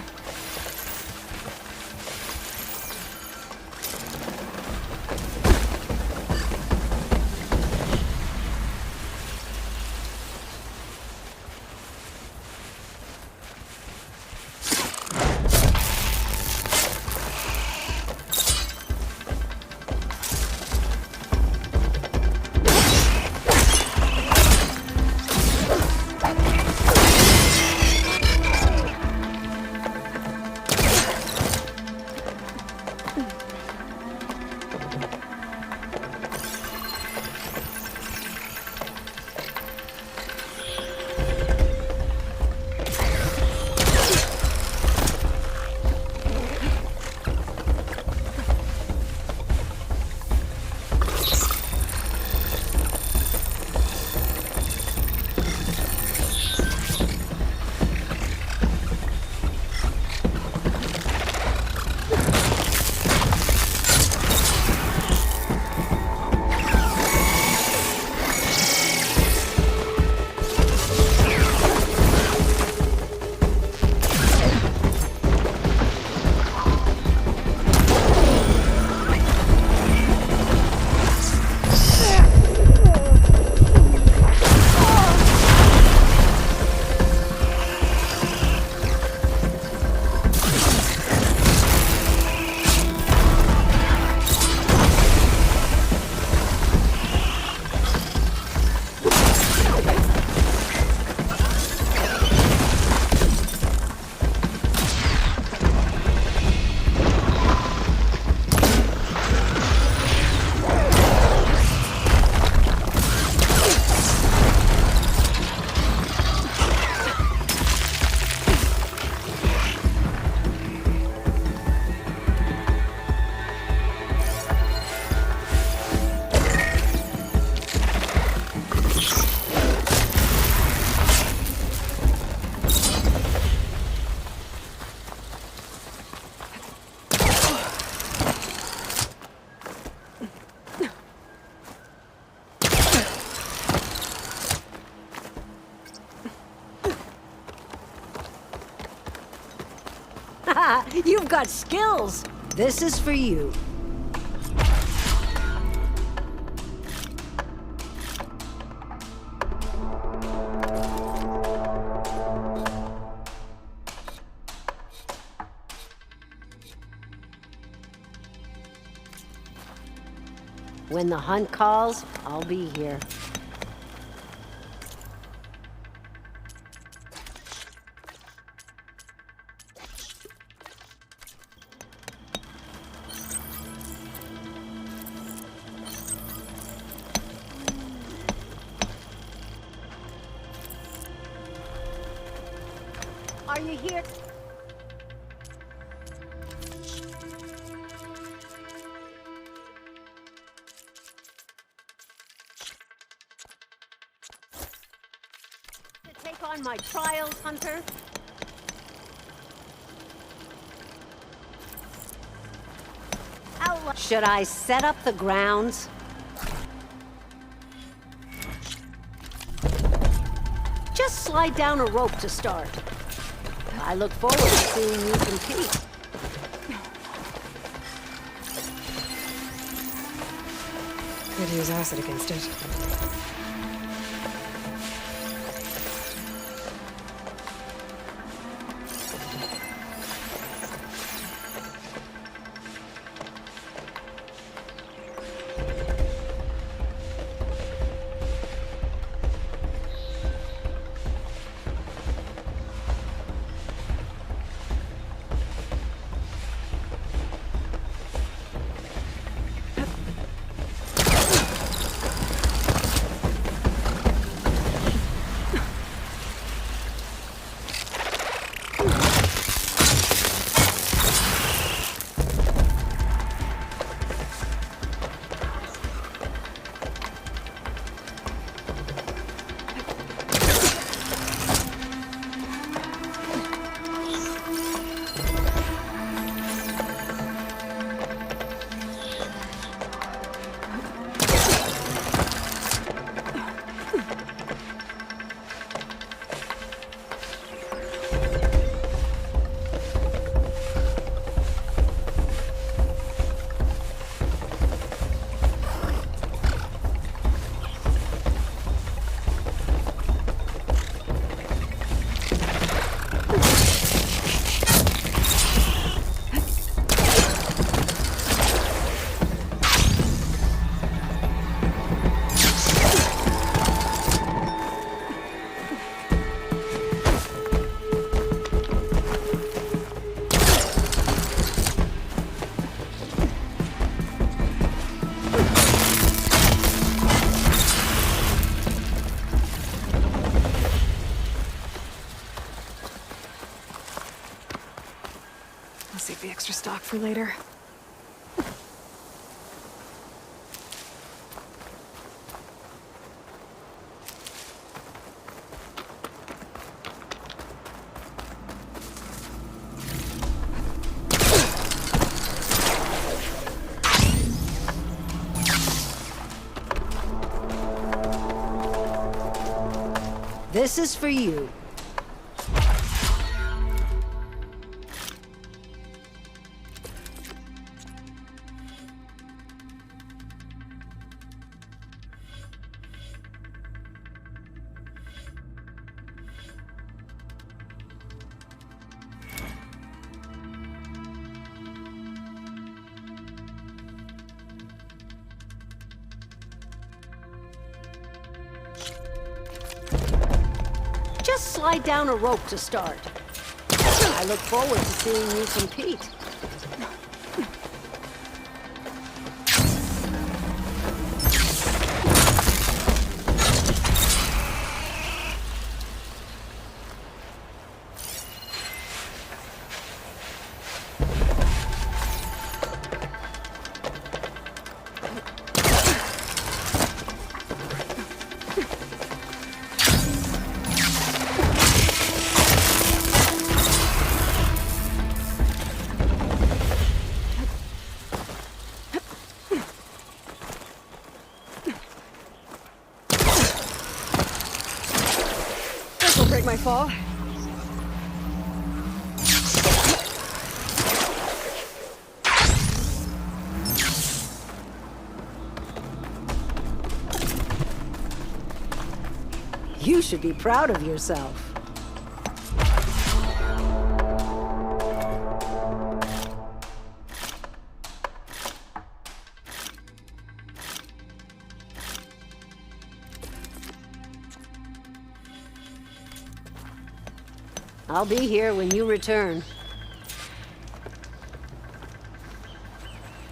You've got skills. This is for you. When the hunt calls, I'll be here. Are you here? To take on my trials, Hunter? Should I set up the grounds? Just slide down a rope to start. I look forward to seeing you compete. Could use acid against it. I'll save the extra stock for later. This is for you. Just slide down a rope to start. I look forward to seeing you compete. Break my fall. You should be proud of yourself. I'll be here when you return.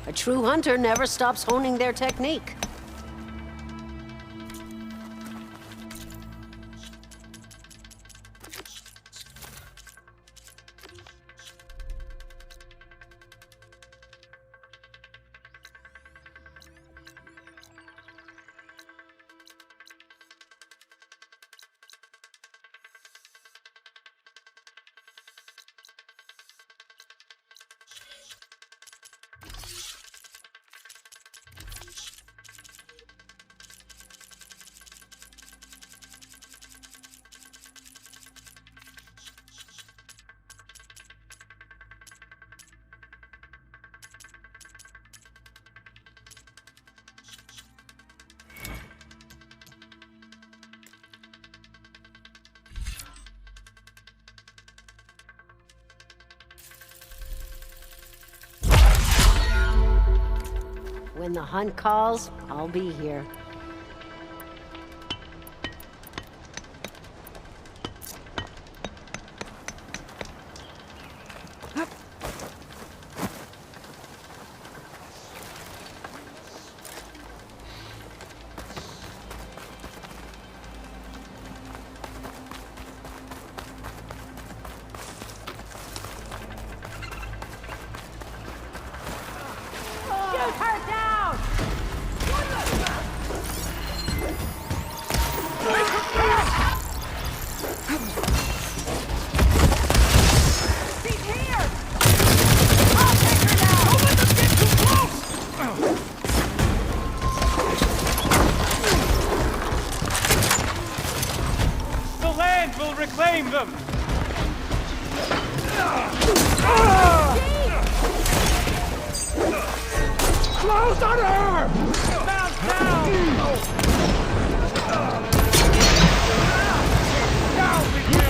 A true hunter never stops honing their technique. When the hunt calls, I'll be here. Reclaim them! Close on her! Mount down! Down with you!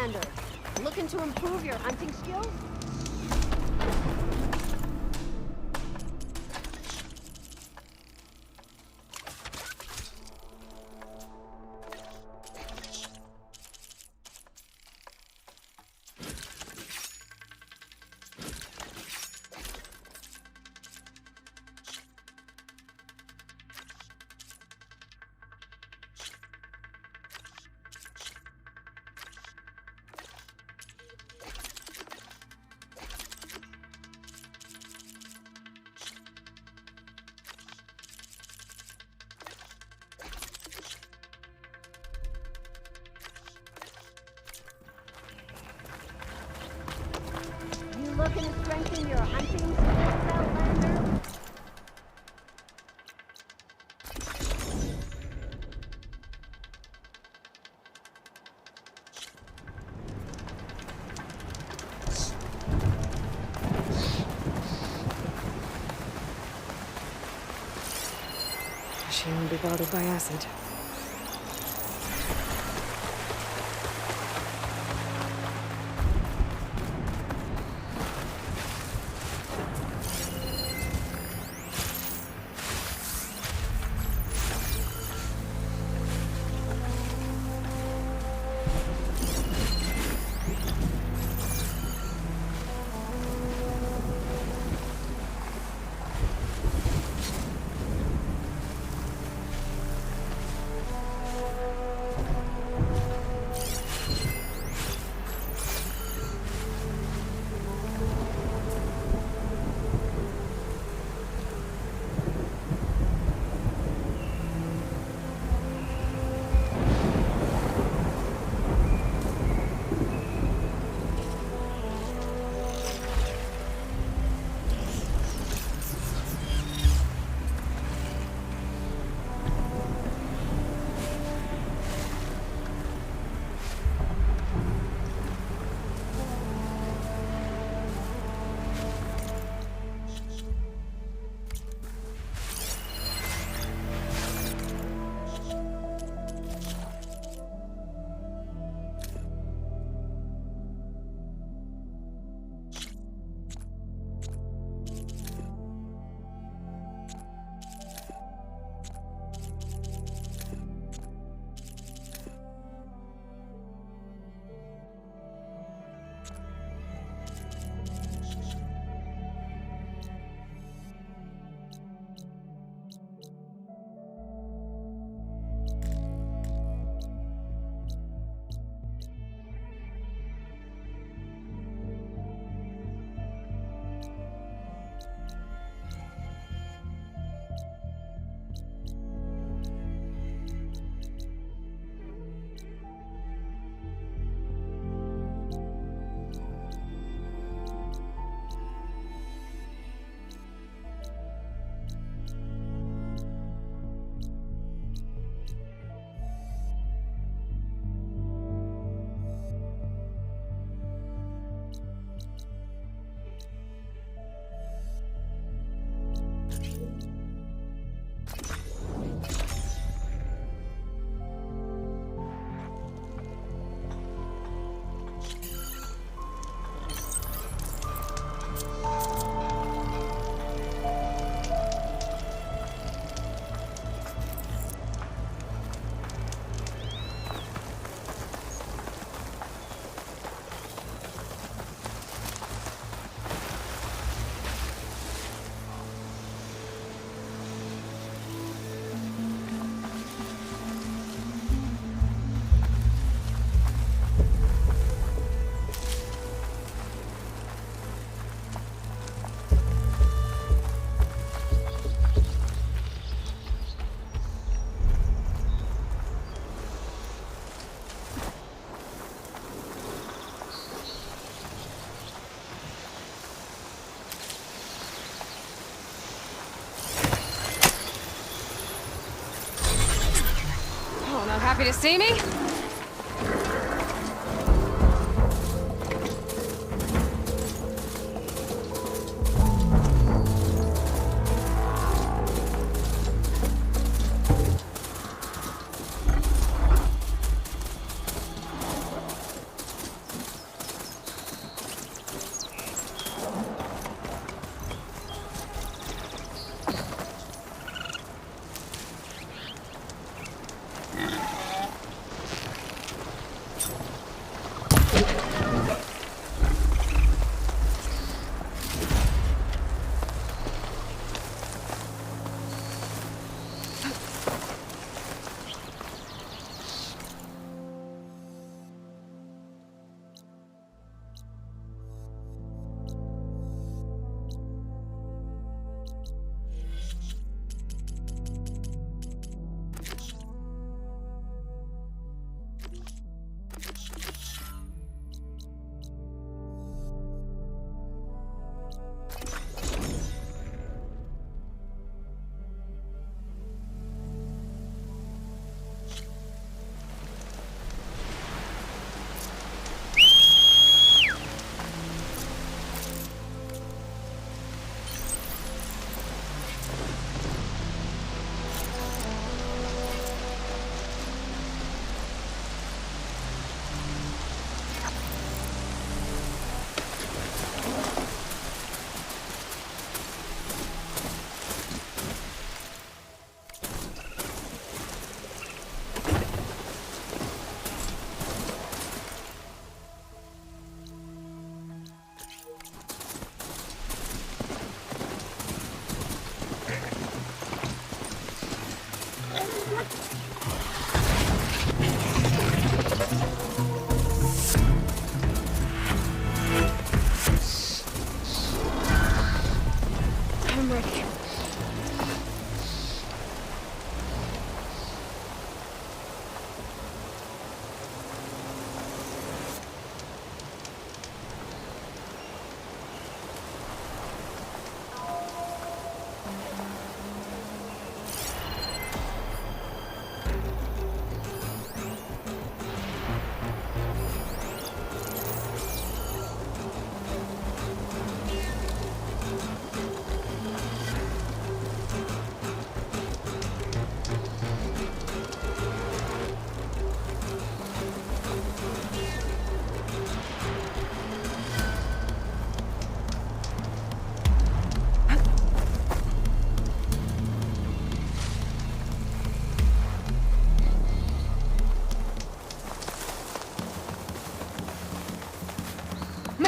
Outlander. Looking to improve your hunting skills? Looking to strengthen your hunting skills, Outlander? She won't be bothered by acid. Happy to see me?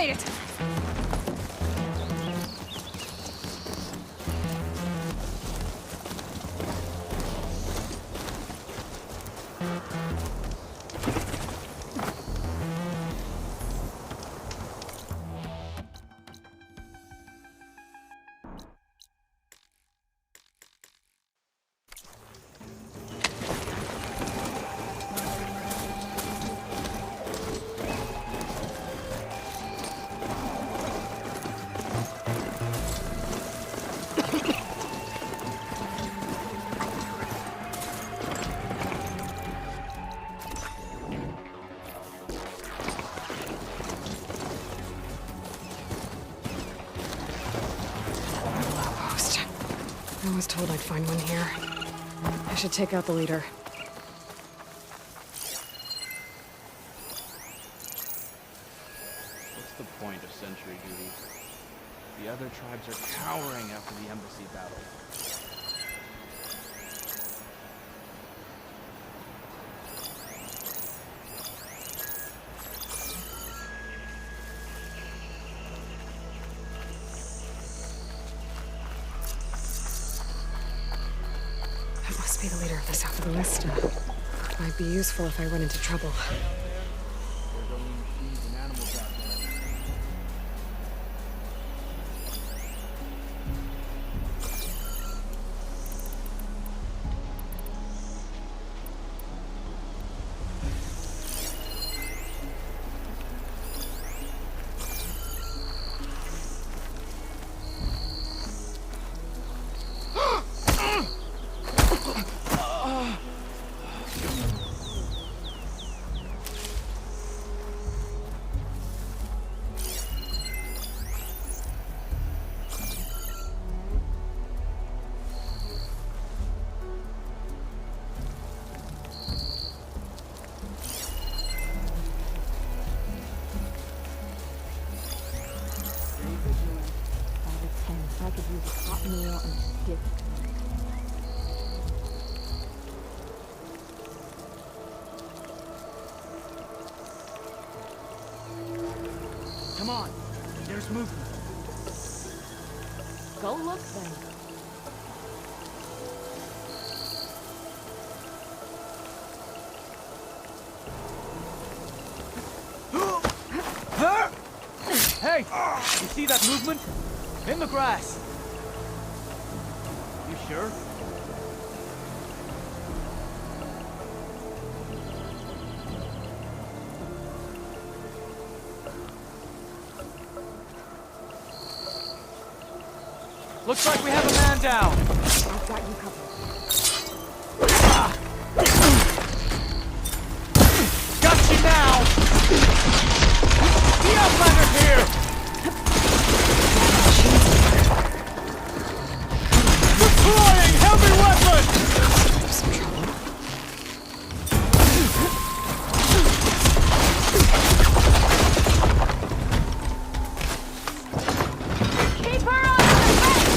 made it! I was told I'd find one here. I should take out the leader. What's the point of sentry duty? The other tribes are cowering after the embassy battle. That must be the leader of the South of the Mista. Might be useful if I run into trouble. There's only machines and animals out there. I could use a hot meal and a dip. Come on, there's movement. Go look then. Hey! You see that movement? In the grass! You sure? Looks like we have a man down! I've got you covered. Got you now! The outlander's here! Deploying heavy weapons! Keep her on her way!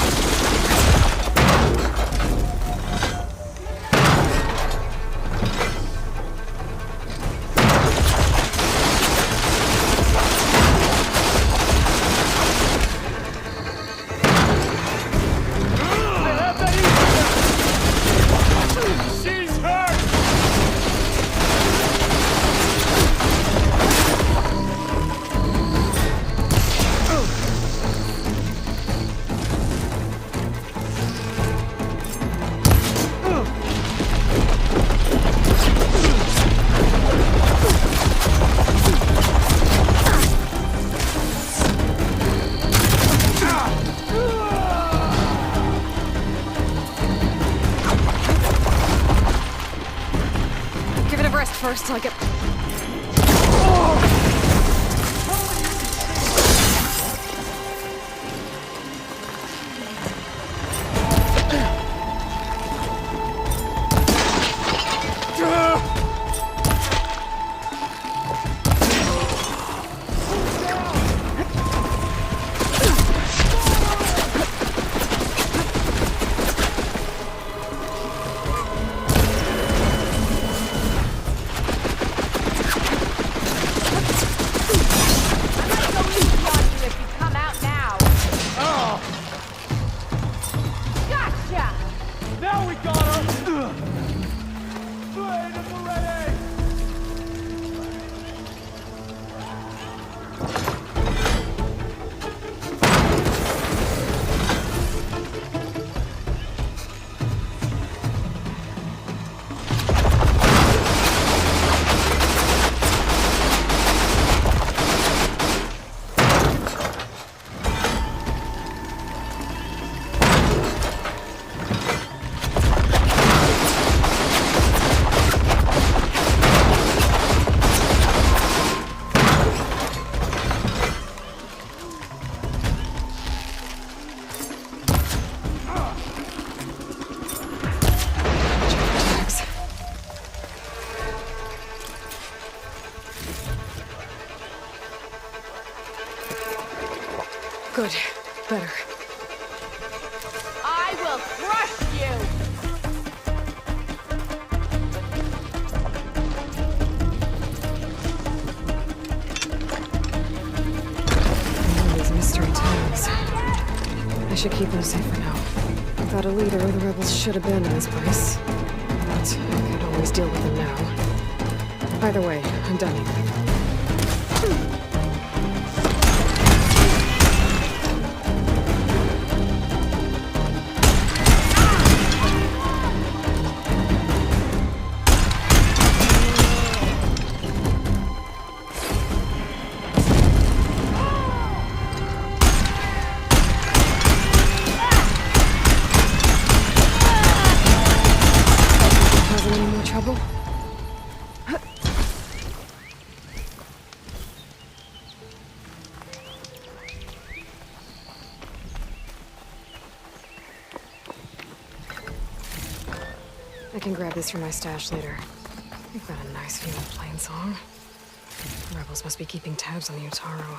She's hurt! Give it a rest first, like it. Good. Better. I will crush you! These mystery tunnels. I should keep them safe for now. Without a leader, the rebels should abandon this place. But I could always deal with them now. Either way, I'm done here. I can grab this from my stash later. We've got a nice view of Plain Song. The rebels must be keeping tabs on the Utaro.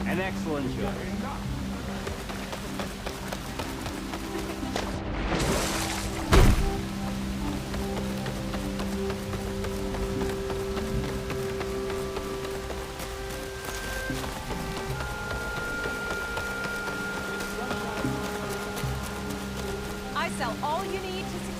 An excellent job. I sell all you need to succeed.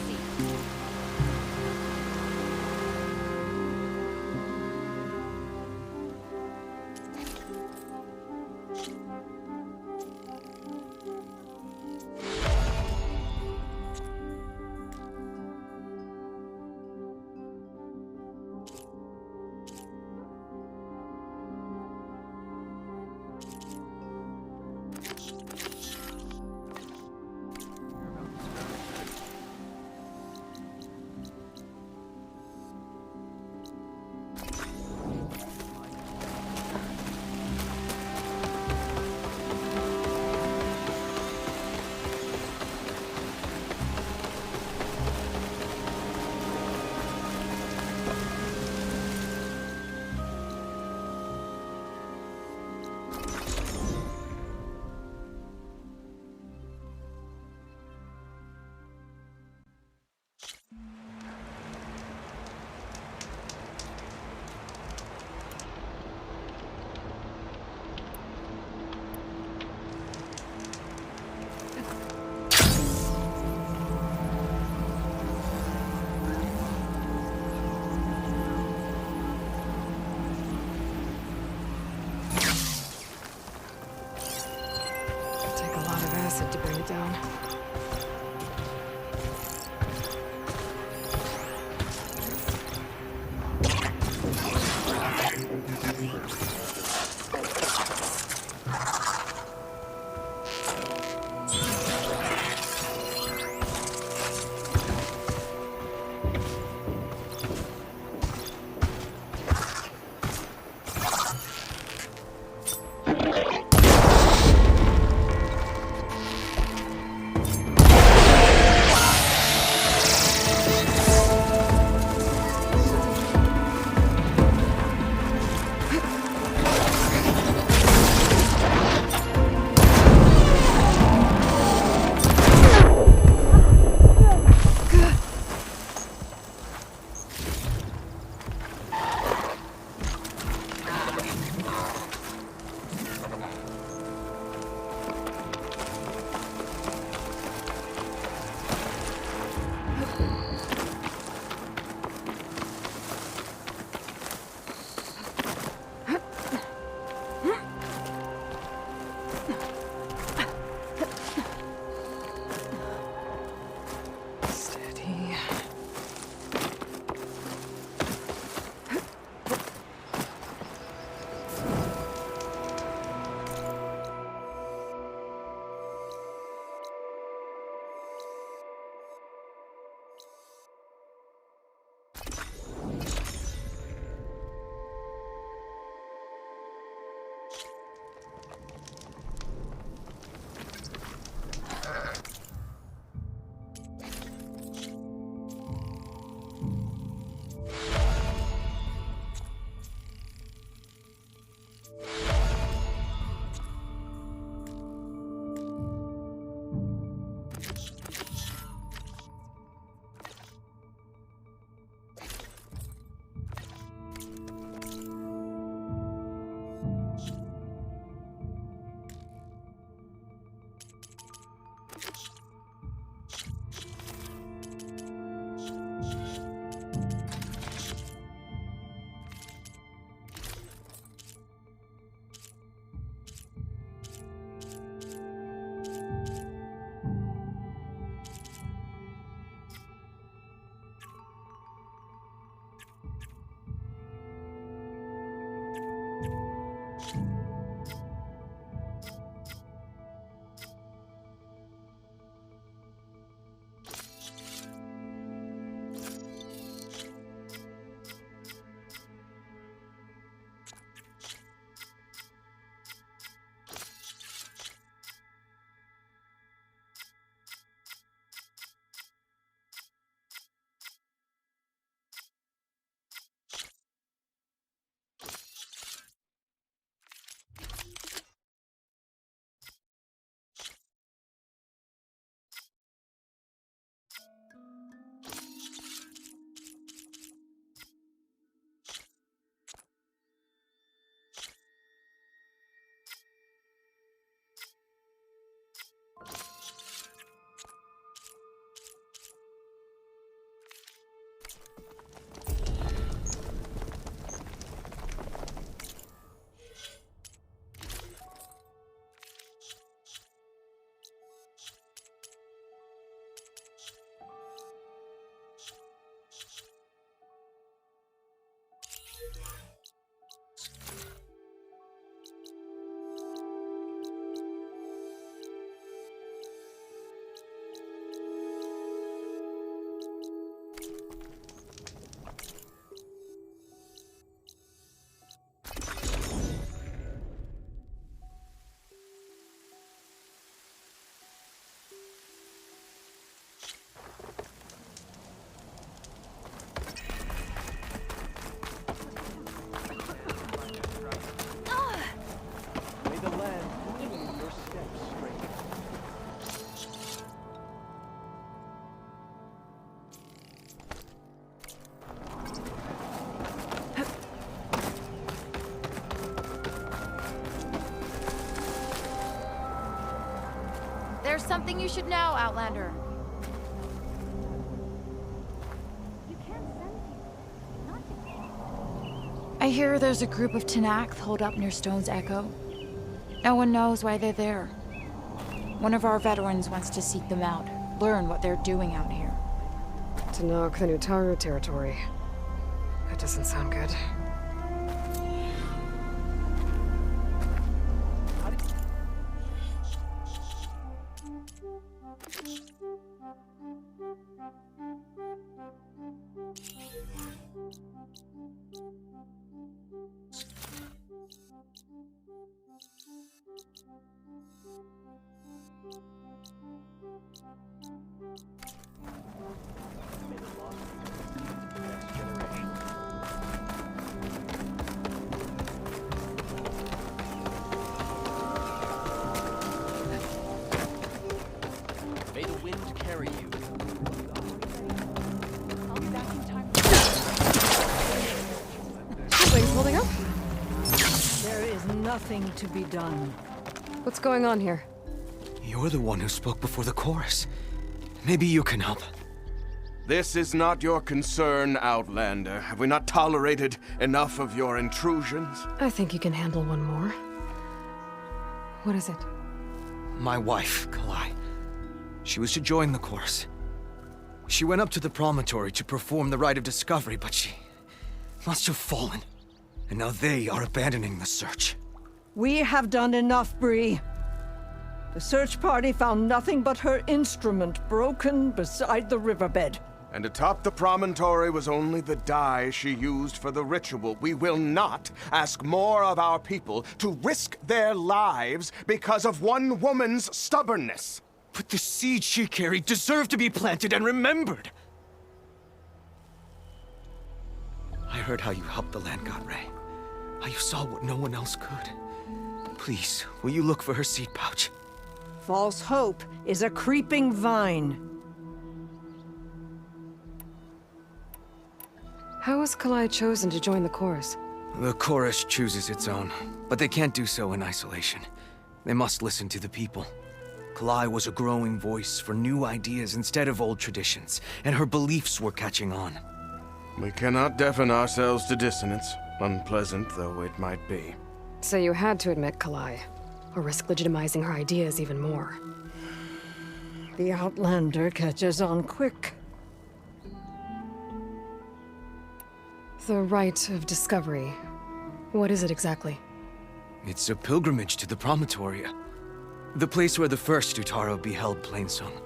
There's something you should know, Outlander. I hear there's a group of Tenakth holed up near Stone's Echo. No one knows why they're there. One of our veterans wants to seek them out, learn what they're doing out here. Tenakth and Utaru territory. That doesn't sound good. May the wind carry you. Things holding up? There is nothing to be done. What's going on here? You're the one who spoke before the chorus. Maybe you can help. This is not your concern, Outlander. Have we not tolerated enough of your intrusions? I think you can handle one more. What is it? My wife, Kalai. She was to join the chorus. She went up to the promontory to perform the rite of discovery, but she must have fallen. And now they are abandoning the search. We have done enough, Bree. The search party found nothing but her instrument broken beside the riverbed. And atop the promontory was only the dye she used for the ritual. We will not ask more of our people to risk their lives because of one woman's stubbornness. But the seed she carried deserved to be planted and remembered. I heard how you helped the land god Ray. How you saw what no one else could. Please, will you look for her seed pouch? False hope is a creeping vine. How was Kalai chosen to join the chorus? The chorus chooses its own, but they can't do so in isolation. They must listen to the people. Kalai was a growing voice for new ideas instead of old traditions, and her beliefs were catching on. We cannot deafen ourselves to dissonance, unpleasant though it might be. So you had to admit Kalai, or risk legitimizing her ideas even more. The Outlander catches on quick. The rite of discovery. What is it exactly? It's a pilgrimage to the promontory. The place where the first Utaru beheld Plainsong.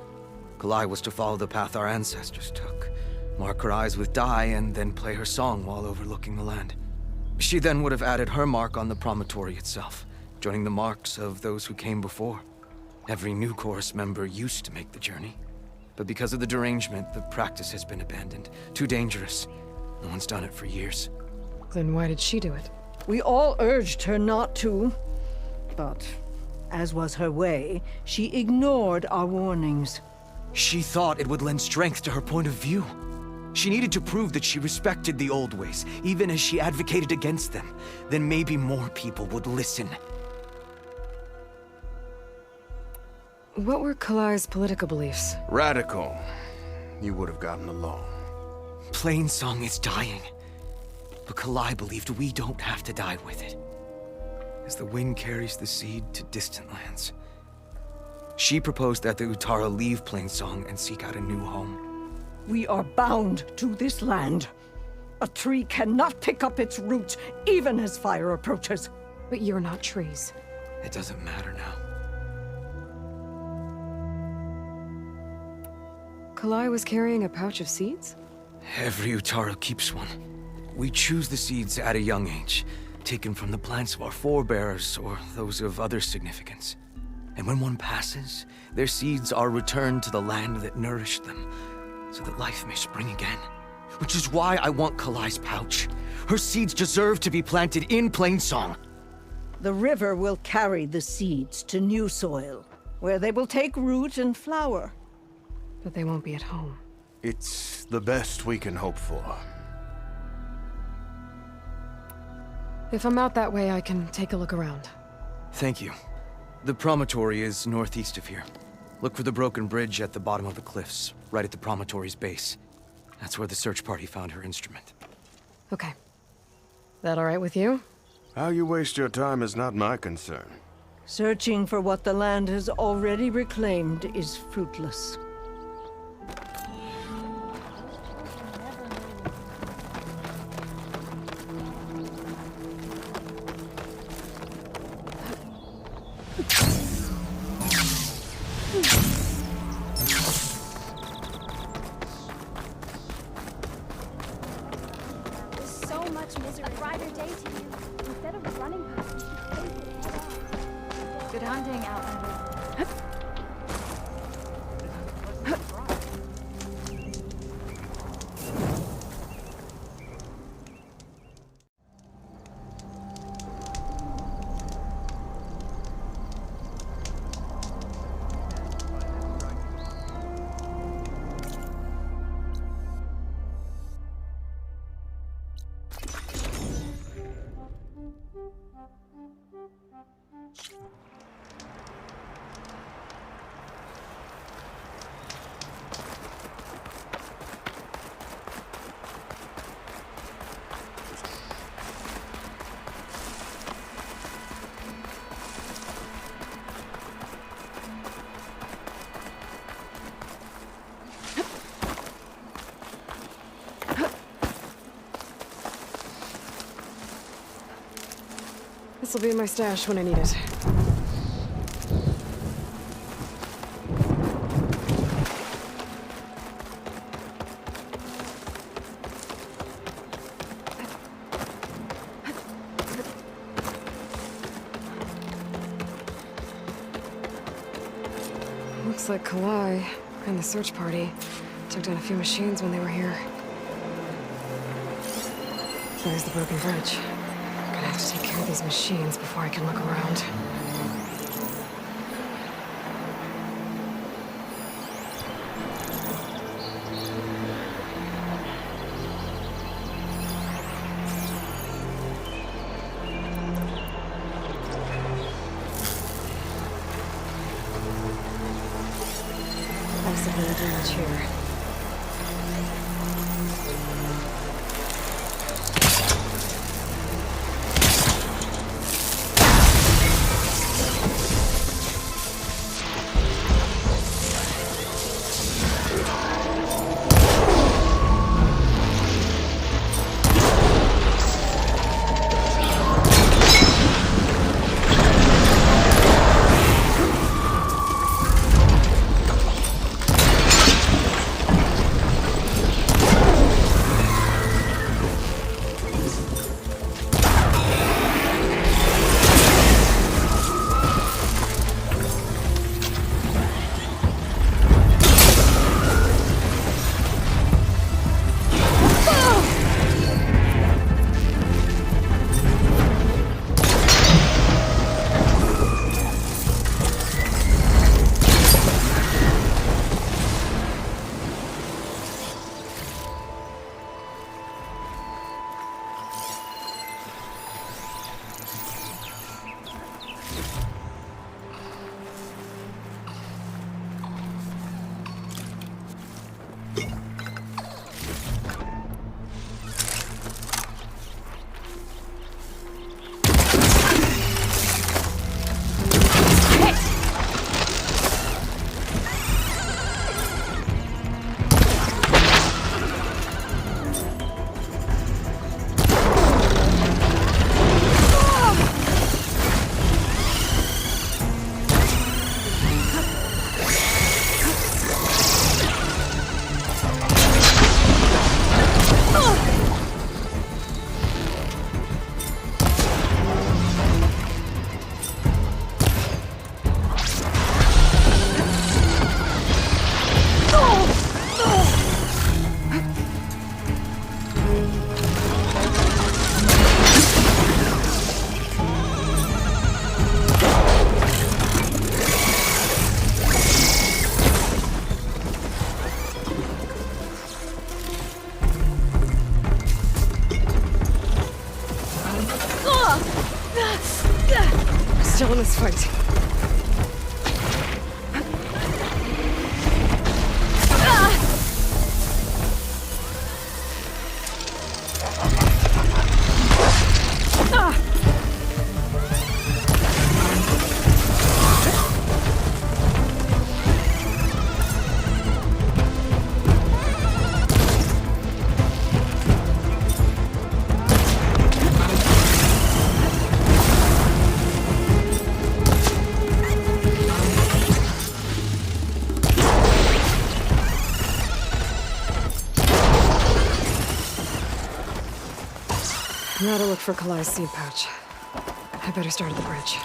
Kalai was to follow the path our ancestors took. Mark her eyes with dye and then play her song while overlooking the land. She then would have added her mark on the promontory itself, joining the marks of those who came before. Every new chorus member used to make the journey. But because of the derangement, the practice has been abandoned. Too dangerous. No one's done it for years. Then why did she do it? We all urged her not to, but as was her way, she ignored our warnings. She thought it would lend strength to her point of view. She needed to prove that she respected the old ways, even as she advocated against them. Then maybe more people would listen. What were Kalai's political beliefs? Radical. You would have gotten along. Plainsong is dying. But Kalai believed we don't have to die with it. As the wind carries the seed to distant lands. She proposed that the Utaru leave Plainsong and seek out a new home. We are bound to this land. A tree cannot pick up its roots, even as fire approaches. But you're not trees. It doesn't matter now. Kalai was carrying a pouch of seeds? Every Utaru keeps one. We choose the seeds at a young age, taken from the plants of our forebears or those of other significance. And when one passes, their seeds are returned to the land that nourished them, so that life may spring again. Which is why I want Kalai's pouch. Her seeds deserve to be planted in Plainsong. The river will carry the seeds to new soil, where they will take root and flower. But they won't be at home. It's the best we can hope for. If I'm out that way, I can take a look around. Thank you. The promontory is northeast of here. Look for the broken bridge at the bottom of the cliffs, right at the promontory's base. That's where the search party found her instrument. Okay. That all right with you? How you waste your time is not my concern. Searching for what the land has already reclaimed is fruitless. There's so much misery. A brighter day to you. Instead of running past, you should face it head on. Good hunting, Outlander. This'll be in my stash when I need it. Looks like Kalai and the search party took down a few machines when they were here. There's the broken bridge. Gonna have to take care of these machines before I can look around. Possibly a damage here. Still in this fight. Now to look for Kalai's seed pouch. I better start at the bridge.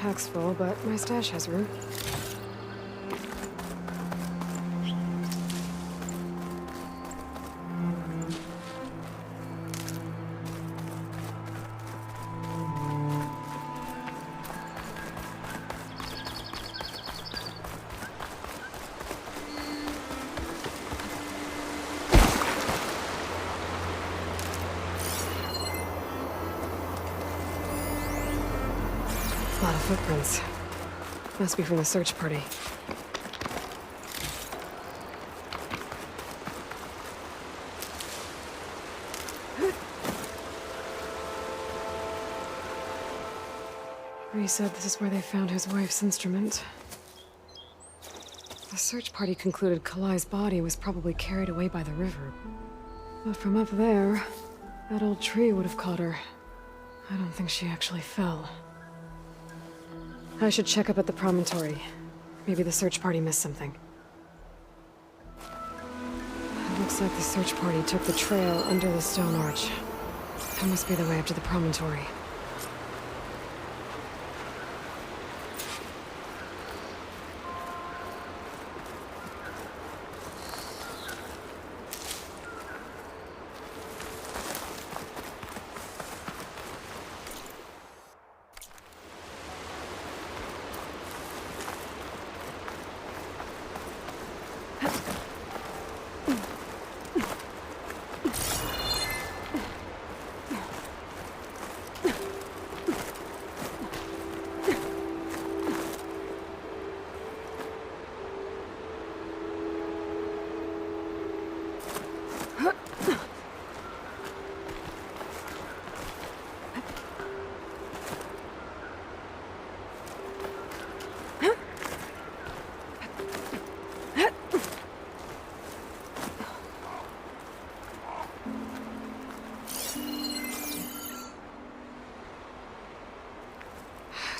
Pack's full, but my stash has room. A lot of footprints. Must be from the search party. Bree said this is where they found his wife's instrument. The search party concluded Kalai's body was probably carried away by the river. But from up there, that old tree would have caught her. I don't think she actually fell. I should check up at the promontory. Maybe the search party missed something. It looks like the search party took the trail under the stone arch. That must be the way up to the promontory.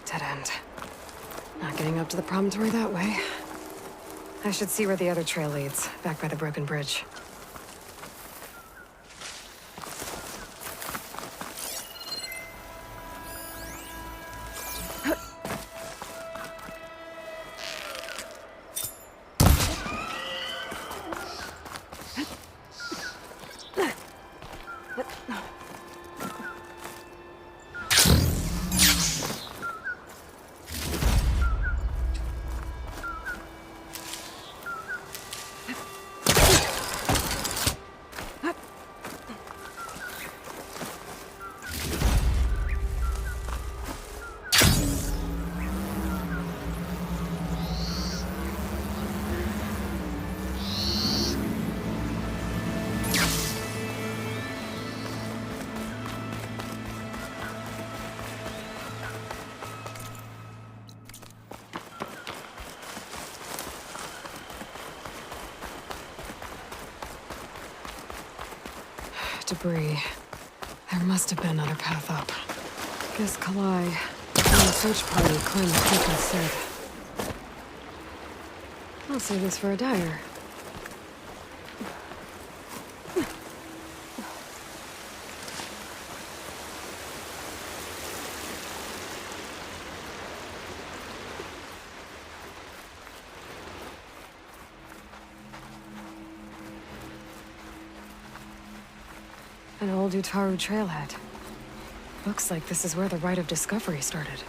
Dead end. Not getting up to the promontory that way. I should see where the other trail leads, back by the broken bridge. Debris. There must have been another path up. Guess Kalai and the search party climbed the creek instead. I'll save this for a dyer. An old Utaru trailhead. Looks like this is where the Rite of Discovery started.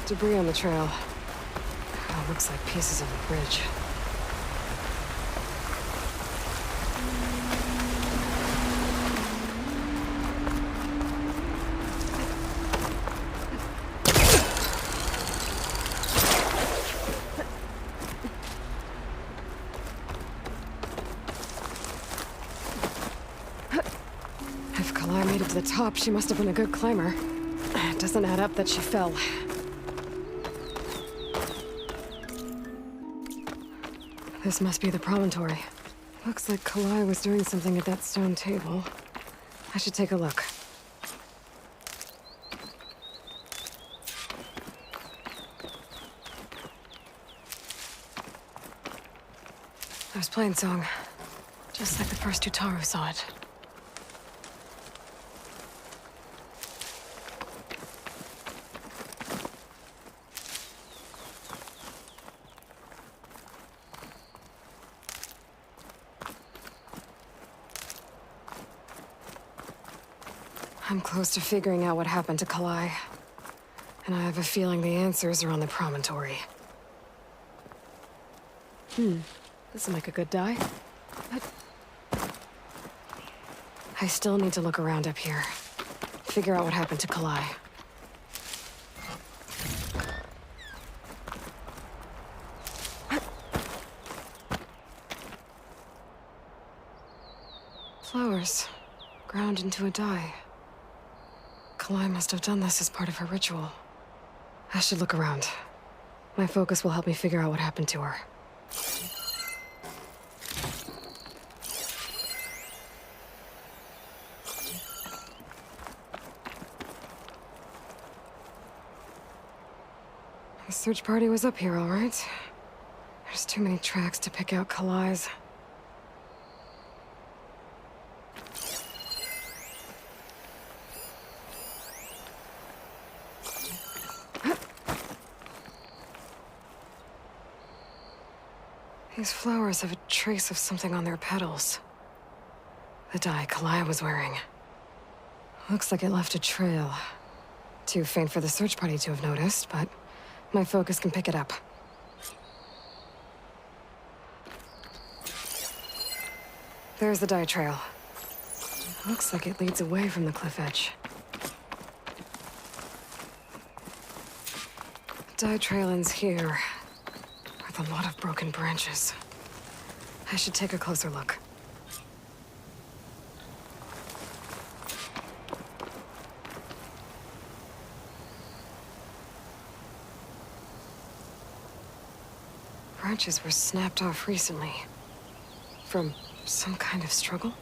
Debris on the trail. Oh, looks like pieces of the bridge. made it to the top, she must have been a good climber. It doesn't add up that she fell. This must be the promontory. Looks like Kalai was doing something at that stone table. I should take a look. There's Plainsong. Just like the first Utaru saw it. I'm close to figuring out what happened to Kalai. And I have a feeling the answers are on the promontory. This'll make a good dye. But I still need to look around up here. Figure out what happened to Kalai. Flowers. Ground into a dye. Kalai must have done this as part of her ritual. I should look around. My focus will help me figure out what happened to her. The search party was up here, all right. There's too many tracks to pick out Kalai's. These flowers have a trace of something on their petals. The dye Kalai was wearing. Looks like it left a trail. Too faint for the search party to have noticed, but my focus can pick it up. There's the dye trail. Looks like it leads away from the cliff edge. The dye trail ends here, with a lot of broken branches. I should take a closer look. Branches were snapped off recently. From some kind of struggle.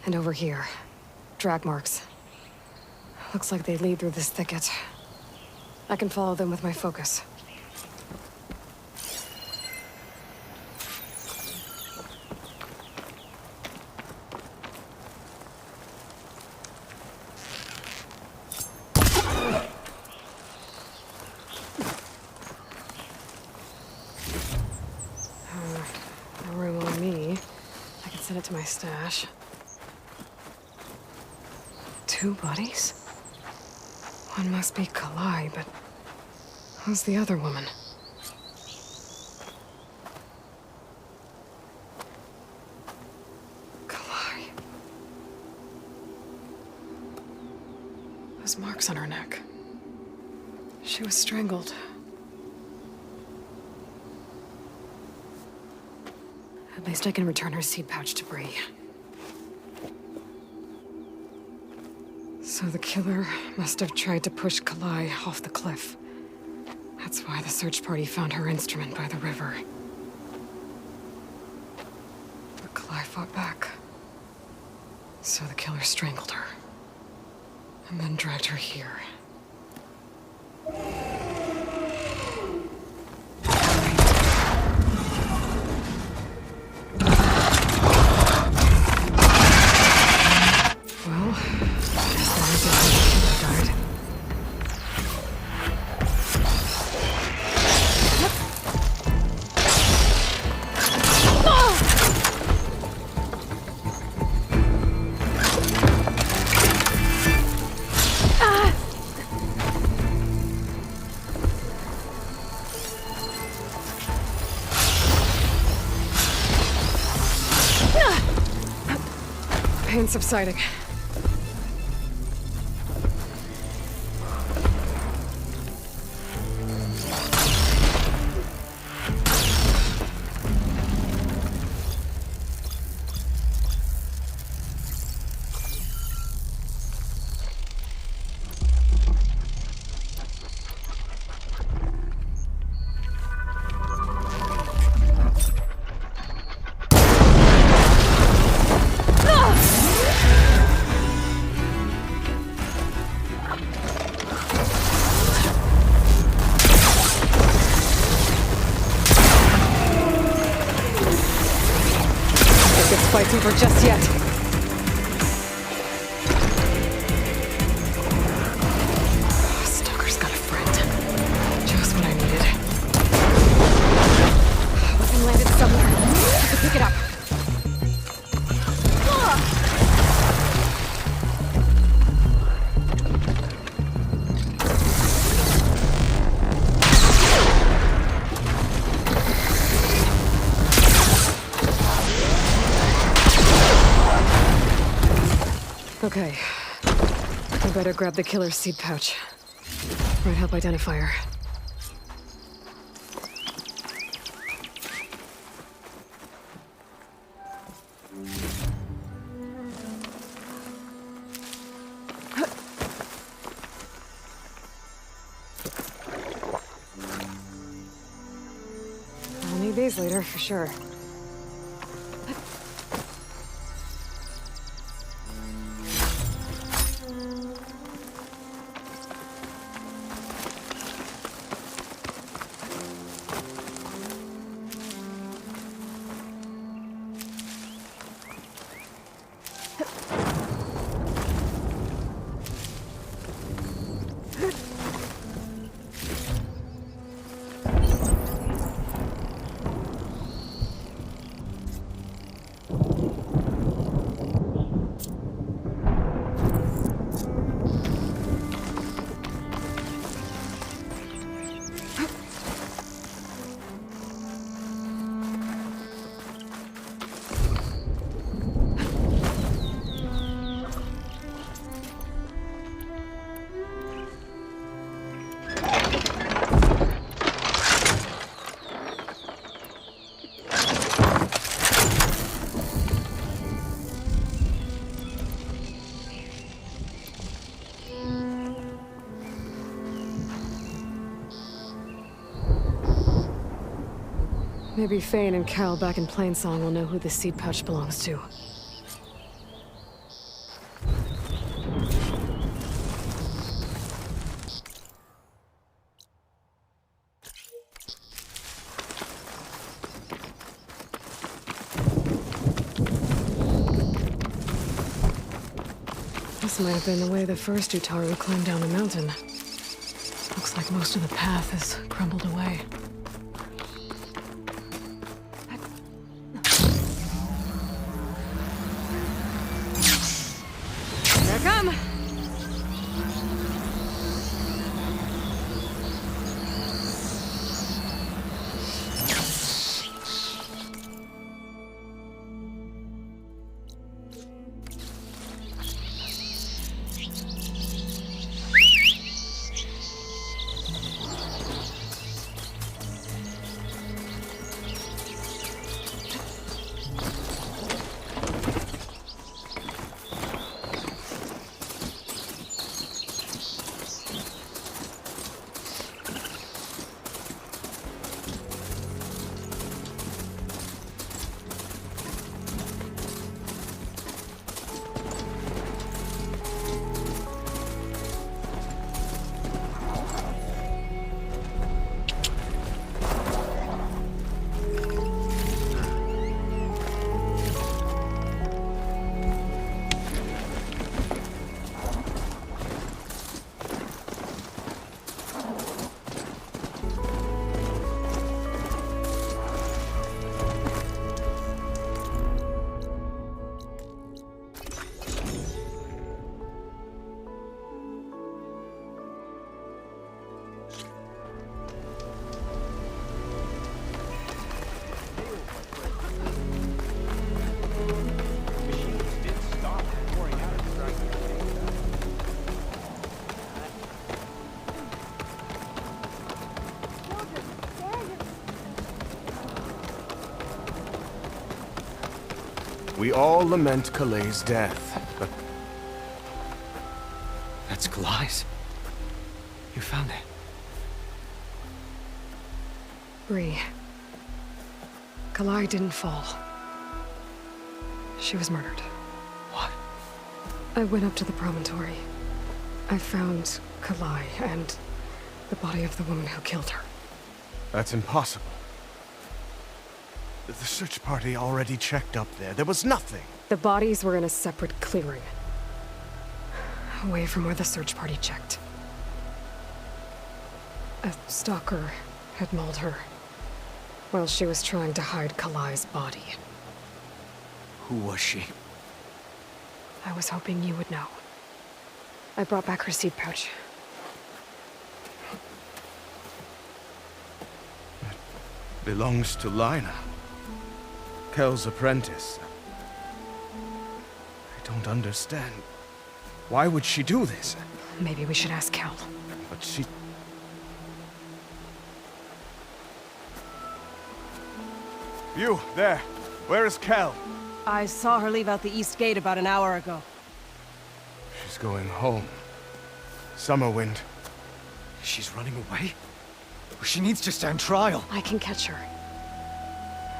And over here, drag marks. Looks like they lead through this thicket. I can follow them with my focus. No room on me. I can send it to my stash. 2 bodies? One must be Kalai, but who's the other woman? Kalai. Those marks on her neck. She was strangled. At least I can return her seed pouch to Bree. So the killer must have tried to push Kalai off the cliff. That's why the search party found her instrument by the river. But Kalai fought back. So the killer strangled her. And then dragged her here. Pain subsiding. fight's over just yet. Stalker's got a friend. Just what I needed. Weapon landed somewhere. I could pick it up. Okay. I better grab the killer's seed pouch. Might help identify her. I'll need these later, for sure. Maybe Fane and Carol back in Plainsong will know who this seed pouch belongs to. This might have been the way the first Utaru climbed down the mountain. Looks like most of the path has crumbled away. Come! We all lament Kalei's death, but... That's Kalai's. You found it. Bree. Kalai didn't fall. She was murdered. What? I went up to the promontory. I found Kalai and the body of the woman who killed her. That's impossible. The search party already checked up there. There was nothing. The bodies were in a separate clearing. Away from where the search party checked. A stalker had mauled her while she was trying to hide Kalai's body. Who was she? I was hoping you would know. I brought back her seed pouch. Belongs to Lina. Kel's apprentice. I don't understand. Why would she do this? Maybe we should ask Kel. But she... You, there. Where is Kel? I saw her leave out the east gate about an hour ago. She's going home. Summerwind. She's running away? She needs to stand trial. I can catch her.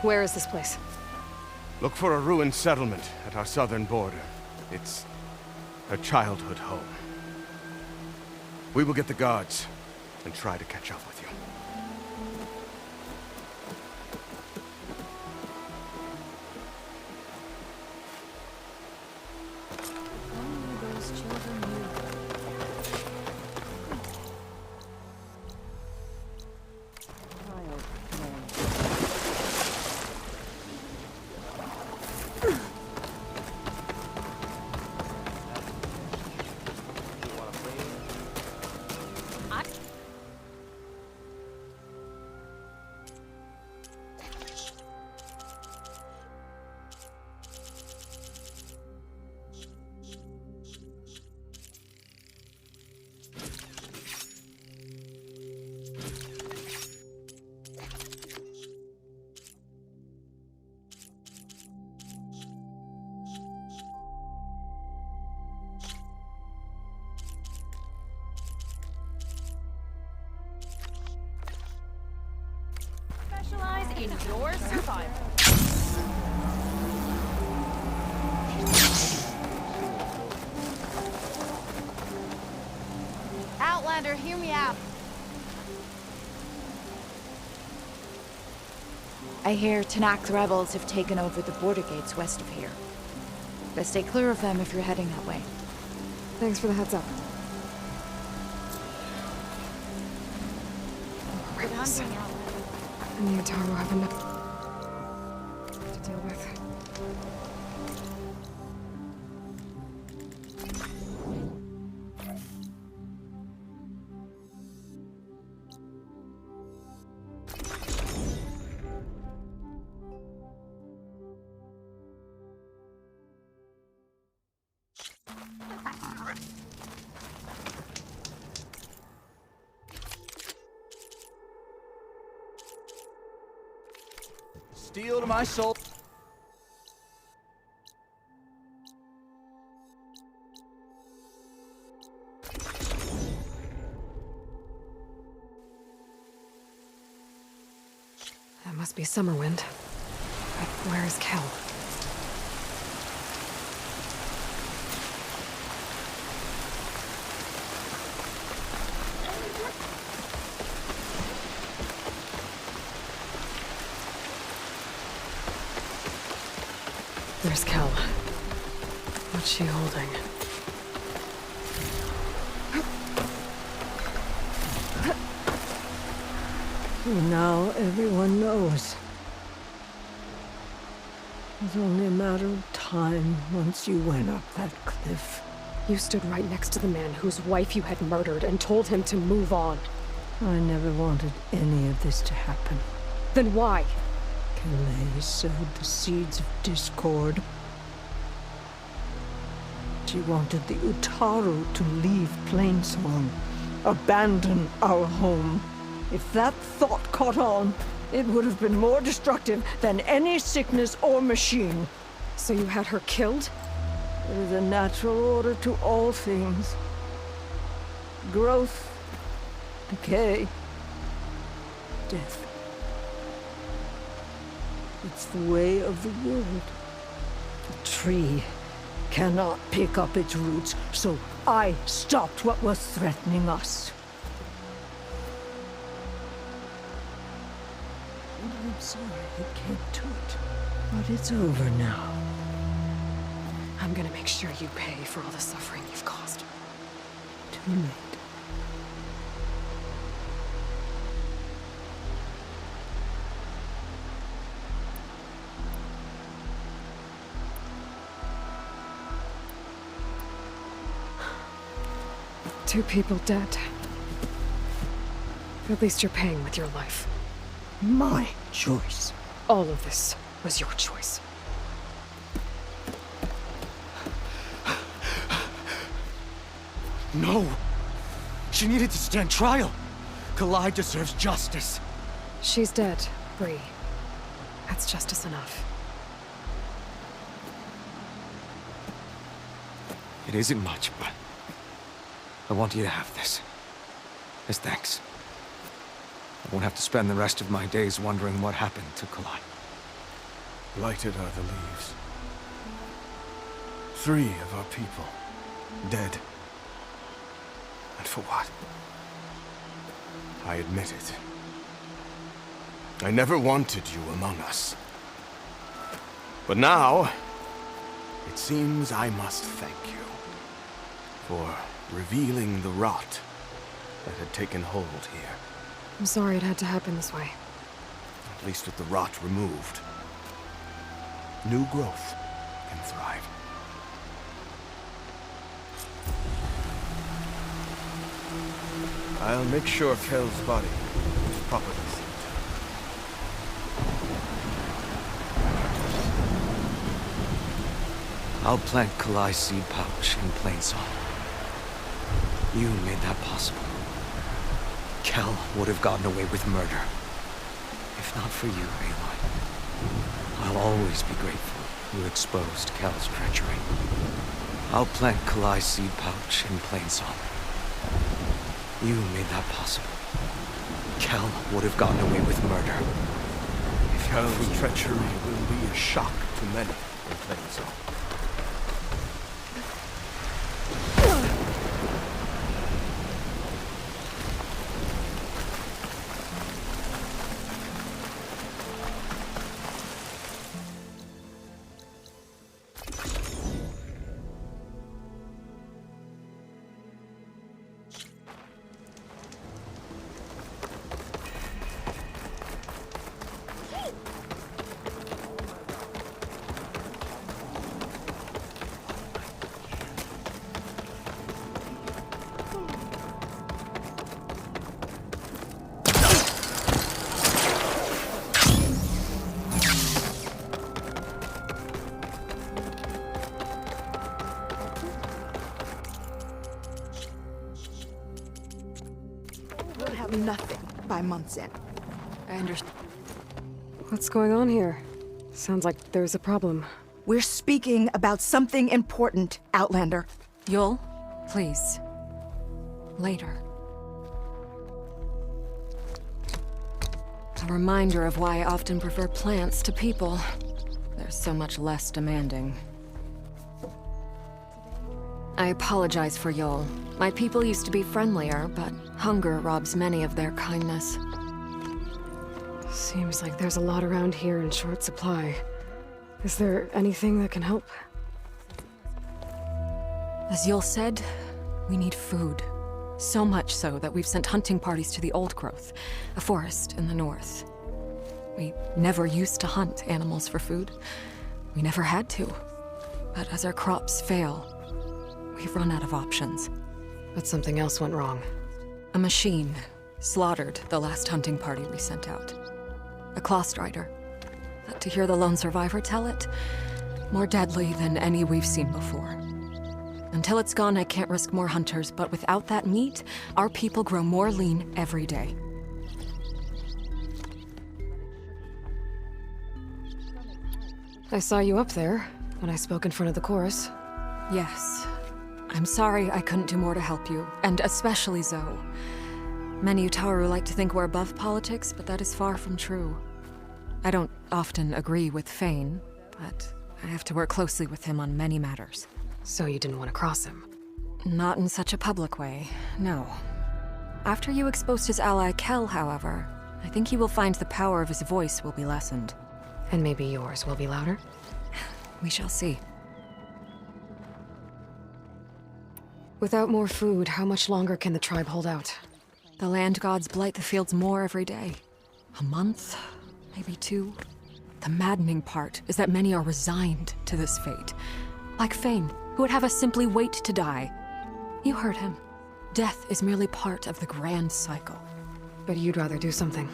Where is this place? Look for a ruined settlement at our southern border. It's her childhood home. We will get the guards and try to catch up with you. Specialize in your survival. Outlander, hear me out. I hear Tanakh rebels have taken over the border gates west of here. Best stay clear of them if you're heading that way. Thanks for the heads up. Good hunting, Outlander. And the Utaru have enough to deal with. Steel to my soul. That must be Summerwind. But where is Kel? There's Kel. What's she holding? Now everyone knows. It's only a matter of time once you went up that cliff. You stood right next to the man whose wife you had murdered and told him to move on. I never wanted any of this to happen. Then why? Kalai sowed the seeds of discord. She wanted the Utaru to leave Plainsong, abandon our home. If that thought caught on, it would have been more destructive than any sickness or machine. So you had her killed? There is a natural order to all things. Growth, decay, death. It's the way of the world. The tree cannot pick up its roots, so I stopped what was threatening us. And I'm sorry. It came to it. But it's over now. I'm gonna make sure you pay for all the suffering you've caused. Too late. Two people dead. At least you're paying with your life. My choice. All of this was your choice. No! She needed to stand trial! Kalai deserves justice. She's dead, Bree. That's justice enough. It isn't much, but I want you to have this. As thanks. I won't have to spend the rest of my days wondering what happened to Kalai. Blighted are the leaves. 3 of our people dead. And for what? I admit it. I never wanted you among us. But now, it seems I must thank you for revealing the rot that had taken hold here. I'm sorry it had to happen this way. At least with the rot removed, new growth can thrive. I'll make sure Kel's body is properly sealed. I'll plant Kalai's seed pouch in Plainsong. You made that possible. Kel would have gotten away with murder. If not for you, Aloy. I'll always be grateful you exposed Kel's treachery. I'll plant Kalai's seed pouch in Plainsong. You made that possible. Kel would have gotten away with murder. If Kel's treachery will be a shock to many in Plainsong. Nothing by month's end. I understand. What's going on here? Sounds like there's a problem. We're speaking about something important, Outlander. Yul, please. Later. A reminder of why I often prefer plants to people. They're so much less demanding. I apologize for Yul. My people used to be friendlier, but hunger robs many of their kindness. Seems like there's a lot around here in short supply. Is there anything that can help? As Yul said, we need food. So much so that we've sent hunting parties to the Old Growth, a forest in the north. We never used to hunt animals for food. We never had to. But as our crops fail, we've run out of options. But something else went wrong. A machine slaughtered the last hunting party we sent out. A Clawstrider. But to hear the lone survivor tell it, more deadly than any we've seen before. Until it's gone, I can't risk more hunters, but without that meat, our people grow more lean every day. I saw you up there when I spoke in front of the chorus. Yes. I'm sorry I couldn't do more to help you, and especially Zoe. Many Utaru like to think we're above politics, but that is far from true. I don't often agree with Fane, but I have to work closely with him on many matters. So you didn't want to cross him? Not in such a public way, no. After you exposed his ally Kel, however, I think he will find the power of his voice will be lessened. And maybe yours will be louder? We shall see. Without more food, how much longer can the tribe hold out? The land gods blight the fields more every day. A month, maybe 2. The maddening part is that many are resigned to this fate. Like Fane, who would have us simply wait to die. You heard him. Death is merely part of the grand cycle. But you'd rather do something.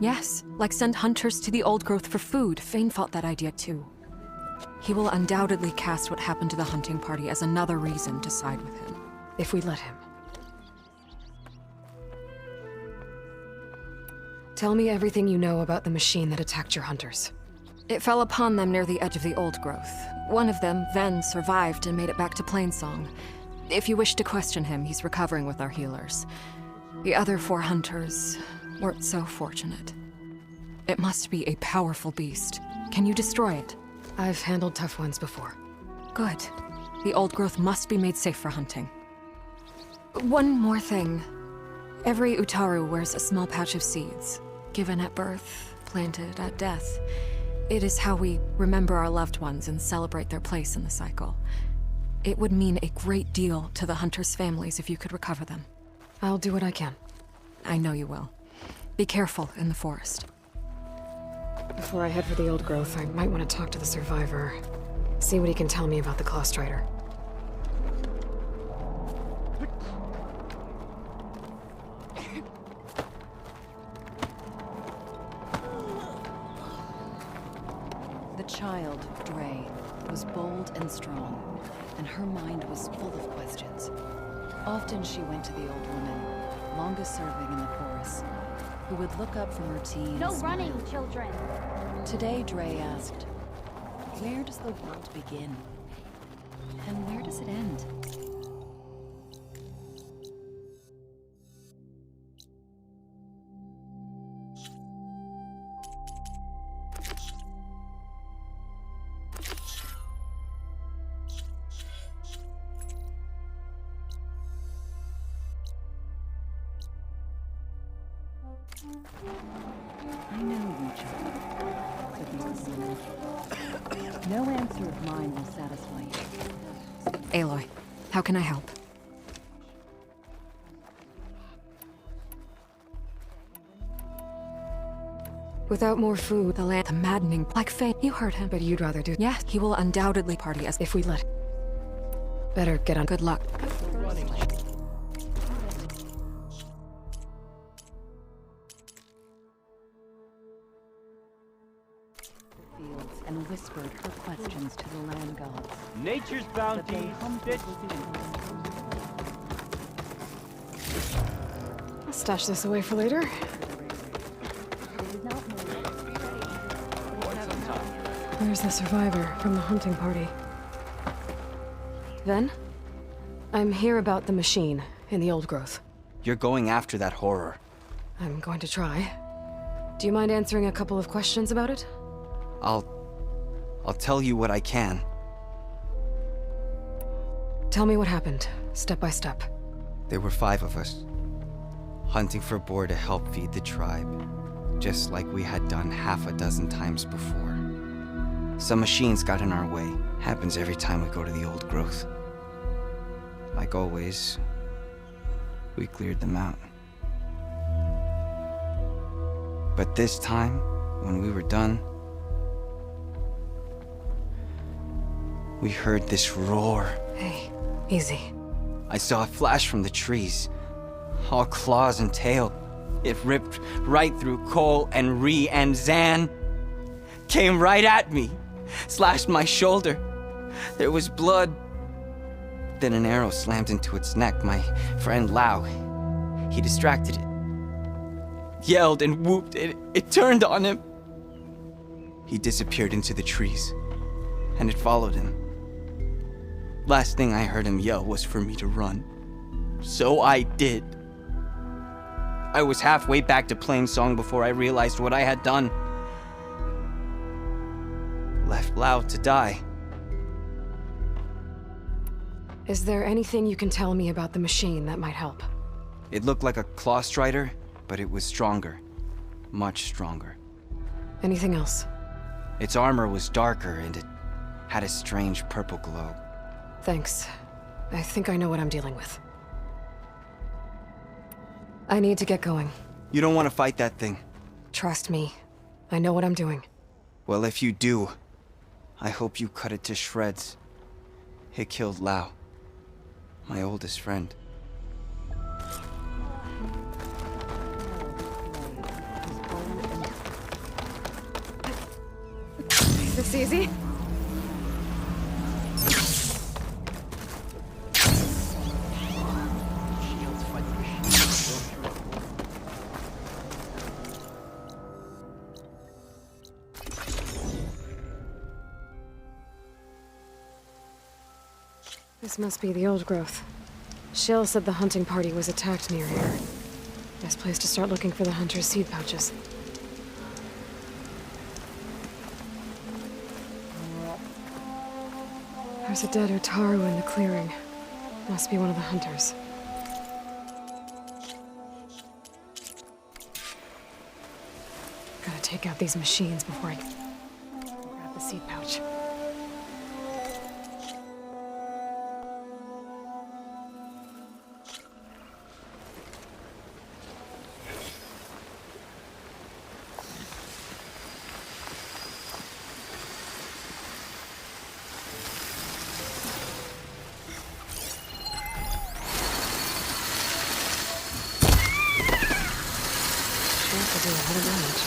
Yes, like send hunters to the old growth for food. Fane fought that idea too. He will undoubtedly cast what happened to the hunting party as another reason to side with him. If we let him. Tell me everything you know about the machine that attacked your hunters. It fell upon them near the edge of the old growth. One of them, Ven, survived and made it back to Plainsong. If you wish to question him, he's recovering with our healers. The other 4 hunters weren't so fortunate. It must be a powerful beast. Can you destroy it? I've handled tough ones before. Good. The old growth must be made safe for hunting. One more thing. Every Utaru wears a small patch of seeds, given at birth, planted at death. It is how we remember our loved ones and celebrate their place in the cycle. It would mean a great deal to the hunters' families if you could recover them. I'll do what I can. I know you will. Be careful in the forest. Before I head for the old growth, I might want to talk to the survivor. See what he can tell me about the Claw Strider. The child, Dre, was bold and strong, and her mind was full of questions. Often she went to the old woman, longest serving in the chorus, who would look up from her tea and No smile. running, children! Today, Dre asked, where does the world begin? And where does it end? I know you, child, said Mrs. Simmons. No answer of mine will satisfy you. Aloy, how can I help? Without more food, The maddening, like Fane. You heard him. but you'd rather do. Yes, he will undoubtedly party as If we let him. Better get on. Good luck. Fields and whispered her questions to the land gods. Nature's But they bounty. humbled I'll stash this away for later. Where's the survivor from the hunting party? Ven? I'm here about the machine in the old growth. You're going after that horror. I'm going to try. Do you mind answering a couple of questions about it? I'll tell you what I can. Tell me what happened, step by step. There were 5 of us, hunting for boar to help feed the tribe, just like we had done half a dozen times before. Some machines got in our way. Happens every time we go to the old growth. Like always, we cleared them out. But this time, when we were done, we heard this roar. Hey, easy. I saw a flash from the trees, all claws and tail. It ripped right through Cole and Ree, and Zan came right at me, slashed my shoulder. There was blood. Then an arrow slammed into its neck. My friend Lau, he distracted it. Yelled and whooped. It turned on him. He disappeared into the trees, and it followed him. Last thing I heard him yell was for me to run. So I did. I was halfway back to Plainsong before I realized what I had done. Left Lau to die. Is there anything you can tell me about the machine that might help? It looked like a claw strider, but it was stronger. Much stronger. Anything else? Its armor was darker and it had a strange purple glow. Thanks. I think I know what I'm dealing with. I need to get going. You don't want to fight that thing. Trust me. I know what I'm doing. Well, if you do, I hope you cut it to shreds. It killed Lao, my oldest friend. Is this easy? This must be the old growth. Shell said the hunting party was attacked near here. Best place to start looking for the hunter's seed pouches. There's a dead Utaru in the clearing. Must be one of the hunters. Gotta take out these machines before I grab the seed pouch. Do a lot of damage.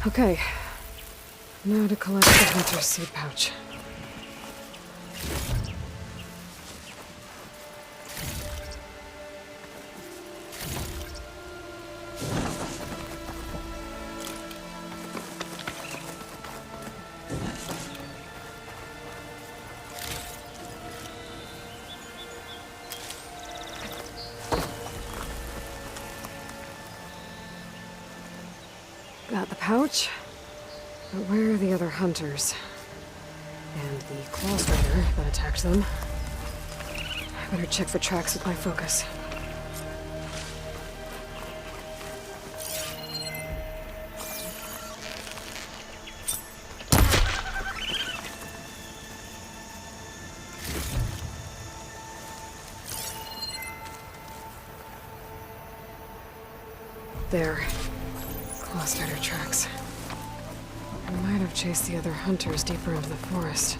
Okay. Now to collect the hunter's seed pouch. Got the pouch, but where are the other hunters? And the claw strider that attacked them? I better check for tracks with my focus. There. Clawstrider tracks. I might have chased the other hunters deeper into the forest.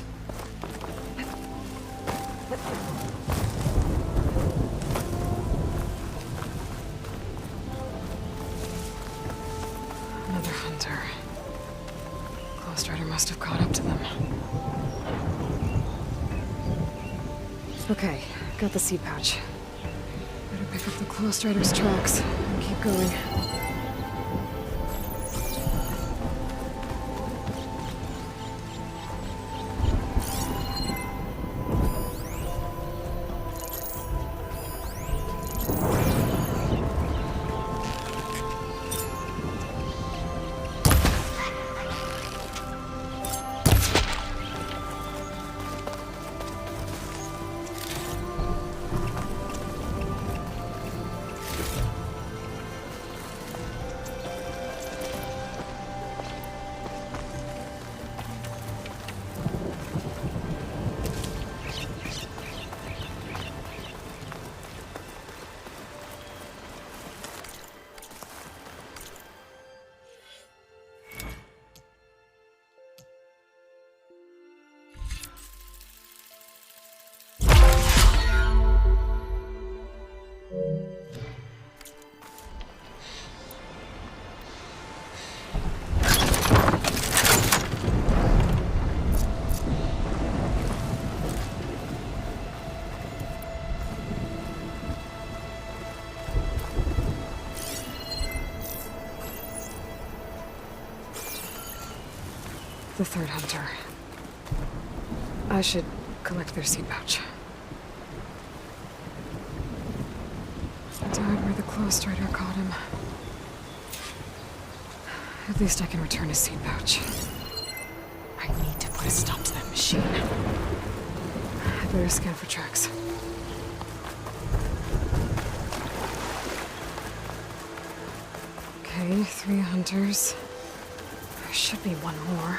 Another hunter. Clawstrider must have caught up to them. Okay, got the seed pouch. Better pick up the Clawstrider's tracks and keep going. The third hunter. I should collect their seed pouch. Died where the Clawstrider caught him. At least I can return his seed pouch. I need to put a stop to that machine. I better scan for tracks. Okay, 3 hunters. There should be one more.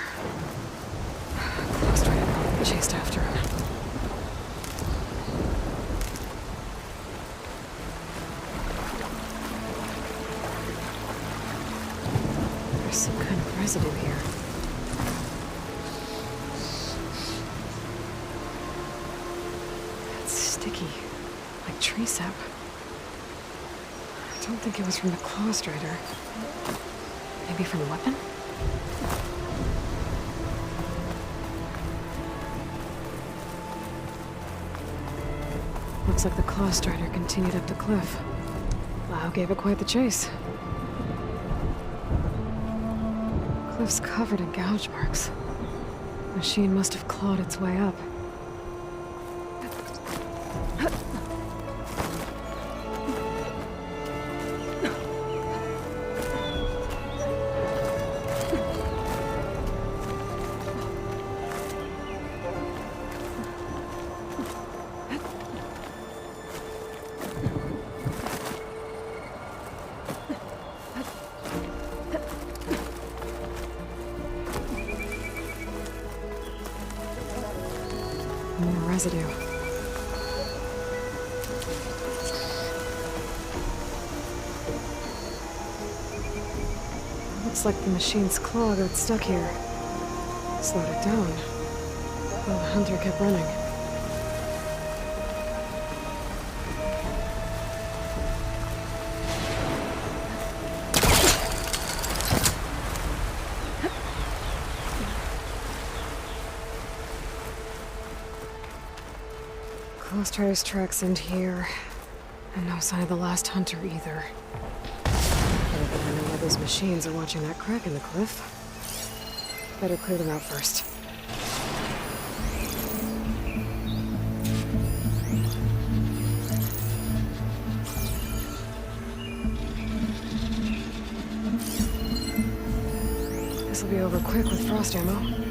Clawstrider probably chased after him. There's some kind of residue here. It's sticky, like tree sap. I don't think it was from the Clawstrider. Maybe from a weapon? Looks like the Clawstrider continued up the cliff. Lau gave it quite the chase. Cliff's covered in gouge marks. The machine must have clawed its way up. More residue. Looks like the machine's claw got stuck here. Slowed it down. While the hunter kept running. Clawstrider's tracks end here. And no sign of the last hunter either. I don't think I know why those machines are watching that crack in the cliff. Better clear them out first. This'll be over quick with frost ammo.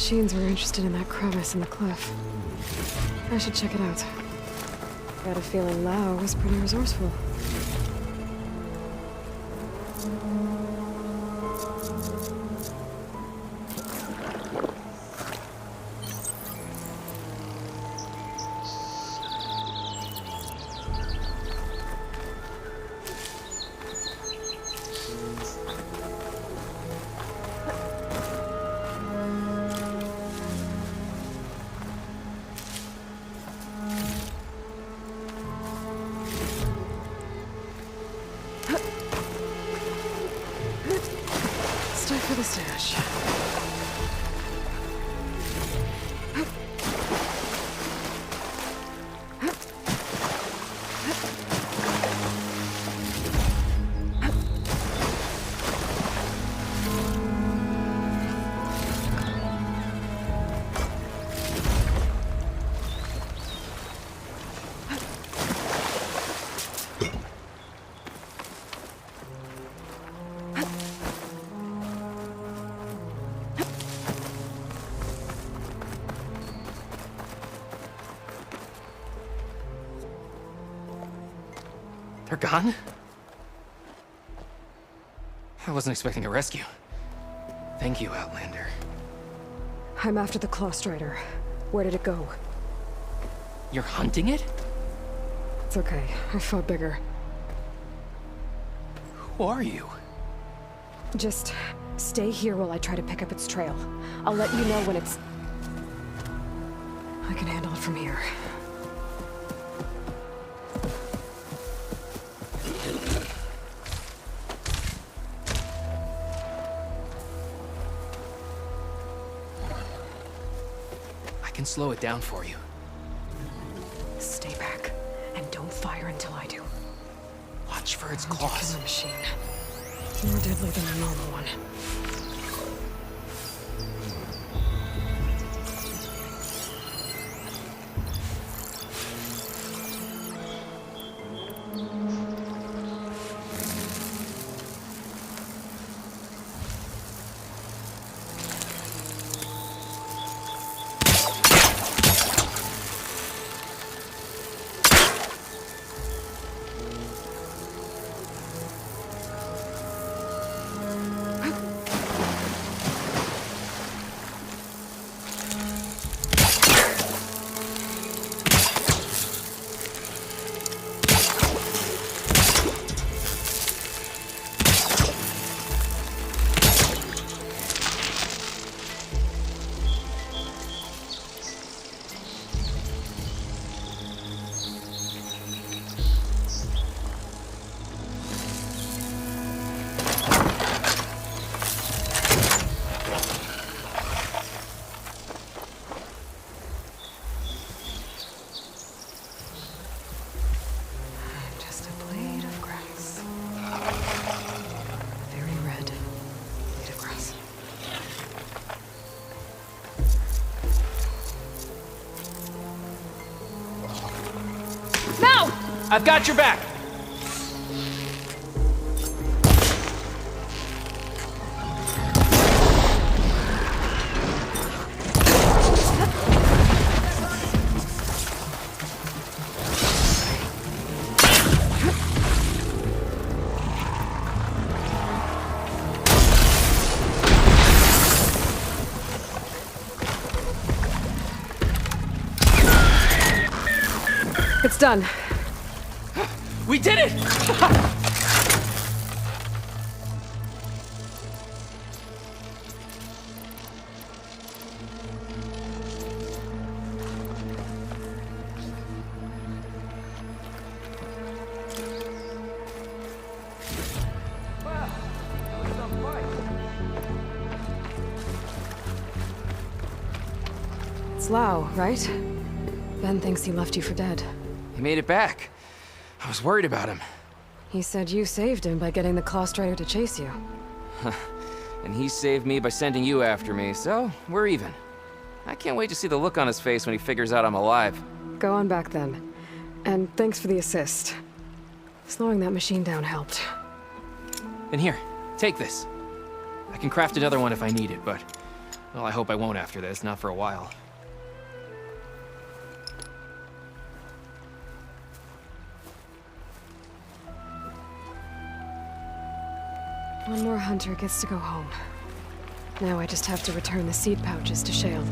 machines were interested in that crevice in the cliff. I should check it out. Got a feeling Lao was pretty resourceful. Stay for the stash. They're gone? I wasn't expecting a rescue. Thank you, Outlander. I'm after the Claw Strider. Where did it go? You're hunting it? It's okay. I fought bigger. Who are you? Just stay here while I try to pick up its trail. I'll let you know when it's... I can handle it from here. I can slow it down for you. Stay back, and don't fire until I do. Watch for its claws. Killer machine. More deadly than a normal one. I've got your back! It's done. We did it! It's Lao, right? Ben thinks he left you for dead. He made it back. I was worried about him. He said you saved him by getting the Claw Strider to chase you. And he saved me by sending you after me, so we're even. I can't wait to see the look on his face when he figures out I'm alive. Go on back then. And thanks for the assist. Slowing that machine down helped. And here, take this. I can craft another one if I need it, but Well, I hope I won't after this, not for a while. One more hunter gets to go home. Now I just have to return the seed pouches to Shale.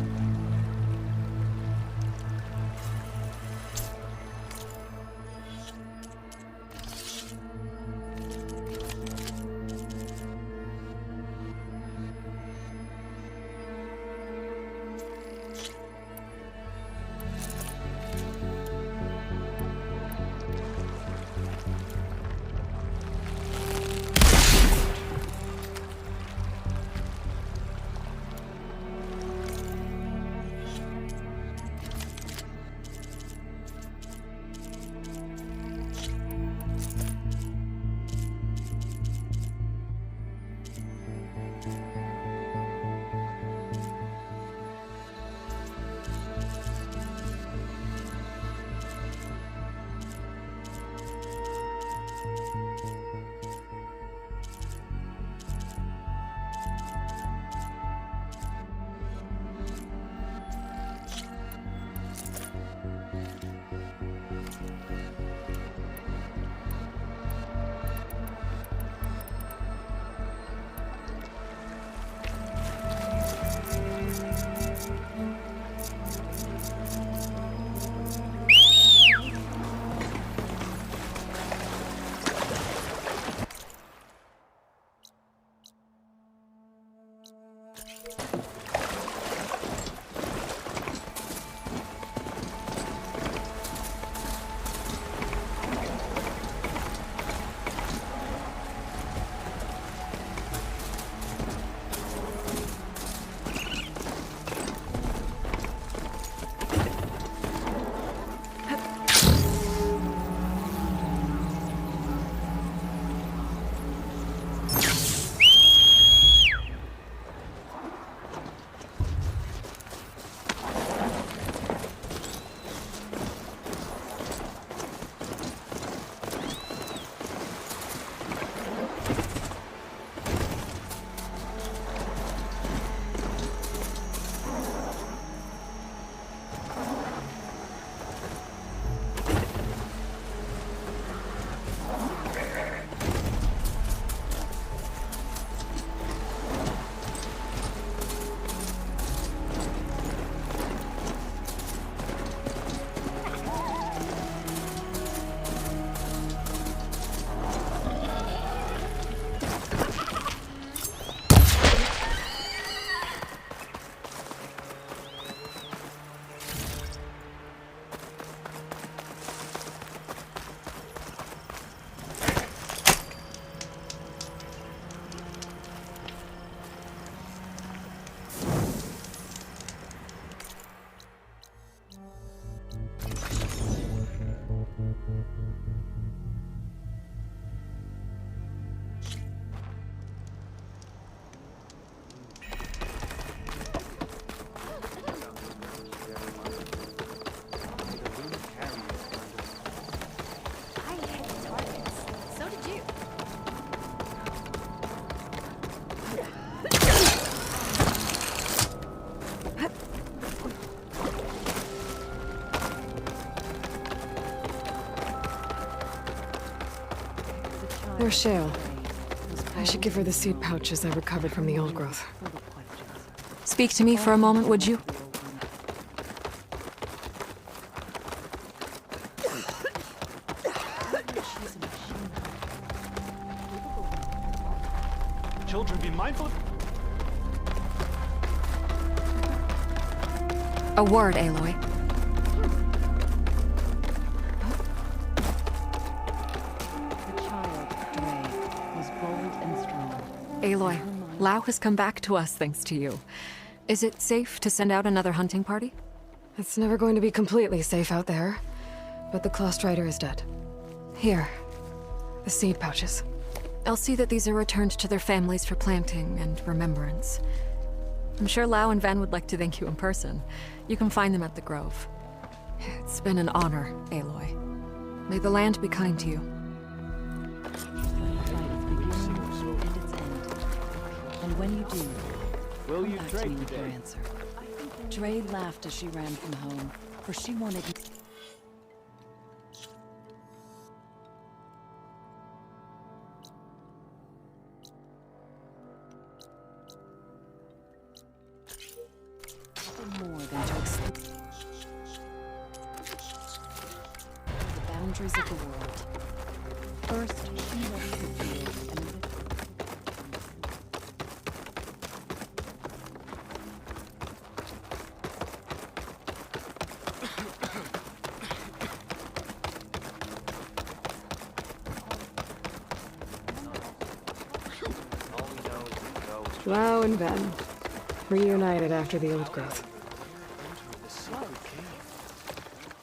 There's Shale. I should give her the seed pouches I recovered from the old growth. Speak to me for a moment, would you? Children, be mindful of... A word, Aloy. Aloy, Lau has come back to us thanks to you. Is it safe to send out another hunting party? It's never going to be completely safe out there, but the Claw Rider is dead. Here, the seed pouches. I'll see that these are returned to their families for planting and remembrance. I'm sure Lau and Van would like to thank you in person. You can find them at the Grove. It's been an honor, Aloy. May the land be kind to you. And when you do, Will Come you back to trade me with today? your answer. Dre laughed as she ran from home, for she wanted nothing more than to explore the boundaries of the world. First, she left the field and Lau and Ben, reunited after the old growth.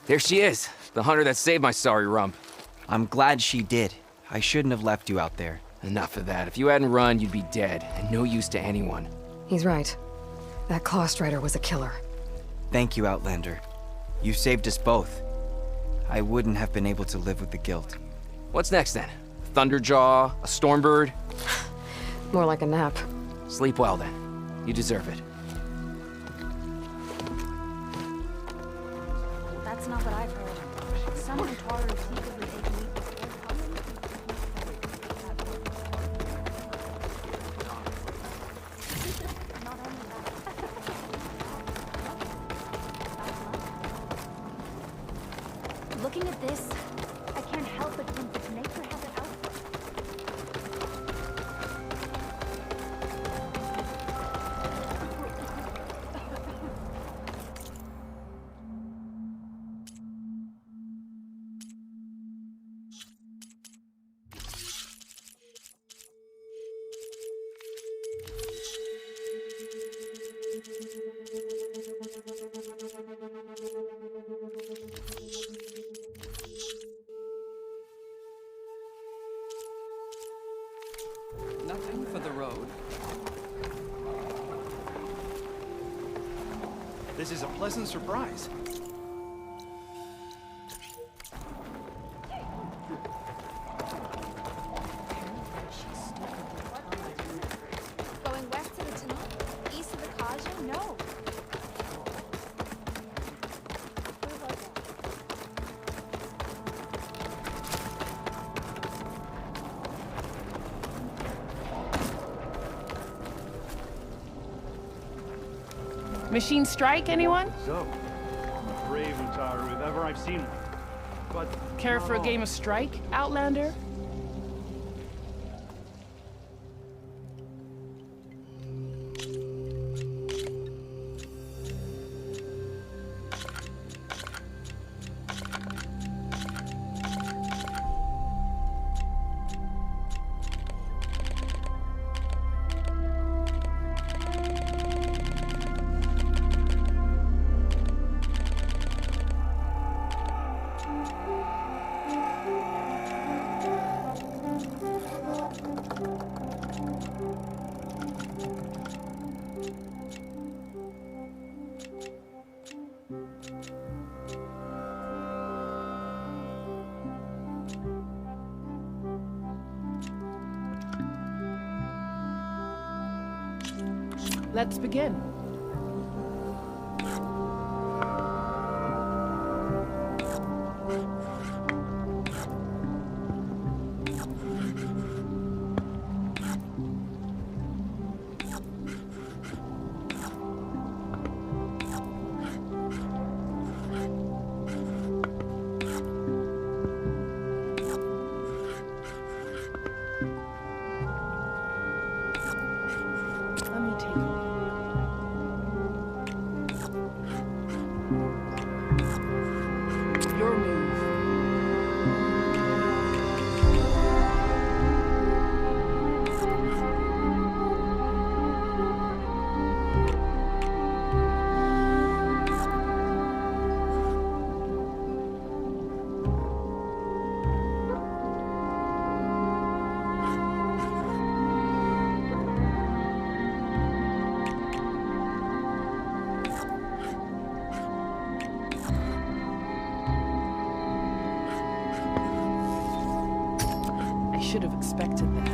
There she is, the hunter that saved my sorry rump. I'm glad she did. I shouldn't have left you out there. Enough of that. If you hadn't run, you'd be dead, and no use to anyone. He's right. That Claw Strider was a killer. Thank you, Outlander. You saved us both. I wouldn't have been able to live with the guilt. What's next then? Thunderjaw? A Stormbird? More like a nap. Sleep well then. You deserve it. That's not what I've heard. Some Utaru secretly take meat before coming. Not only that. Looking at this, I can't help but think that nature has it out. Nothing for the road. This is a pleasant surprise. Going west to the tunnel? East of the Kaja? No. Where was it? Machine strike, anyone? So, brave Utaru if ever I've seen one. But Care for a game of strike, Outlander? Let's begin. Let me take a look. Your move. I should have expected that.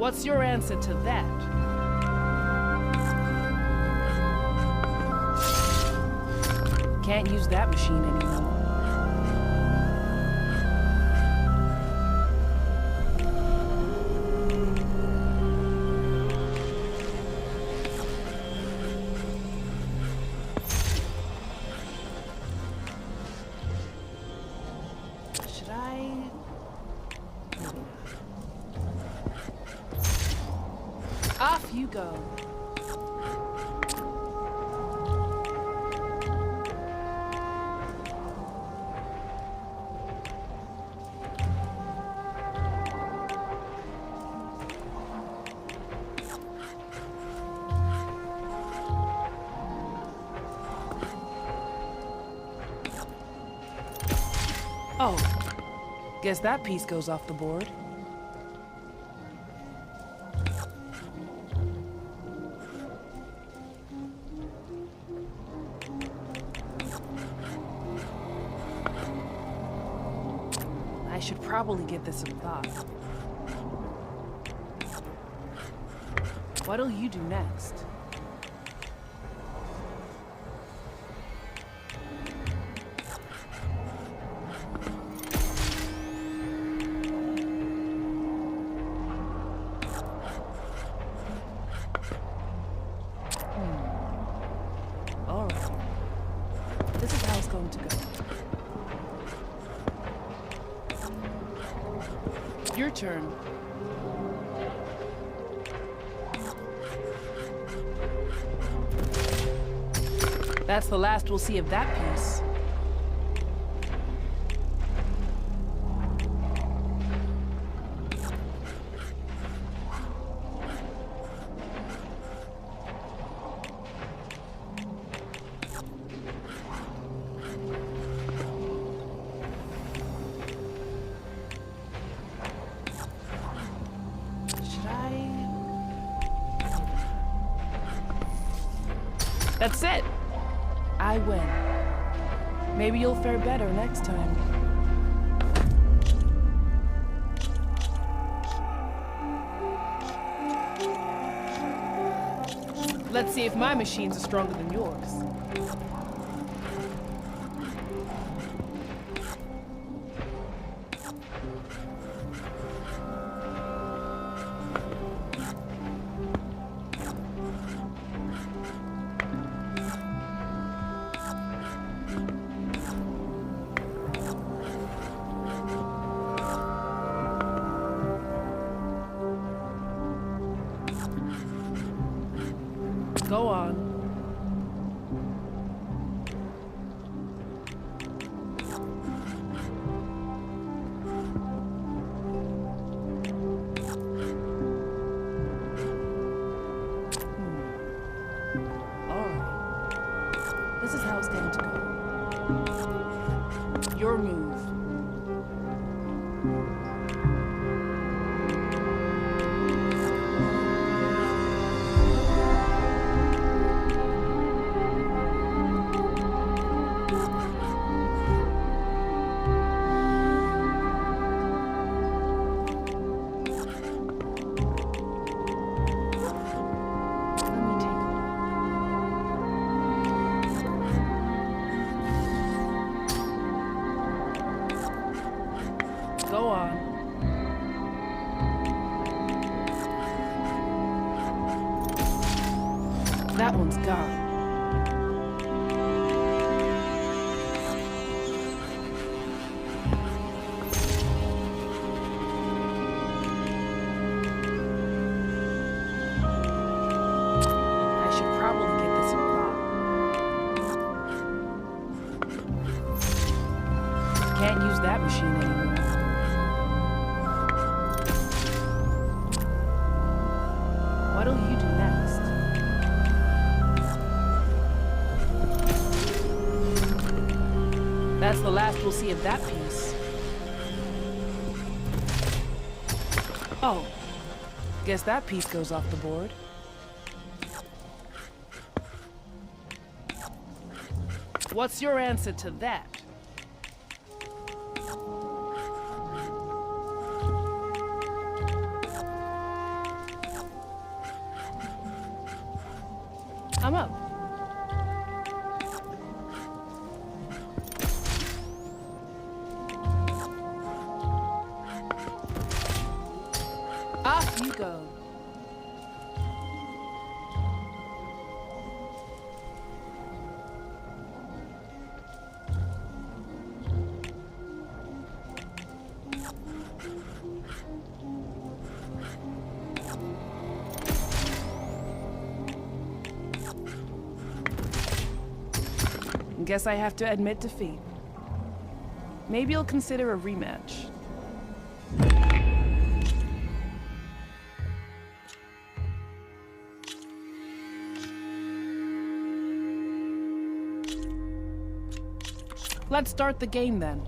What's your answer to that? Can't use that machine anymore. Should I? Maybe not. Off you go. Oh, guess that piece goes off the board. I should probably give this some thought. What'll you do next? Alright. This is how it's going to go. Your turn. That's the last we'll see of that piece. That's it. I win. Maybe you'll fare better next time. Let's see if my machines are stronger than yours. Go on. Alright. This is how it's going to go. Your move. Go on. That one's gone. I should probably give this some thought. Can't use that machine anymore. What'll you do next? That's the last we'll see of that piece. Oh, guess that piece goes off the board. What's your answer to that? I'm up. Off you go. Guess I have to admit defeat. Maybe you'll consider a rematch. Let's start the game then.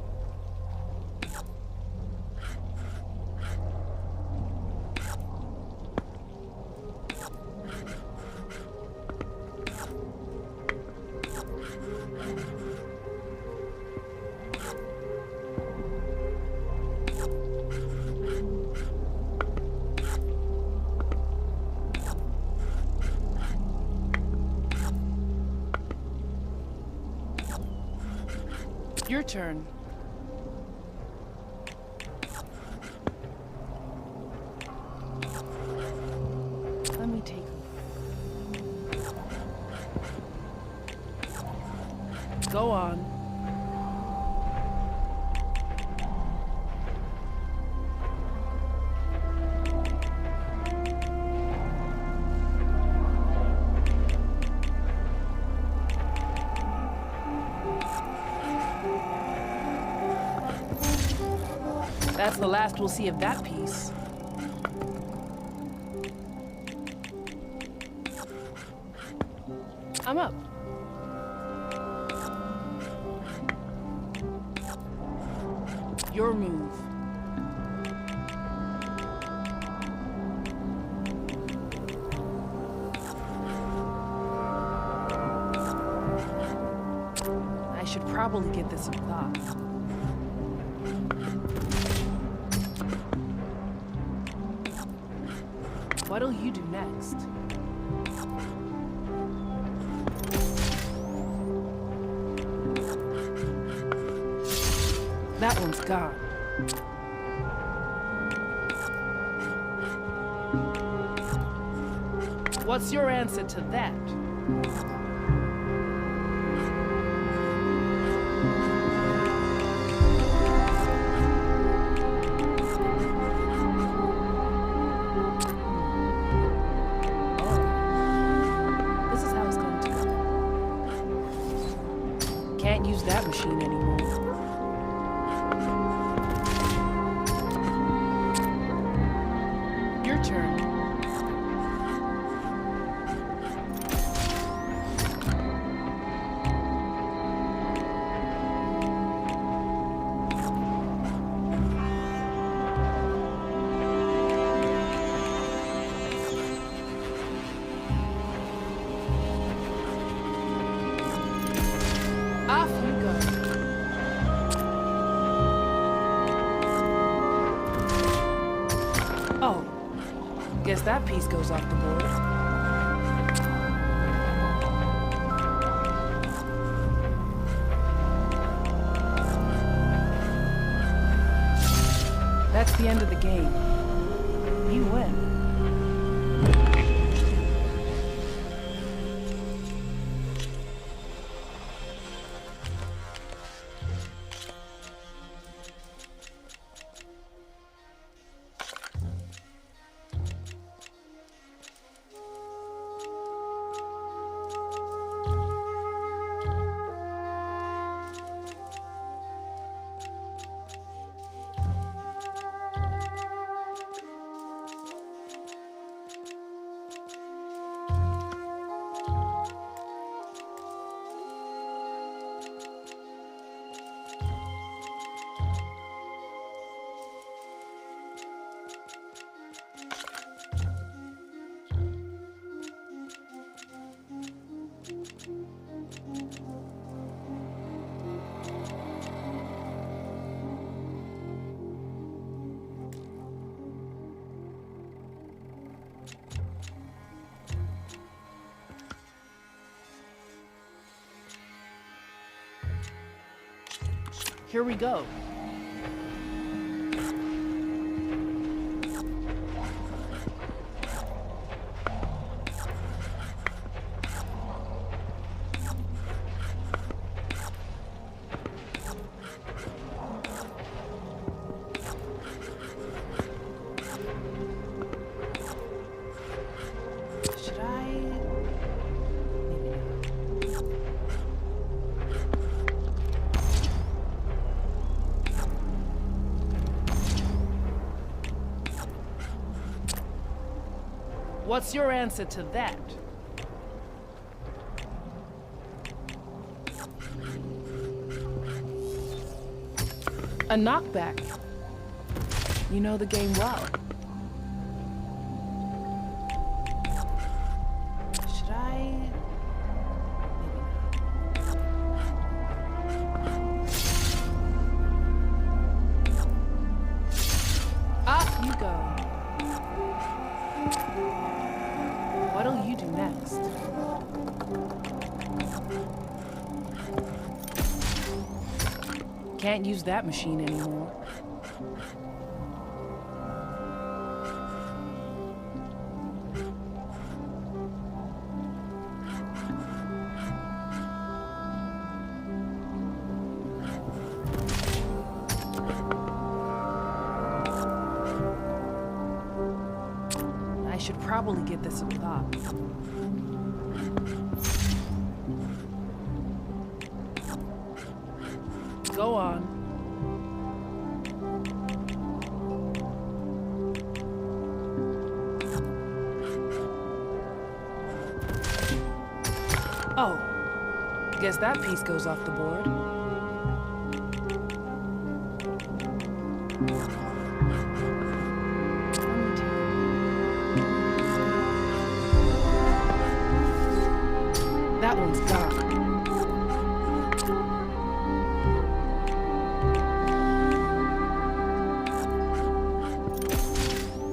Your turn. Let me take a look. Go on. That's the last we'll see of that piece. I'm up. Your move. I should probably give this some thought. What'll you do next? That one's gone. What's your answer to that? Can't use that machine anymore. Your turn. Off you go. Oh, guess that piece goes off the board. That's the end of the game. You win. Here we go. Should I? What's your answer to that? A knockback. You know the game well. Should I? Up you go. What'll you do next? Can't use that machine anymore. I should probably give this a thought. Go on. Oh, guess that piece goes off the board. That one's gone.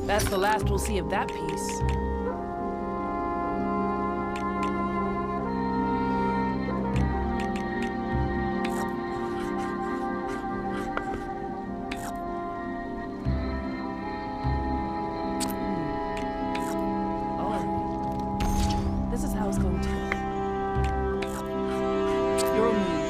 That's the last we'll see of that piece. Oh, this is how it's going to look. Your move.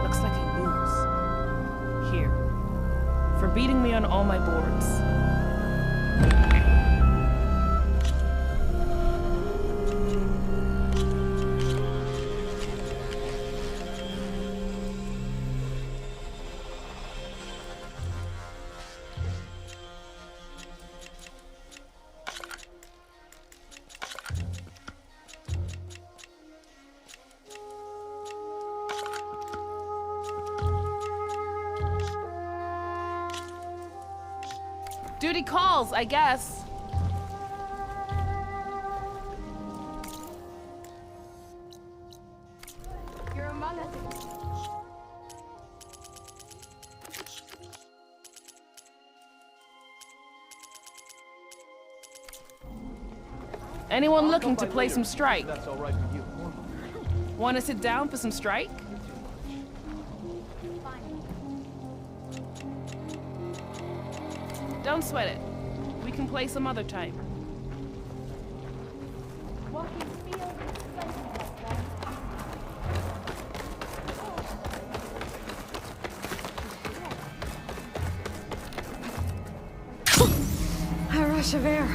Looks like I lose. Here. For beating me on all my boards. Duty calls, I guess. You're among us. Anyone looking to play some strike? That's all right with you. Want to sit down for some strike? Don't sweat it. We can play some other time. Walking fields and A rush of air.